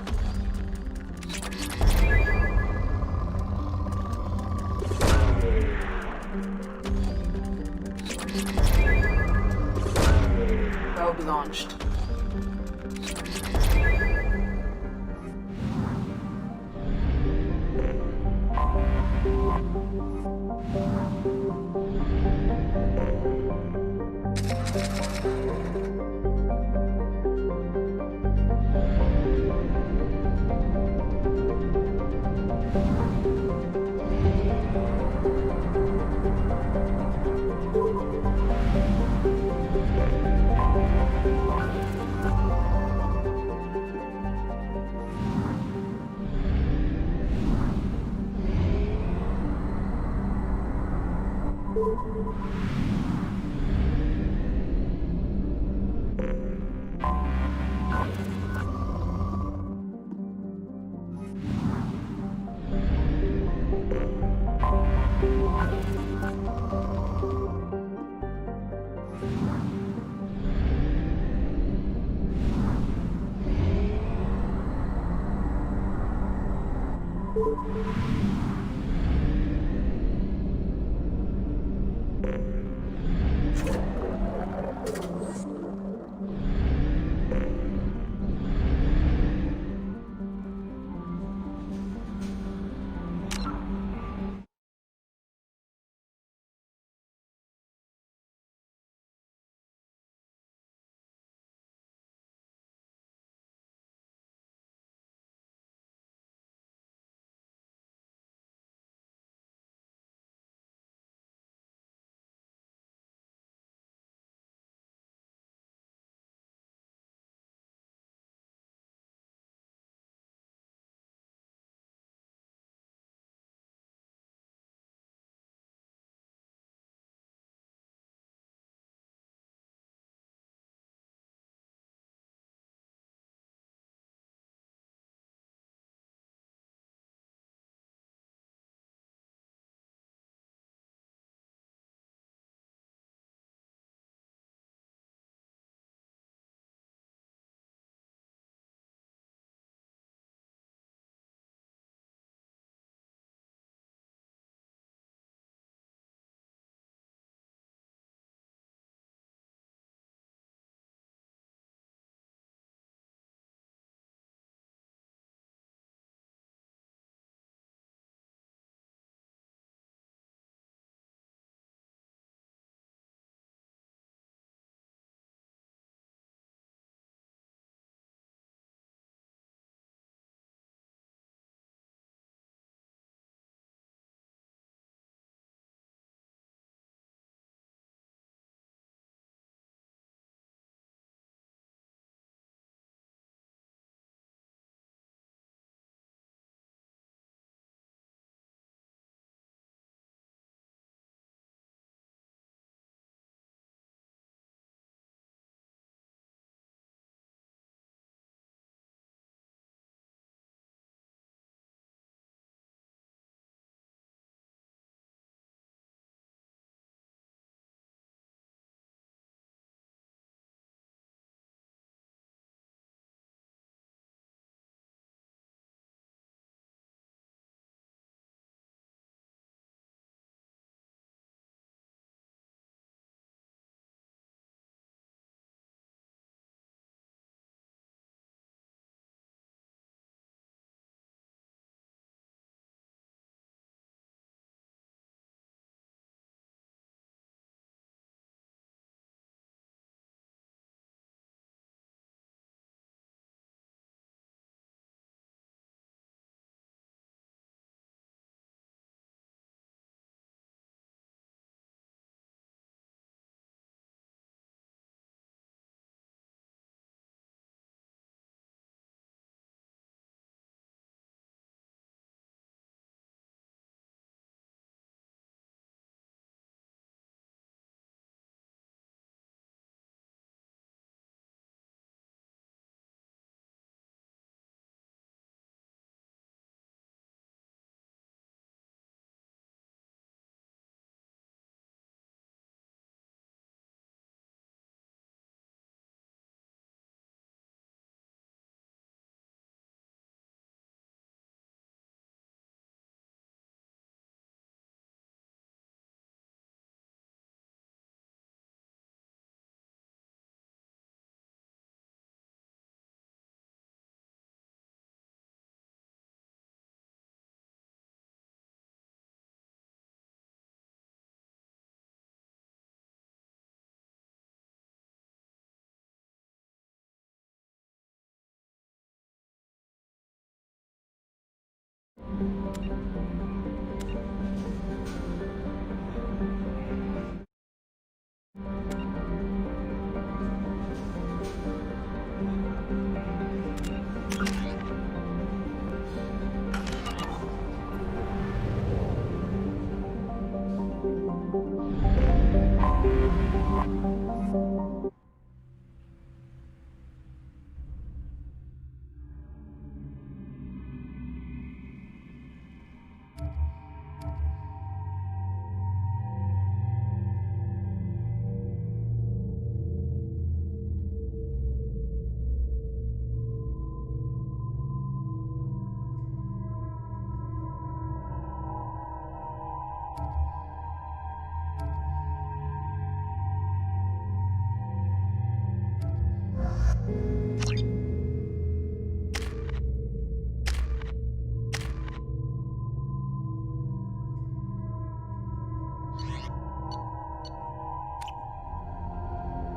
D: Probe launched.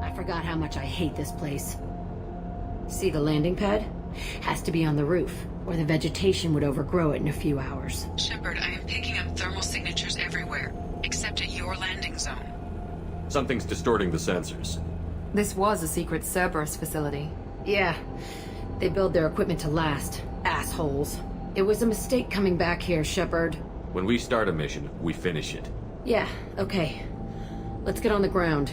I: I forgot how much I hate this place. See the landing pad? Has to be on the roof, or the vegetation would overgrow it in a few hours.
F: Shepard, I am picking up thermal signatures everywhere, except at your landing zone.
H: Something's distorting the sensors.
A: This was a secret Cerberus facility.
I: Yeah, they build their equipment to last. Assholes. It was a mistake coming back here, Shepard.
H: When we start a mission, we finish it.
I: Yeah, okay. Let's get on the ground.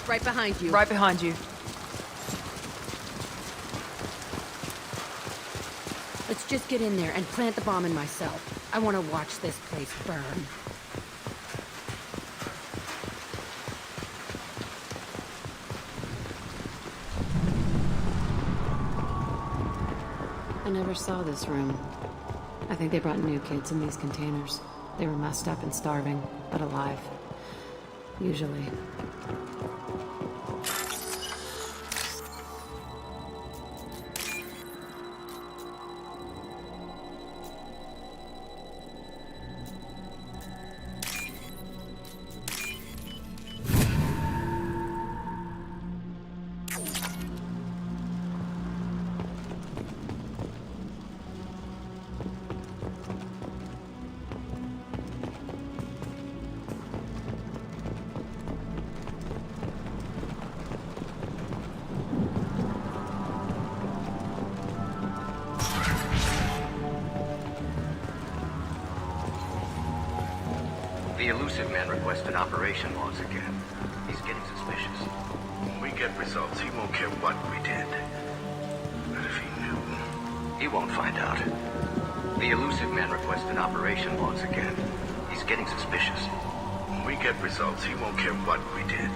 I: Right behind you.
A: Right behind you.
I: Let's just get in there and plant the bomb in myself. I want to watch this place burn.
K: I never saw this room. I think they brought new kids in these containers. They were messed up and starving, but alive. Usually.
C: The elusive man requested operation logs again. He's getting suspicious. When we get results, he won't care what we did. But if he knew, he won't find out. The elusive man requested operation logs again. He's getting suspicious. When we get results, he won't care what we did.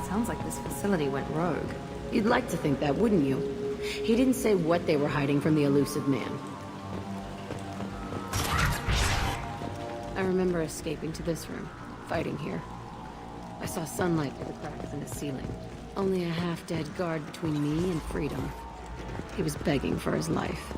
A: Sounds like this facility went rogue.
I: You'd like to think that, wouldn't you? He didn't say what they were hiding from the elusive man. I remember escaping to this room, fighting here. I saw sunlight through the cracks in the ceiling. Only a half-dead guard between me and freedom. He was begging for his life.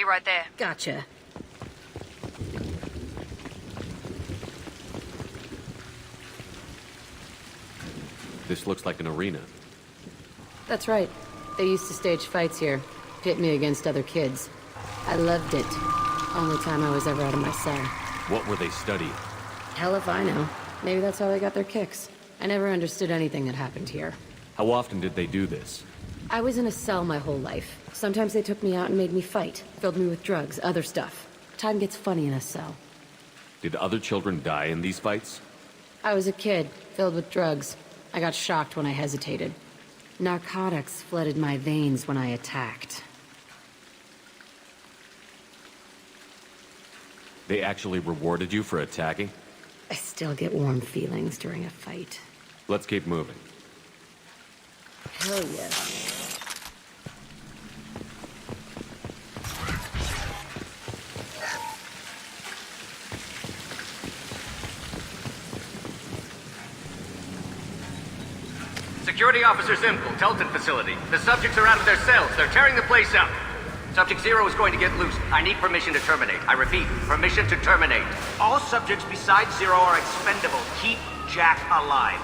A: be right there.
I: Gotcha.
H: This looks like an arena.
I: That's right. They used to stage fights here. Pit me against other kids. I loved it. Only time I was ever out of my cell.
H: What were they studying?
I: Hell if I know. Maybe that's how they got their kicks. I never understood anything that happened here.
H: How often did they do this?
I: I was in a cell my whole life. Sometimes they took me out and made me fight. Filled me with drugs, other stuff. Time gets funny in a cell.
H: Did other children die in these fights?
I: I was a kid, filled with drugs. I got shocked when I hesitated. Narcotics flooded my veins when I attacked.
H: They actually rewarded you for attacking?
I: I still get warm feelings during a fight.
H: Let's keep moving.
I: Hell yeah.
C: Security Officer Zimkel, Telton facility. The subjects are out of their cells. They're tearing the place up. Subject Zero is going to get loose. I need permission to terminate. I repeat, permission to terminate.
G: All subjects besides Zero are expendable. Keep Jack alive.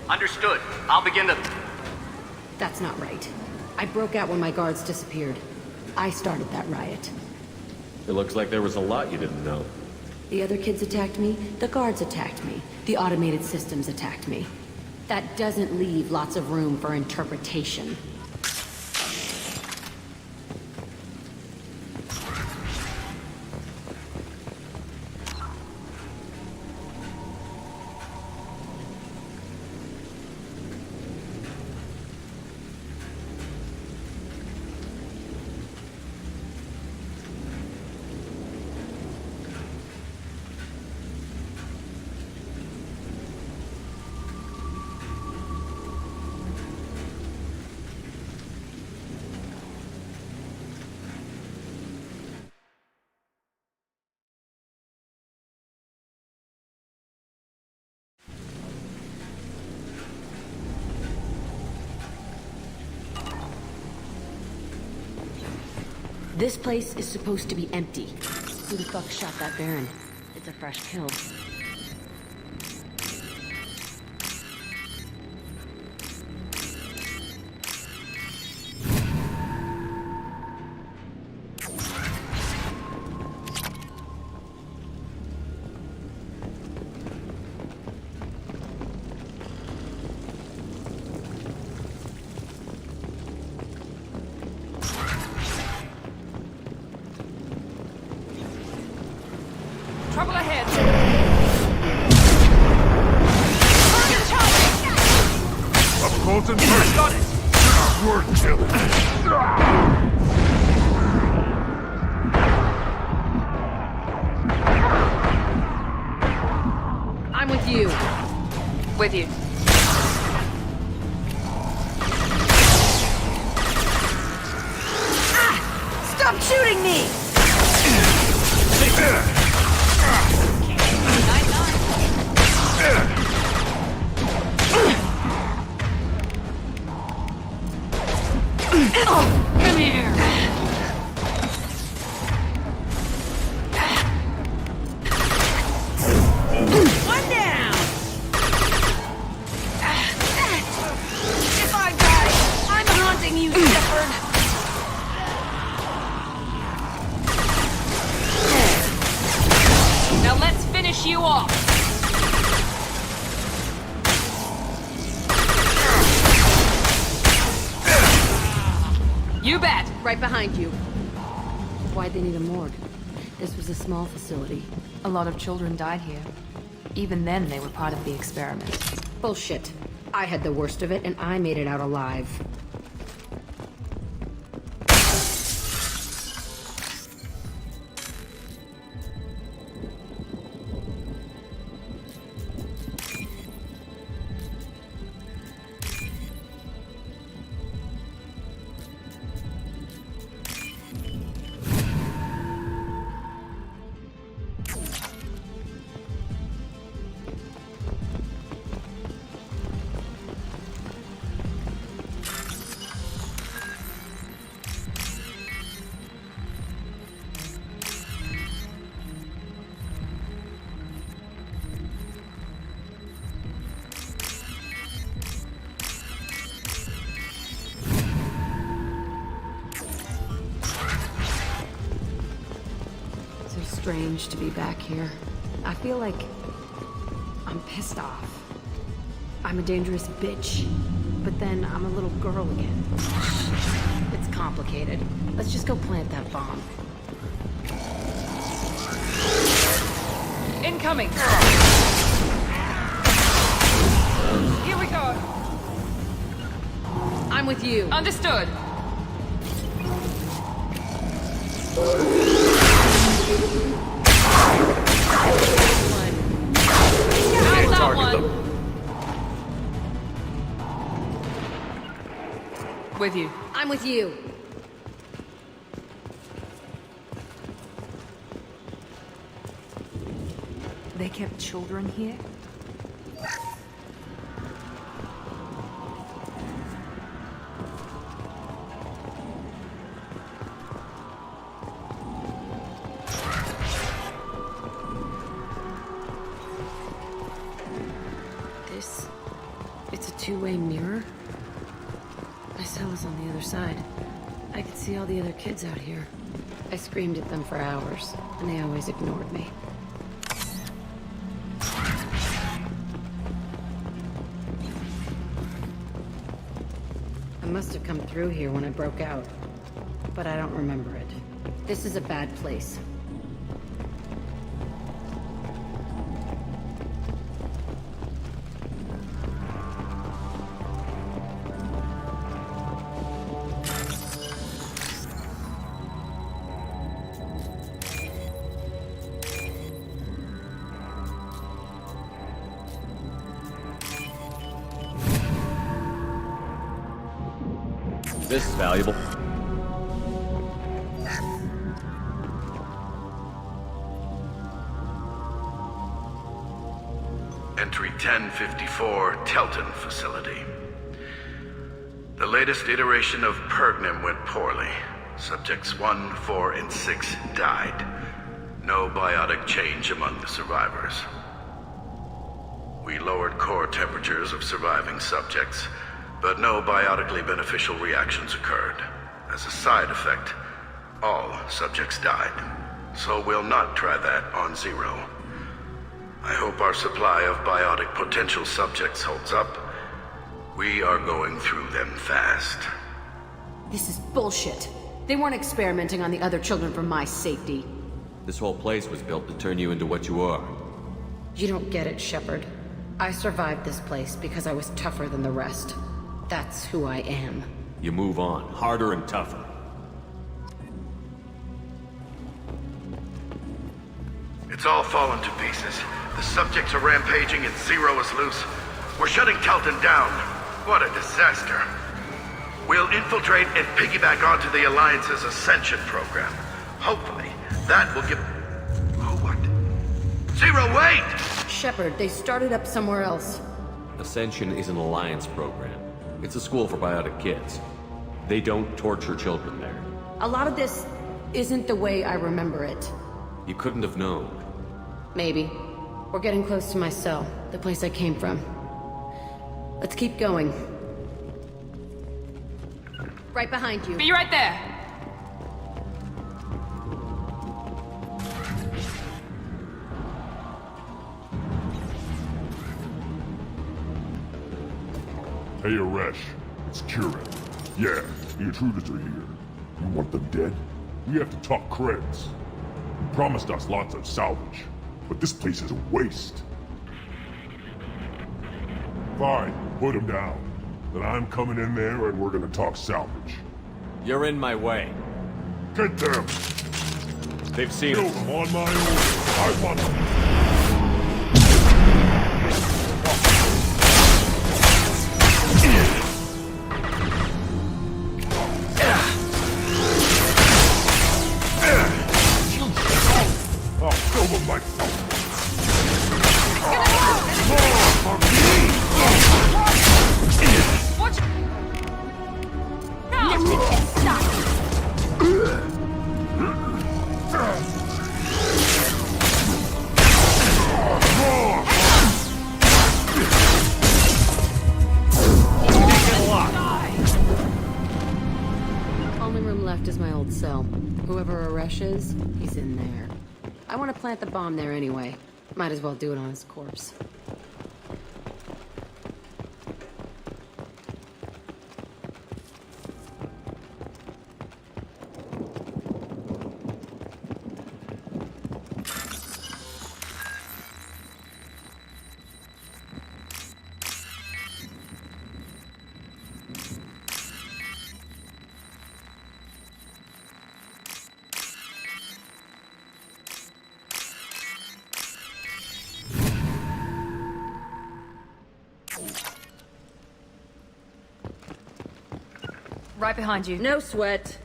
C: Understood. I'll begin the...
I: That's not right. I broke out when my guards disappeared. I started that riot.
H: It looks like there was a lot you didn't know.
I: The other kids attacked me, the guards attacked me, the automated systems attacked me. That doesn't leave lots of room for interpretation. This place is supposed to be empty. Who the fuck shot that Baron? It's a fresh kill.
A: Trouble ahead.
Q: Up close and first.
A: Got it.
Q: Word kill.
I: I'm with you.
A: With you.
I: Ah! Stop shooting me!
A: Come here.
I: One down!
A: If I die, I'm haunting you, Shepherd. Now let's finish you off. You bet.
I: Right behind you. Why'd they need a morgue? This was a small facility.
A: A lot of children died here. Even then, they were part of the experiment.
I: Bullshit. I had the worst of it, and I made it out alive. strange to be back here. I feel like I'm pissed off. I'm a dangerous bitch, but then I'm a little girl again. It's complicated. Let's just go plant that bomb.
A: Incoming! Here we go!
I: I'm with you.
A: Understood! How's that one? With you.
I: I'm with you.
A: They kept children here?
I: It's a two-way mirror. My cell is on the other side. I could see all the other kids out here. I screamed at them for hours, and they always ignored me. I must have come through here when I broke out, but I don't remember it. This is a bad place.
H: This is valuable.
C: Entry 1054, Telton facility. The latest iteration of Pergnum went poorly. Subjects 1, 4, and 6 died. No biotic change among the survivors. We lowered core temperatures of surviving subjects, but no biotically beneficial reactions occurred. As a side effect, all subjects died. So we'll not try that on Zero. I hope our supply of biotic potential subjects holds up. We are going through them fast.
I: This is bullshit. They weren't experimenting on the other children for my safety.
H: This whole place was built to turn you into what you are.
I: You don't get it, Shepard. I survived this place because I was tougher than the rest. That's who I am.
H: You move on, harder and tougher.
C: It's all fallen to pieces. The subjects are rampaging and Zero is loose. We're shutting Telton down. What a disaster. We'll infiltrate and piggyback onto the Alliance's Ascension program. Hopefully, that will give... Oh, what? Zero, wait!
I: Shepard, they started up somewhere else.
H: Ascension is an Alliance program. It's a school for biotic kids. They don't torture children there.
I: A lot of this isn't the way I remember it.
H: You couldn't have known.
I: Maybe. We're getting close to my cell, the place I came from. Let's keep going. Right behind you.
A: Be right there!
Q: Hey, Aresh. It's Kieran. Yeah, the intruders are here. You want them dead? We have to talk credits. You promised us lots of salvage, but this place is a waste. Fine, put them down. Then I'm coming in there and we're gonna talk salvage.
H: You're in my way.
Q: Get them!
H: They've seen
Q: Kill
H: us.
Q: them on my order. I want them. I'll kill them myself.
I: Only room left is my old cell. Whoever Aresh is, he's in there. I want to plant the bomb there anyway. Might as well do it on his corpse.
A: Right behind you.
I: No sweat.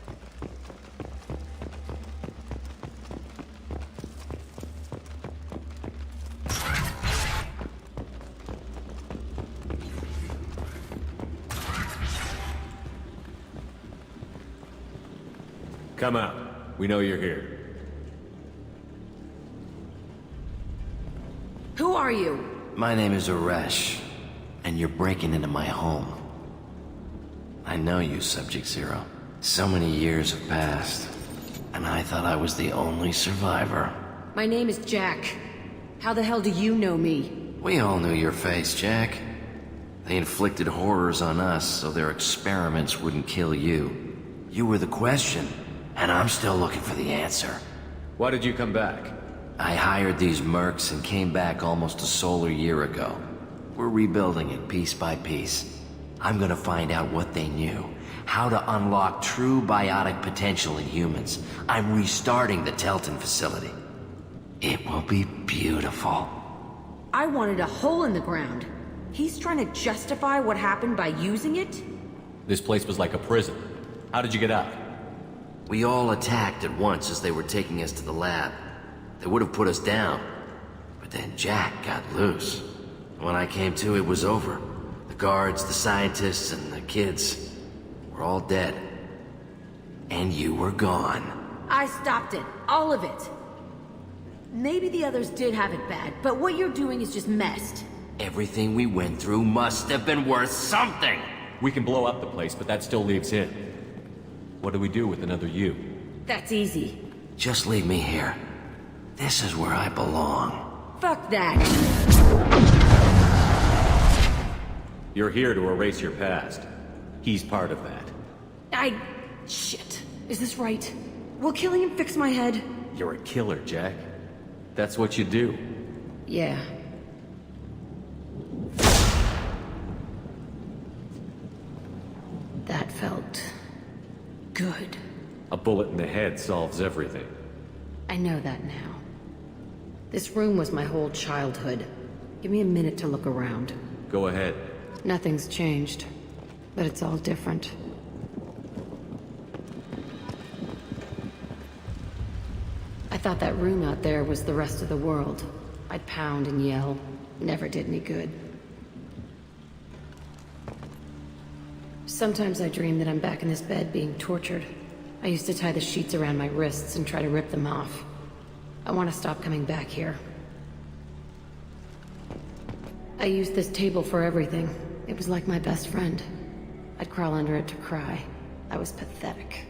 H: Come out. We know you're here.
I: Who are you?
J: My name is Aresh, and you're breaking into my home. I know you, Subject Zero. So many years have passed, and I thought I was the only survivor.
I: My name is Jack. How the hell do you know me?
J: We all knew your face, Jack. They inflicted horrors on us so their experiments wouldn't kill you. You were the question, and I'm still looking for the answer.
H: Why did you come back?
J: I hired these mercs and came back almost a solar year ago. We're rebuilding it piece by piece. I'm gonna find out what they knew. How to unlock true biotic potential in humans. I'm restarting the Telton facility. It will be beautiful.
I: I wanted a hole in the ground. He's trying to justify what happened by using it?
H: This place was like a prison. How did you get out?
J: We all attacked at once as they were taking us to the lab. They would have put us down. But then Jack got loose. When I came to, it was over. The guards, the scientists, and the kids were all dead. And you were gone.
I: I stopped it. All of it. Maybe the others did have it bad, but what you're doing is just messed.
J: Everything we went through must have been worth something!
H: We can blow up the place, but that still leaves him. What do we do with another you?
I: That's easy.
J: Just leave me here. This is where I belong.
I: Fuck that.
H: You're here to erase your past. He's part of that.
I: Shit. Is this right? Will killing him fix my head?
H: You're a killer, Jack. That's what you do.
I: Yeah. That felt... good.
H: A bullet in the head solves everything.
I: I know that now. This room was my whole childhood. Give me a minute to look around.
H: Go ahead.
I: Nothing's changed, but it's all different. I thought that room out there was the rest of the world. I'd pound and yell. Never did any good. Sometimes I dream that I'm back in this bed being tortured. I used to tie the sheets around my wrists and try to rip them off. I want to stop coming back here. I used this table for everything. It was like my best friend. I'd crawl under it to cry. I was pathetic.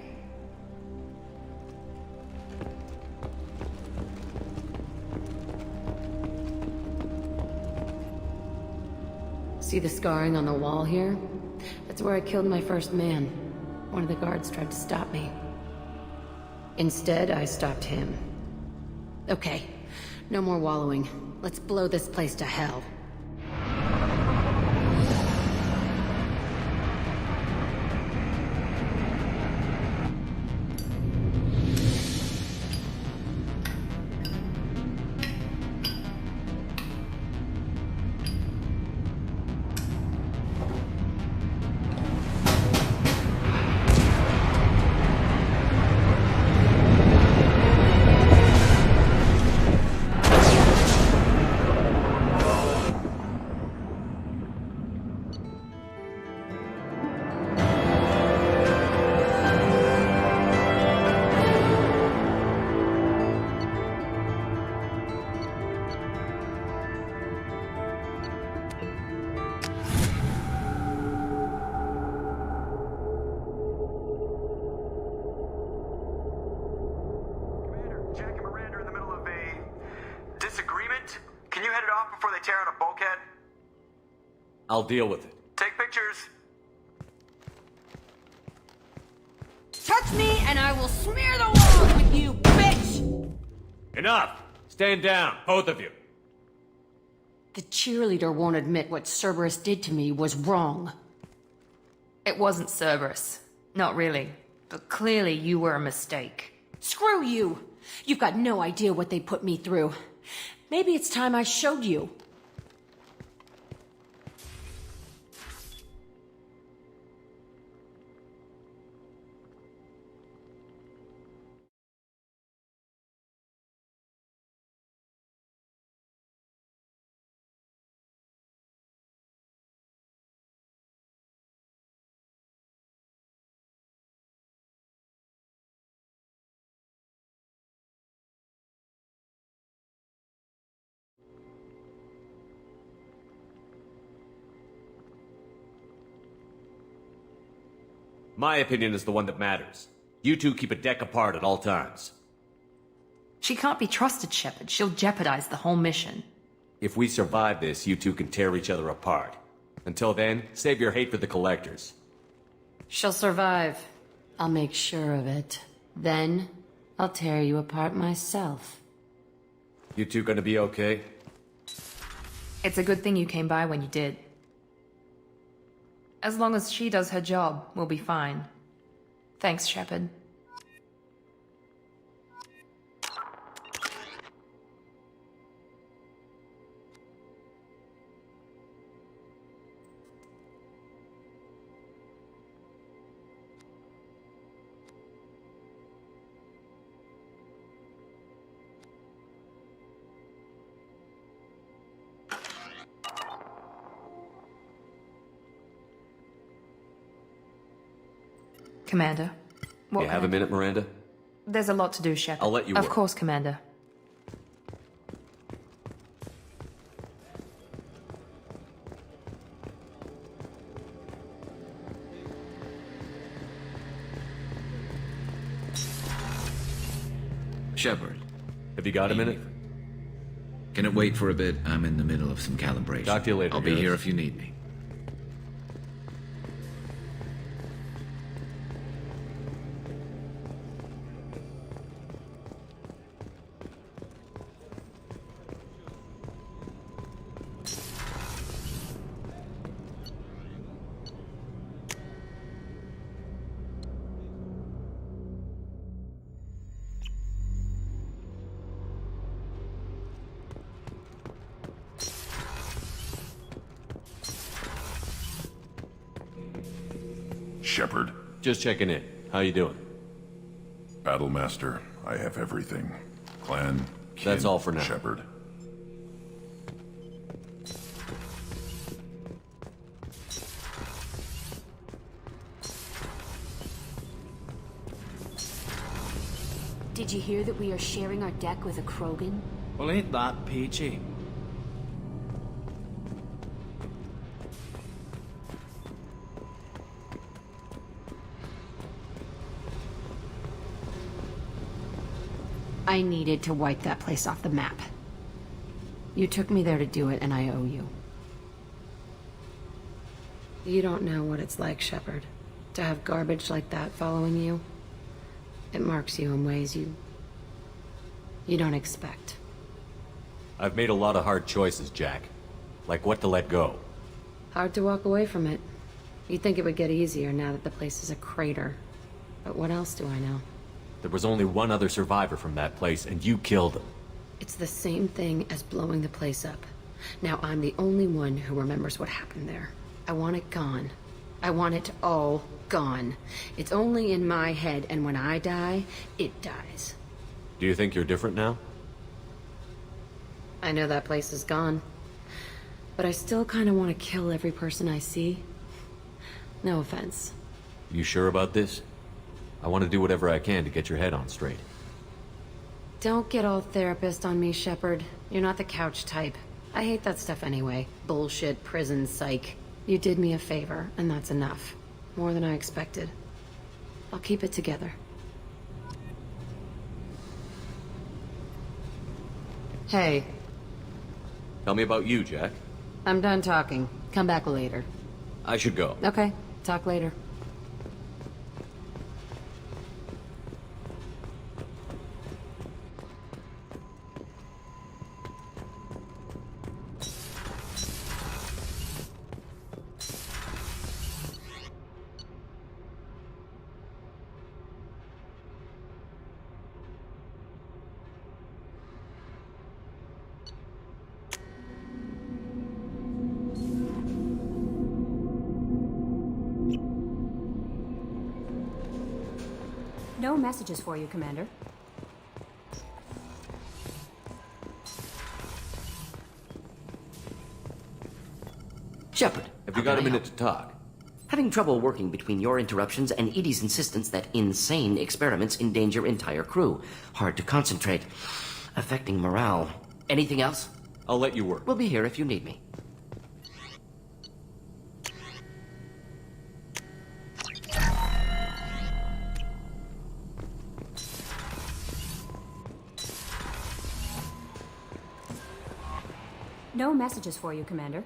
I: See the scarring on the wall here? That's where I killed my first man. One of the guards tried to stop me. Instead, I stopped him. Okay, no more wallowing. Let's blow this place to hell.
G: tear out a bulkhead?
H: I'll deal with it.
G: Take pictures.
A: Touch me and I will smear the walls with you, bitch!
H: Enough! Stand down, both of you.
I: The cheerleader won't admit what Cerberus did to me was wrong.
M: It wasn't Cerberus. Not really. But clearly you were a mistake.
I: Screw you! You've got no idea what they put me through. Maybe it's time I showed you.
H: My opinion is the one that matters. You two keep a deck apart at all times.
M: She can't be trusted, Shepard. She'll jeopardize the whole mission.
H: If we survive this, you two can tear each other apart. Until then, save your hate for the Collectors.
I: She'll survive. I'll make sure of it. Then, I'll tear you apart myself.
H: You two gonna be okay?
M: It's a good thing you came by when you did. As long as she does her job, we'll be fine. Thanks, Shepard. Commander.
H: You have a minute, Miranda?
M: There's a lot to do, Shepard.
H: I'll let you
M: Of
H: work.
M: course, Commander.
X: Shepard.
H: Have you got a minute?
X: Can it wait for a bit? I'm in the middle of some calibration.
H: Talk to you later,
X: I'll be
H: Garrus.
X: here if you need me.
S: Shepard.
H: Just checking in. How you doing?
S: Battlemaster, I have everything. Clan, kin,
H: That's all for now.
S: Shepard.
I: Did you hear that we are sharing our deck with a Krogan?
N: Well, ain't that peachy?
I: I needed to wipe that place off the map. You took me there to do it, and I owe you. You don't know what it's like, Shepard, to have garbage like that following you. It marks you in ways you don't expect.
H: I've made a lot of hard choices, Jack. Like what to let go.
I: Hard to walk away from it. You'd think it would get easier now that the place is a crater. But what else do I know?
H: There was only one other survivor from that place, and you killed him.
I: It's the same thing as blowing the place up. Now I'm the only one who remembers what happened there. I want it gone. I want it all gone. It's only in my head, and when I die, it dies.
H: Do you think you're different now?
I: I know that place is gone. But I still kind of want to kill every person I see. No offense.
H: You sure about this? I want to do whatever I can to get your head on straight.
I: Don't get all therapist on me, Shepard. You're not the couch type. I hate that stuff anyway. Bullshit, prison, psych. You did me a favor, and that's enough. More than I expected. I'll keep it together.
M: Hey.
H: Tell me about you, Jack.
I: I'm done talking. Come back later.
H: I should go.
I: Okay, talk later.
O: No messages for you, Commander.
J: Shepard,
H: have you got a minute to talk?
J: Having trouble working between your interruptions and Edie's insistence that insane experiments endanger entire crew. Hard to concentrate. Affecting morale. Anything else?
H: I'll let you work.
J: We'll be here if you need me.
O: No messages for you, Commander.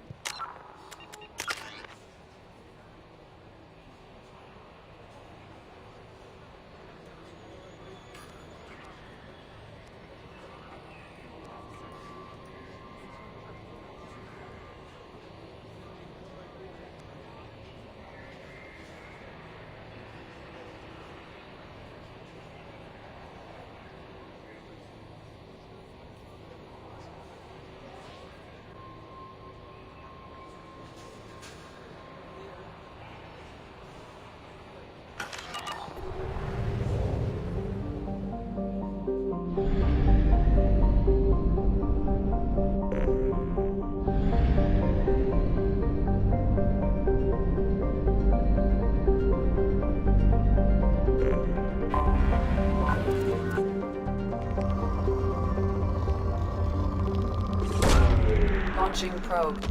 D: Launching probe.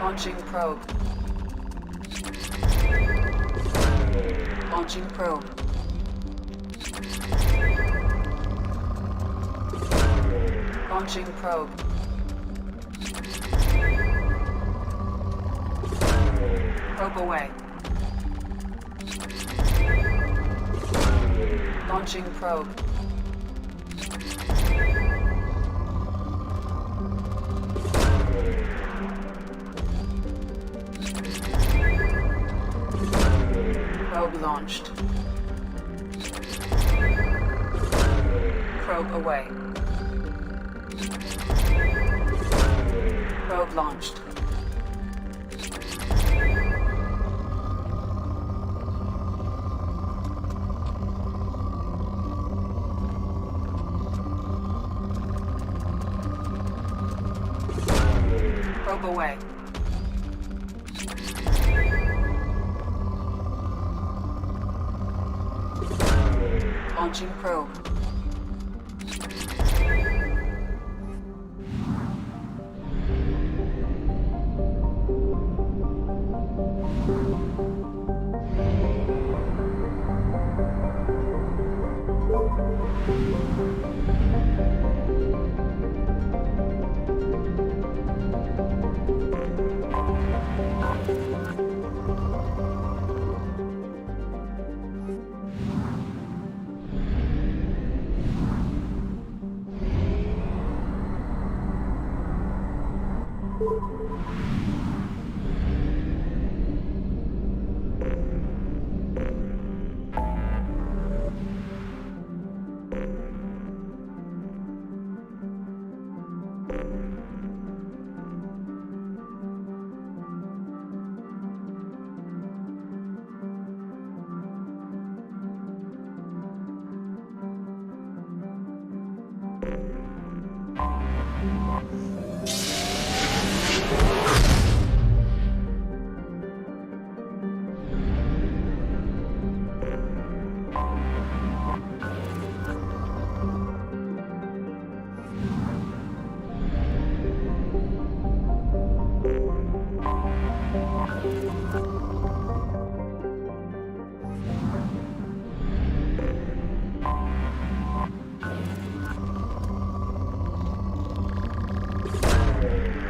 D: Launching probe. Launching probe. Launching probe. Probe away. Launching probe. Probe launched. Probe away. Probe launched. Probe away. Launching probe.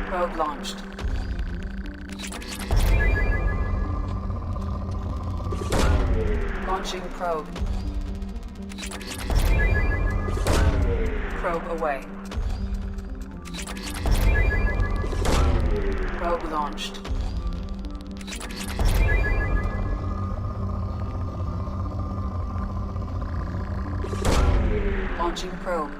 D: Probe launched. Launching probe. Probe away. Probe launched. Launching probe.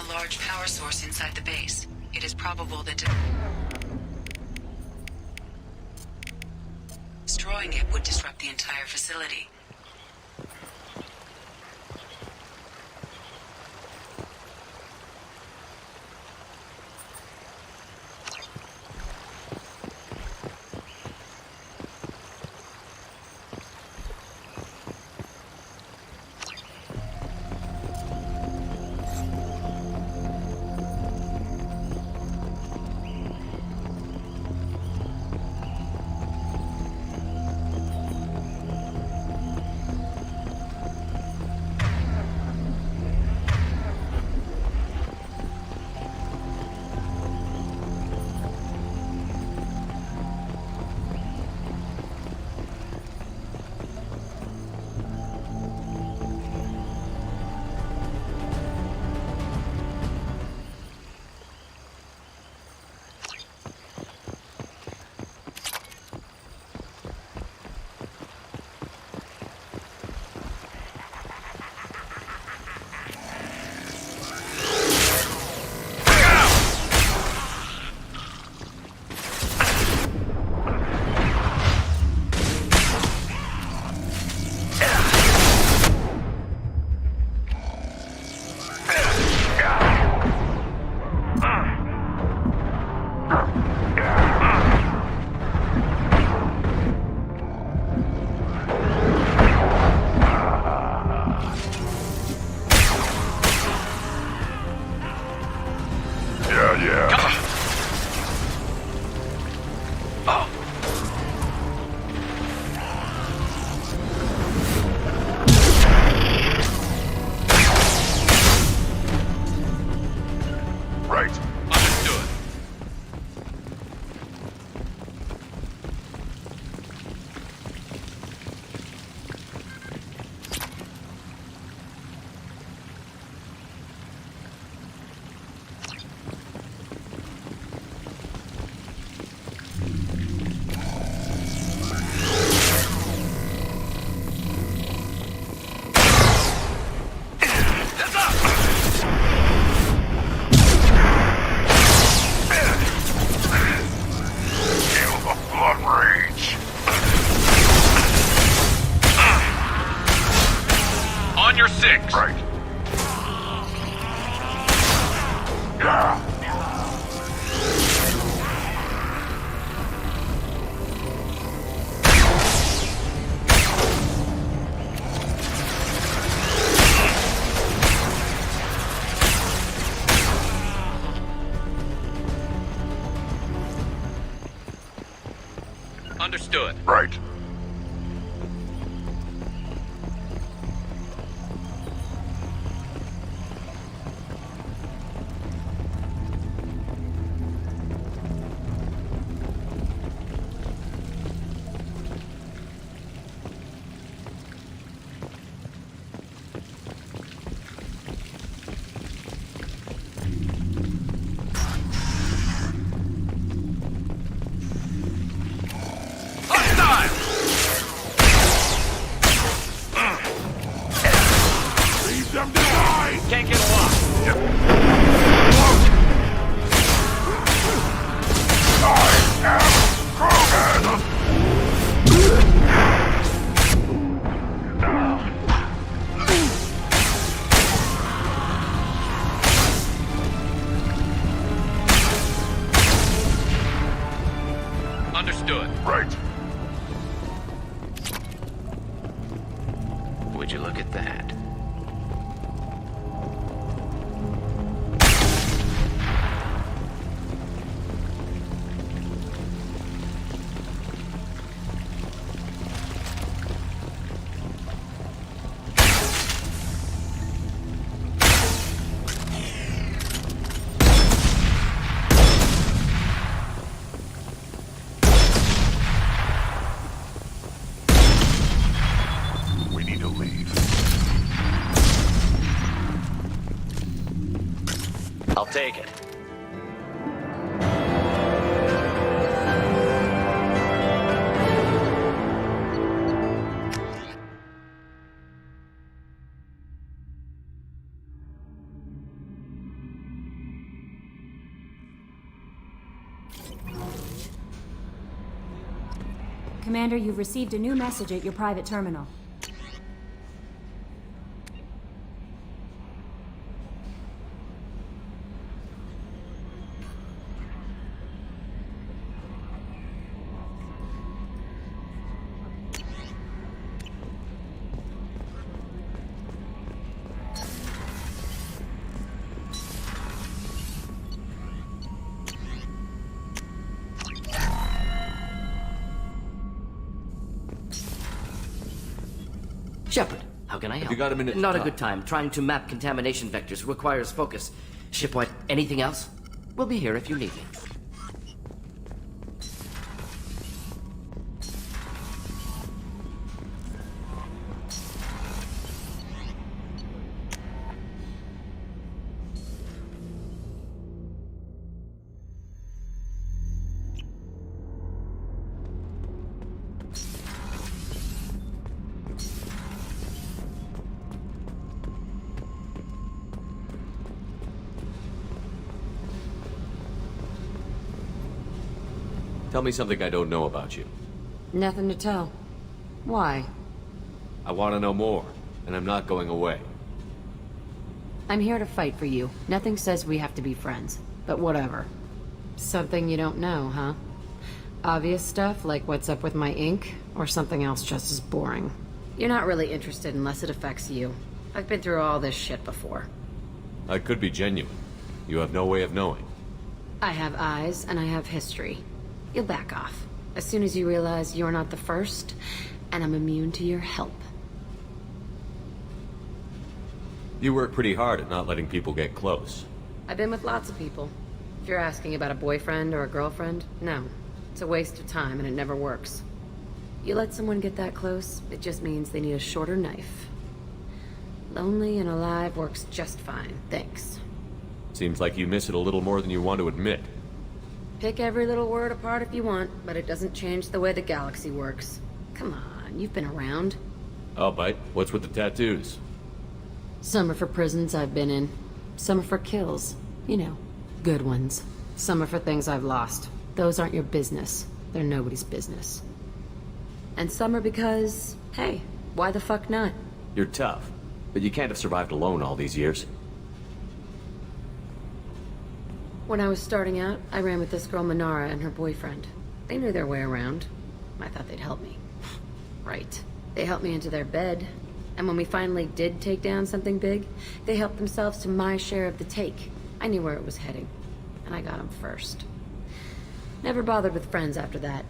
K: Large power source inside the base. It is probable that destroying it would disrupt the entire facility.
Q: 6. Right.
X: Understood.
Q: Right.
X: Can't get along. Understood.
Q: Right.
X: Would you look at that?
Q: We need to leave.
X: I'll take it.
O: Commander, you've received a new message at your private terminal.
J: Shepard, how can I help?
H: You got a minute to
J: Not a
H: talk?
J: good time. Trying to map contamination vectors requires focus. Shipwide, anything else? We'll be here if you need me.
H: Tell me something I don't know about you.
I: Nothing to tell. Why?
H: I want to know more, and I'm not going away.
I: I'm here to fight for you. Nothing says we have to be friends, but whatever. Something you don't know, huh? Obvious stuff like what's up with my ink, or something else just as boring. You're not really interested unless it affects you. I've been through all this shit before.
H: I could be genuine. You have no way of knowing.
I: I have eyes, and I have history. You'll back off. As soon as you realize you're not the first, and I'm immune to your help.
H: You work pretty hard at not letting people get close.
I: I've been with lots of people. If you're asking about a boyfriend or a girlfriend, no. It's a waste of time and it never works. You let someone get that close, it just means they need a shorter knife. Lonely and alive works just fine, thanks.
H: Seems like you miss it a little more than you want to admit.
I: Pick every little word apart if you want, but it doesn't change the way the galaxy works. Come on, you've been around.
H: I'll bite. What's with the tattoos?
I: Some are for prisons I've been in. Some are for kills. You know, good ones. Some are for things I've lost. Those aren't your business. They're nobody's business. And some are because, hey, why the fuck not?
H: You're tough. but you can't have survived alone all these years.
I: When I was starting out, I ran with this girl Manara and her boyfriend. They knew their way around. I thought they'd help me. Right. They helped me into their bed, and when we finally did take down something big, they helped themselves to my share of the take. I knew where it was heading, and I got them first. Never bothered with friends after that.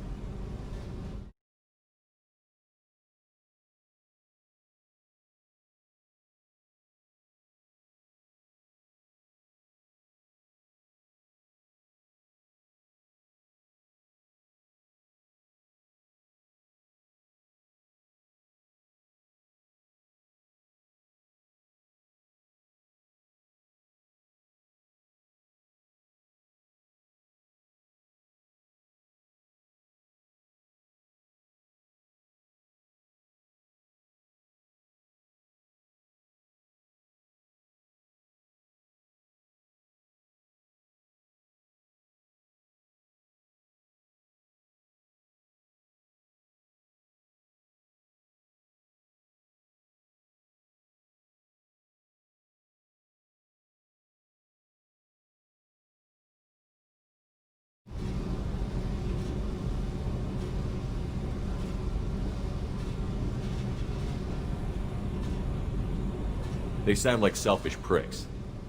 H: They sound like selfish pricks.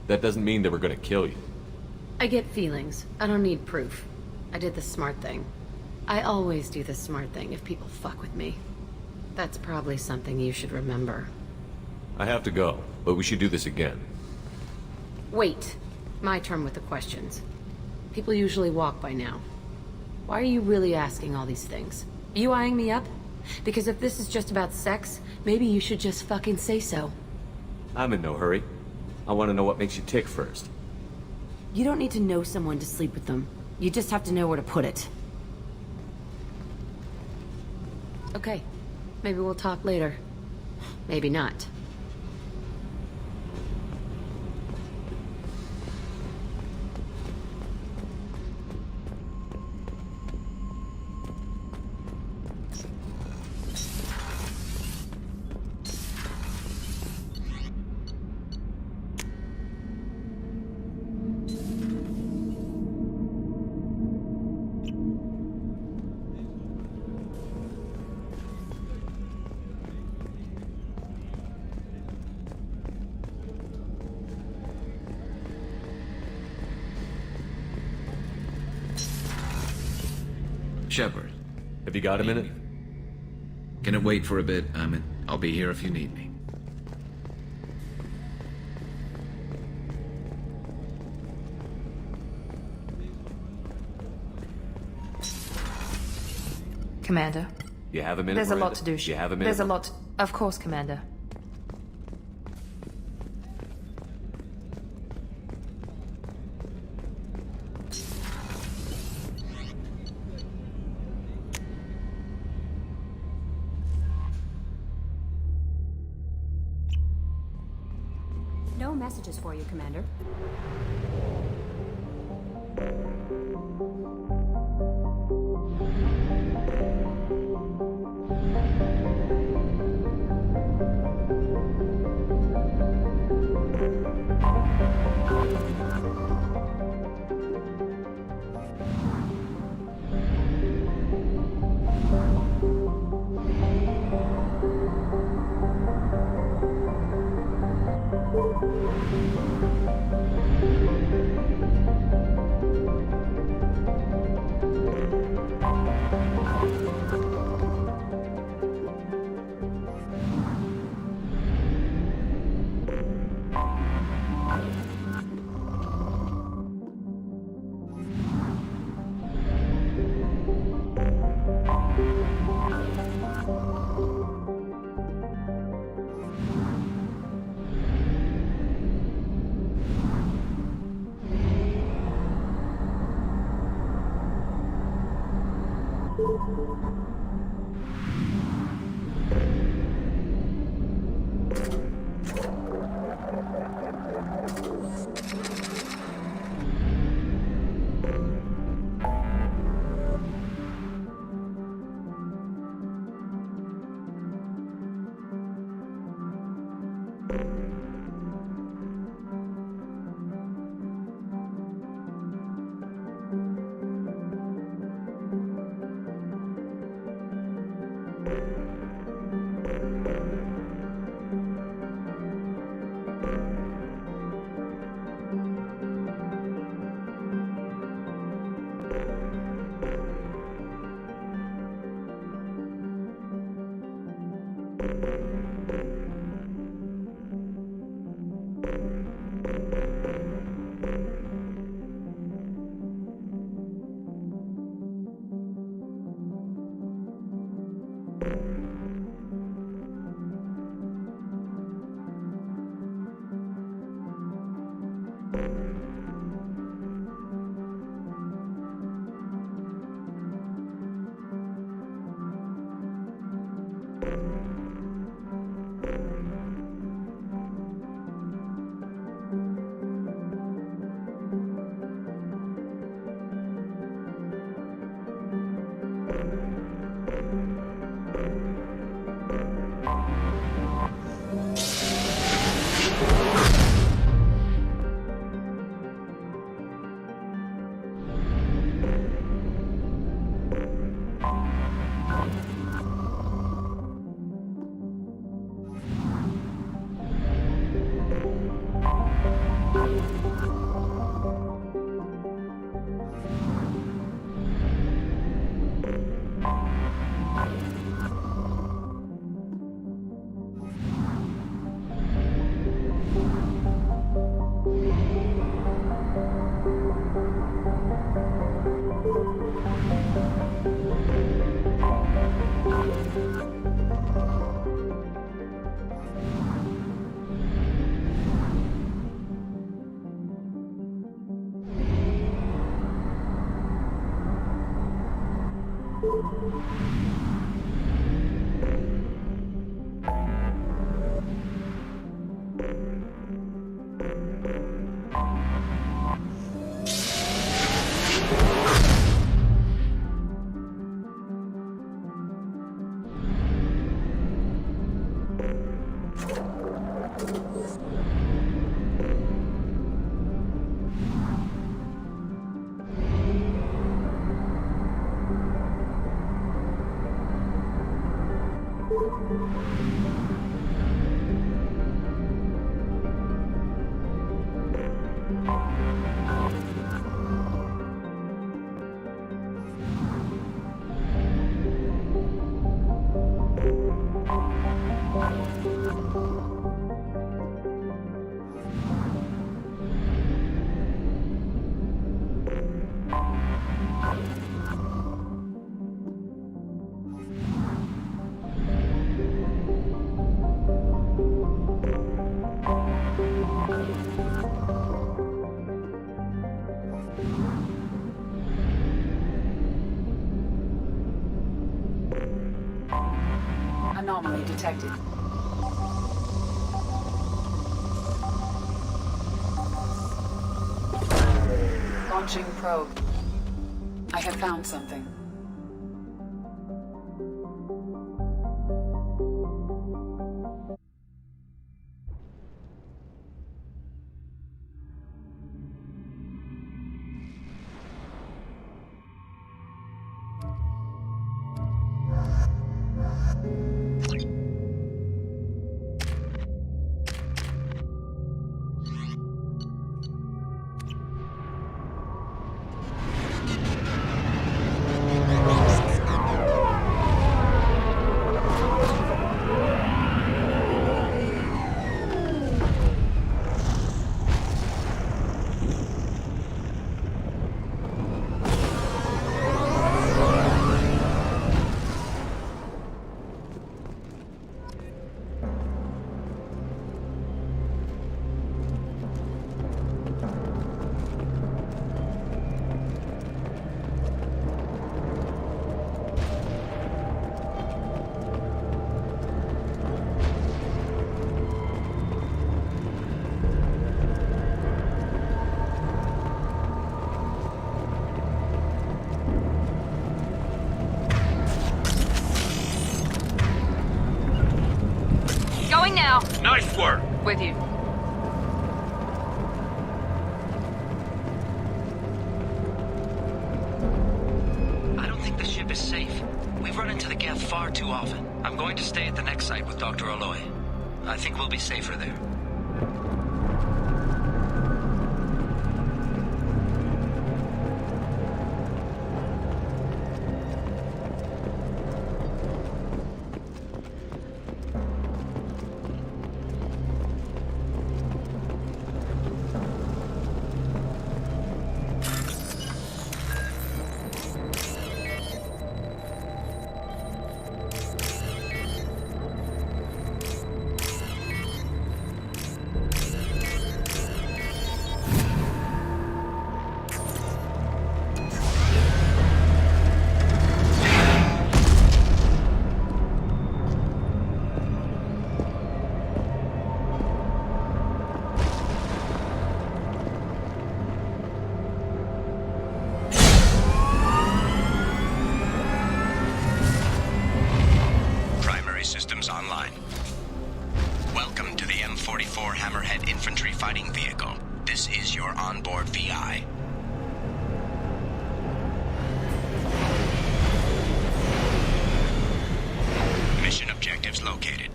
H: That doesn't mean they were gonna kill you.
I: I get feelings. I don't need proof. I did the smart thing. I always do the smart thing if people fuck with me. That's probably something you should remember.
H: I have to go, but we should do this again.
I: Wait. My turn with the questions. People usually walk by now. Why are you really asking all these things? Are you eyeing me up? Because if this is just about sex, maybe you should just fucking say so.
H: I'm in no hurry. I want to know what makes you tick first.
I: You don't need to know someone to sleep with them. You just have to know where to put it. Okay. Maybe we'll talk later. Maybe not.
X: Shepard.
H: Have you got a minute?
X: Can it wait for a bit? I'll be here if you need me.
M: Commander.
H: You have a minute,
M: There's a lot
H: Miranda?
M: to do.
H: You have a minute?
M: There's a lot. Of course, Commander.
O: No messages for you, Commander.
D: Anomaly detected. Launching probe. I have found something.
A: Now.
T: Nice work.
A: With you.
P: I don't think the ship is safe. We've run into the geth far too often. I'm going to stay at the next site with Dr. Aloy. I think we'll be safer there.
R: Light Infantry Fighting Vehicle. This is your onboard VI. Mission objectives located.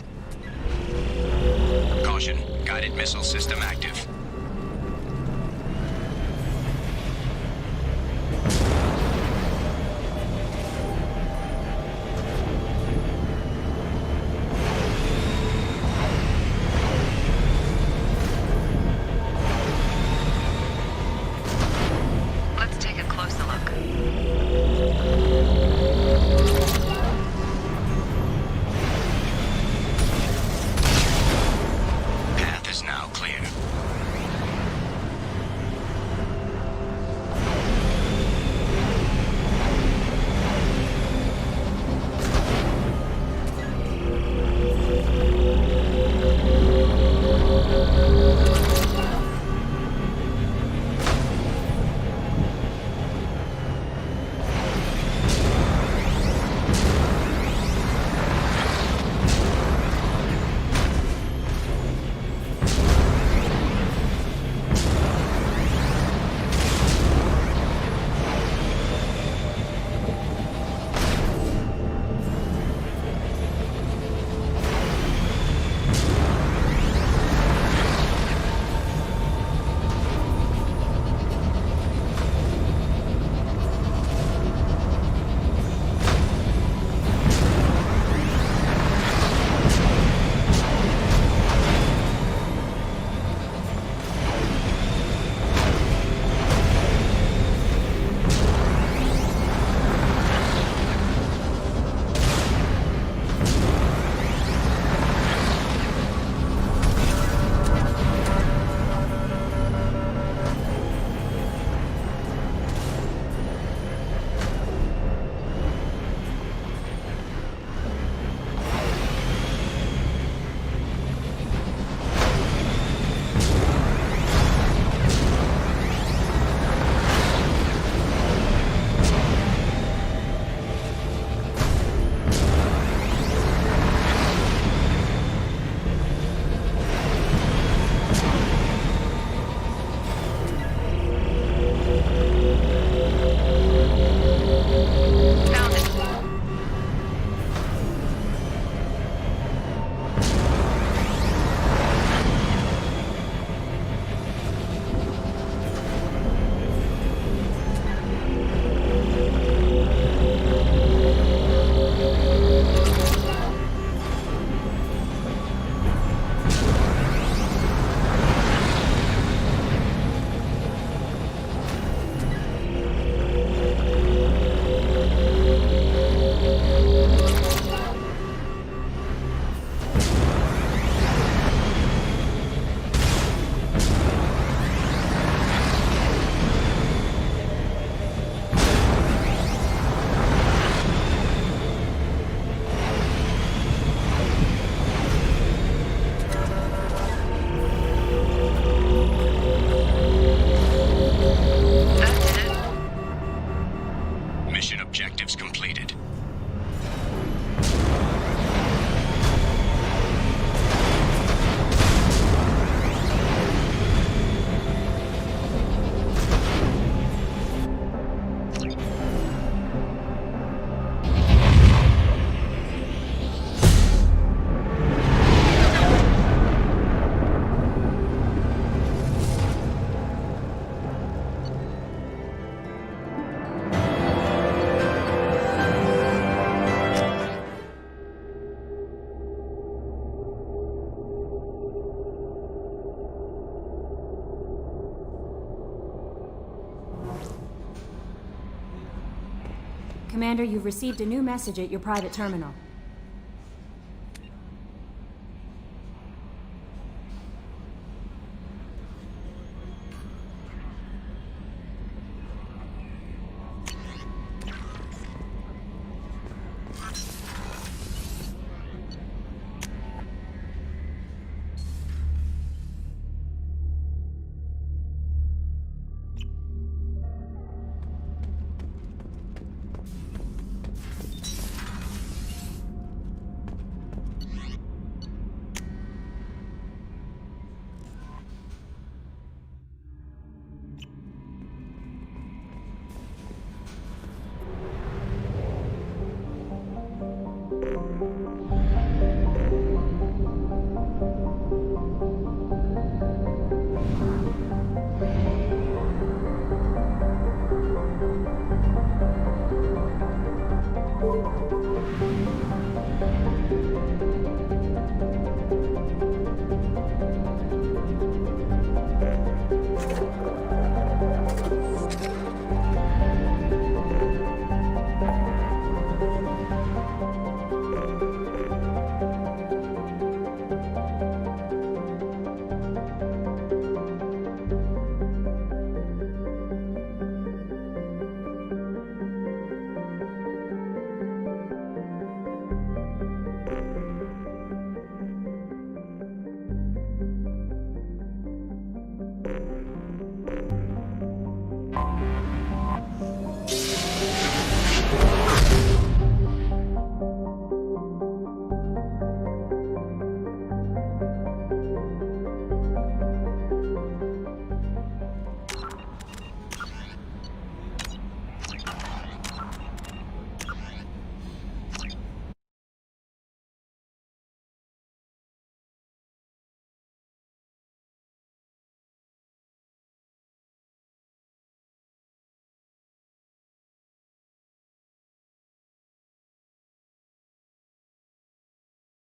R: Caution, guided missile system active.
F: Let's take a closer look.
R: Path is now clear. Objectives completed.
O: Commander, you've received a new message at your private terminal.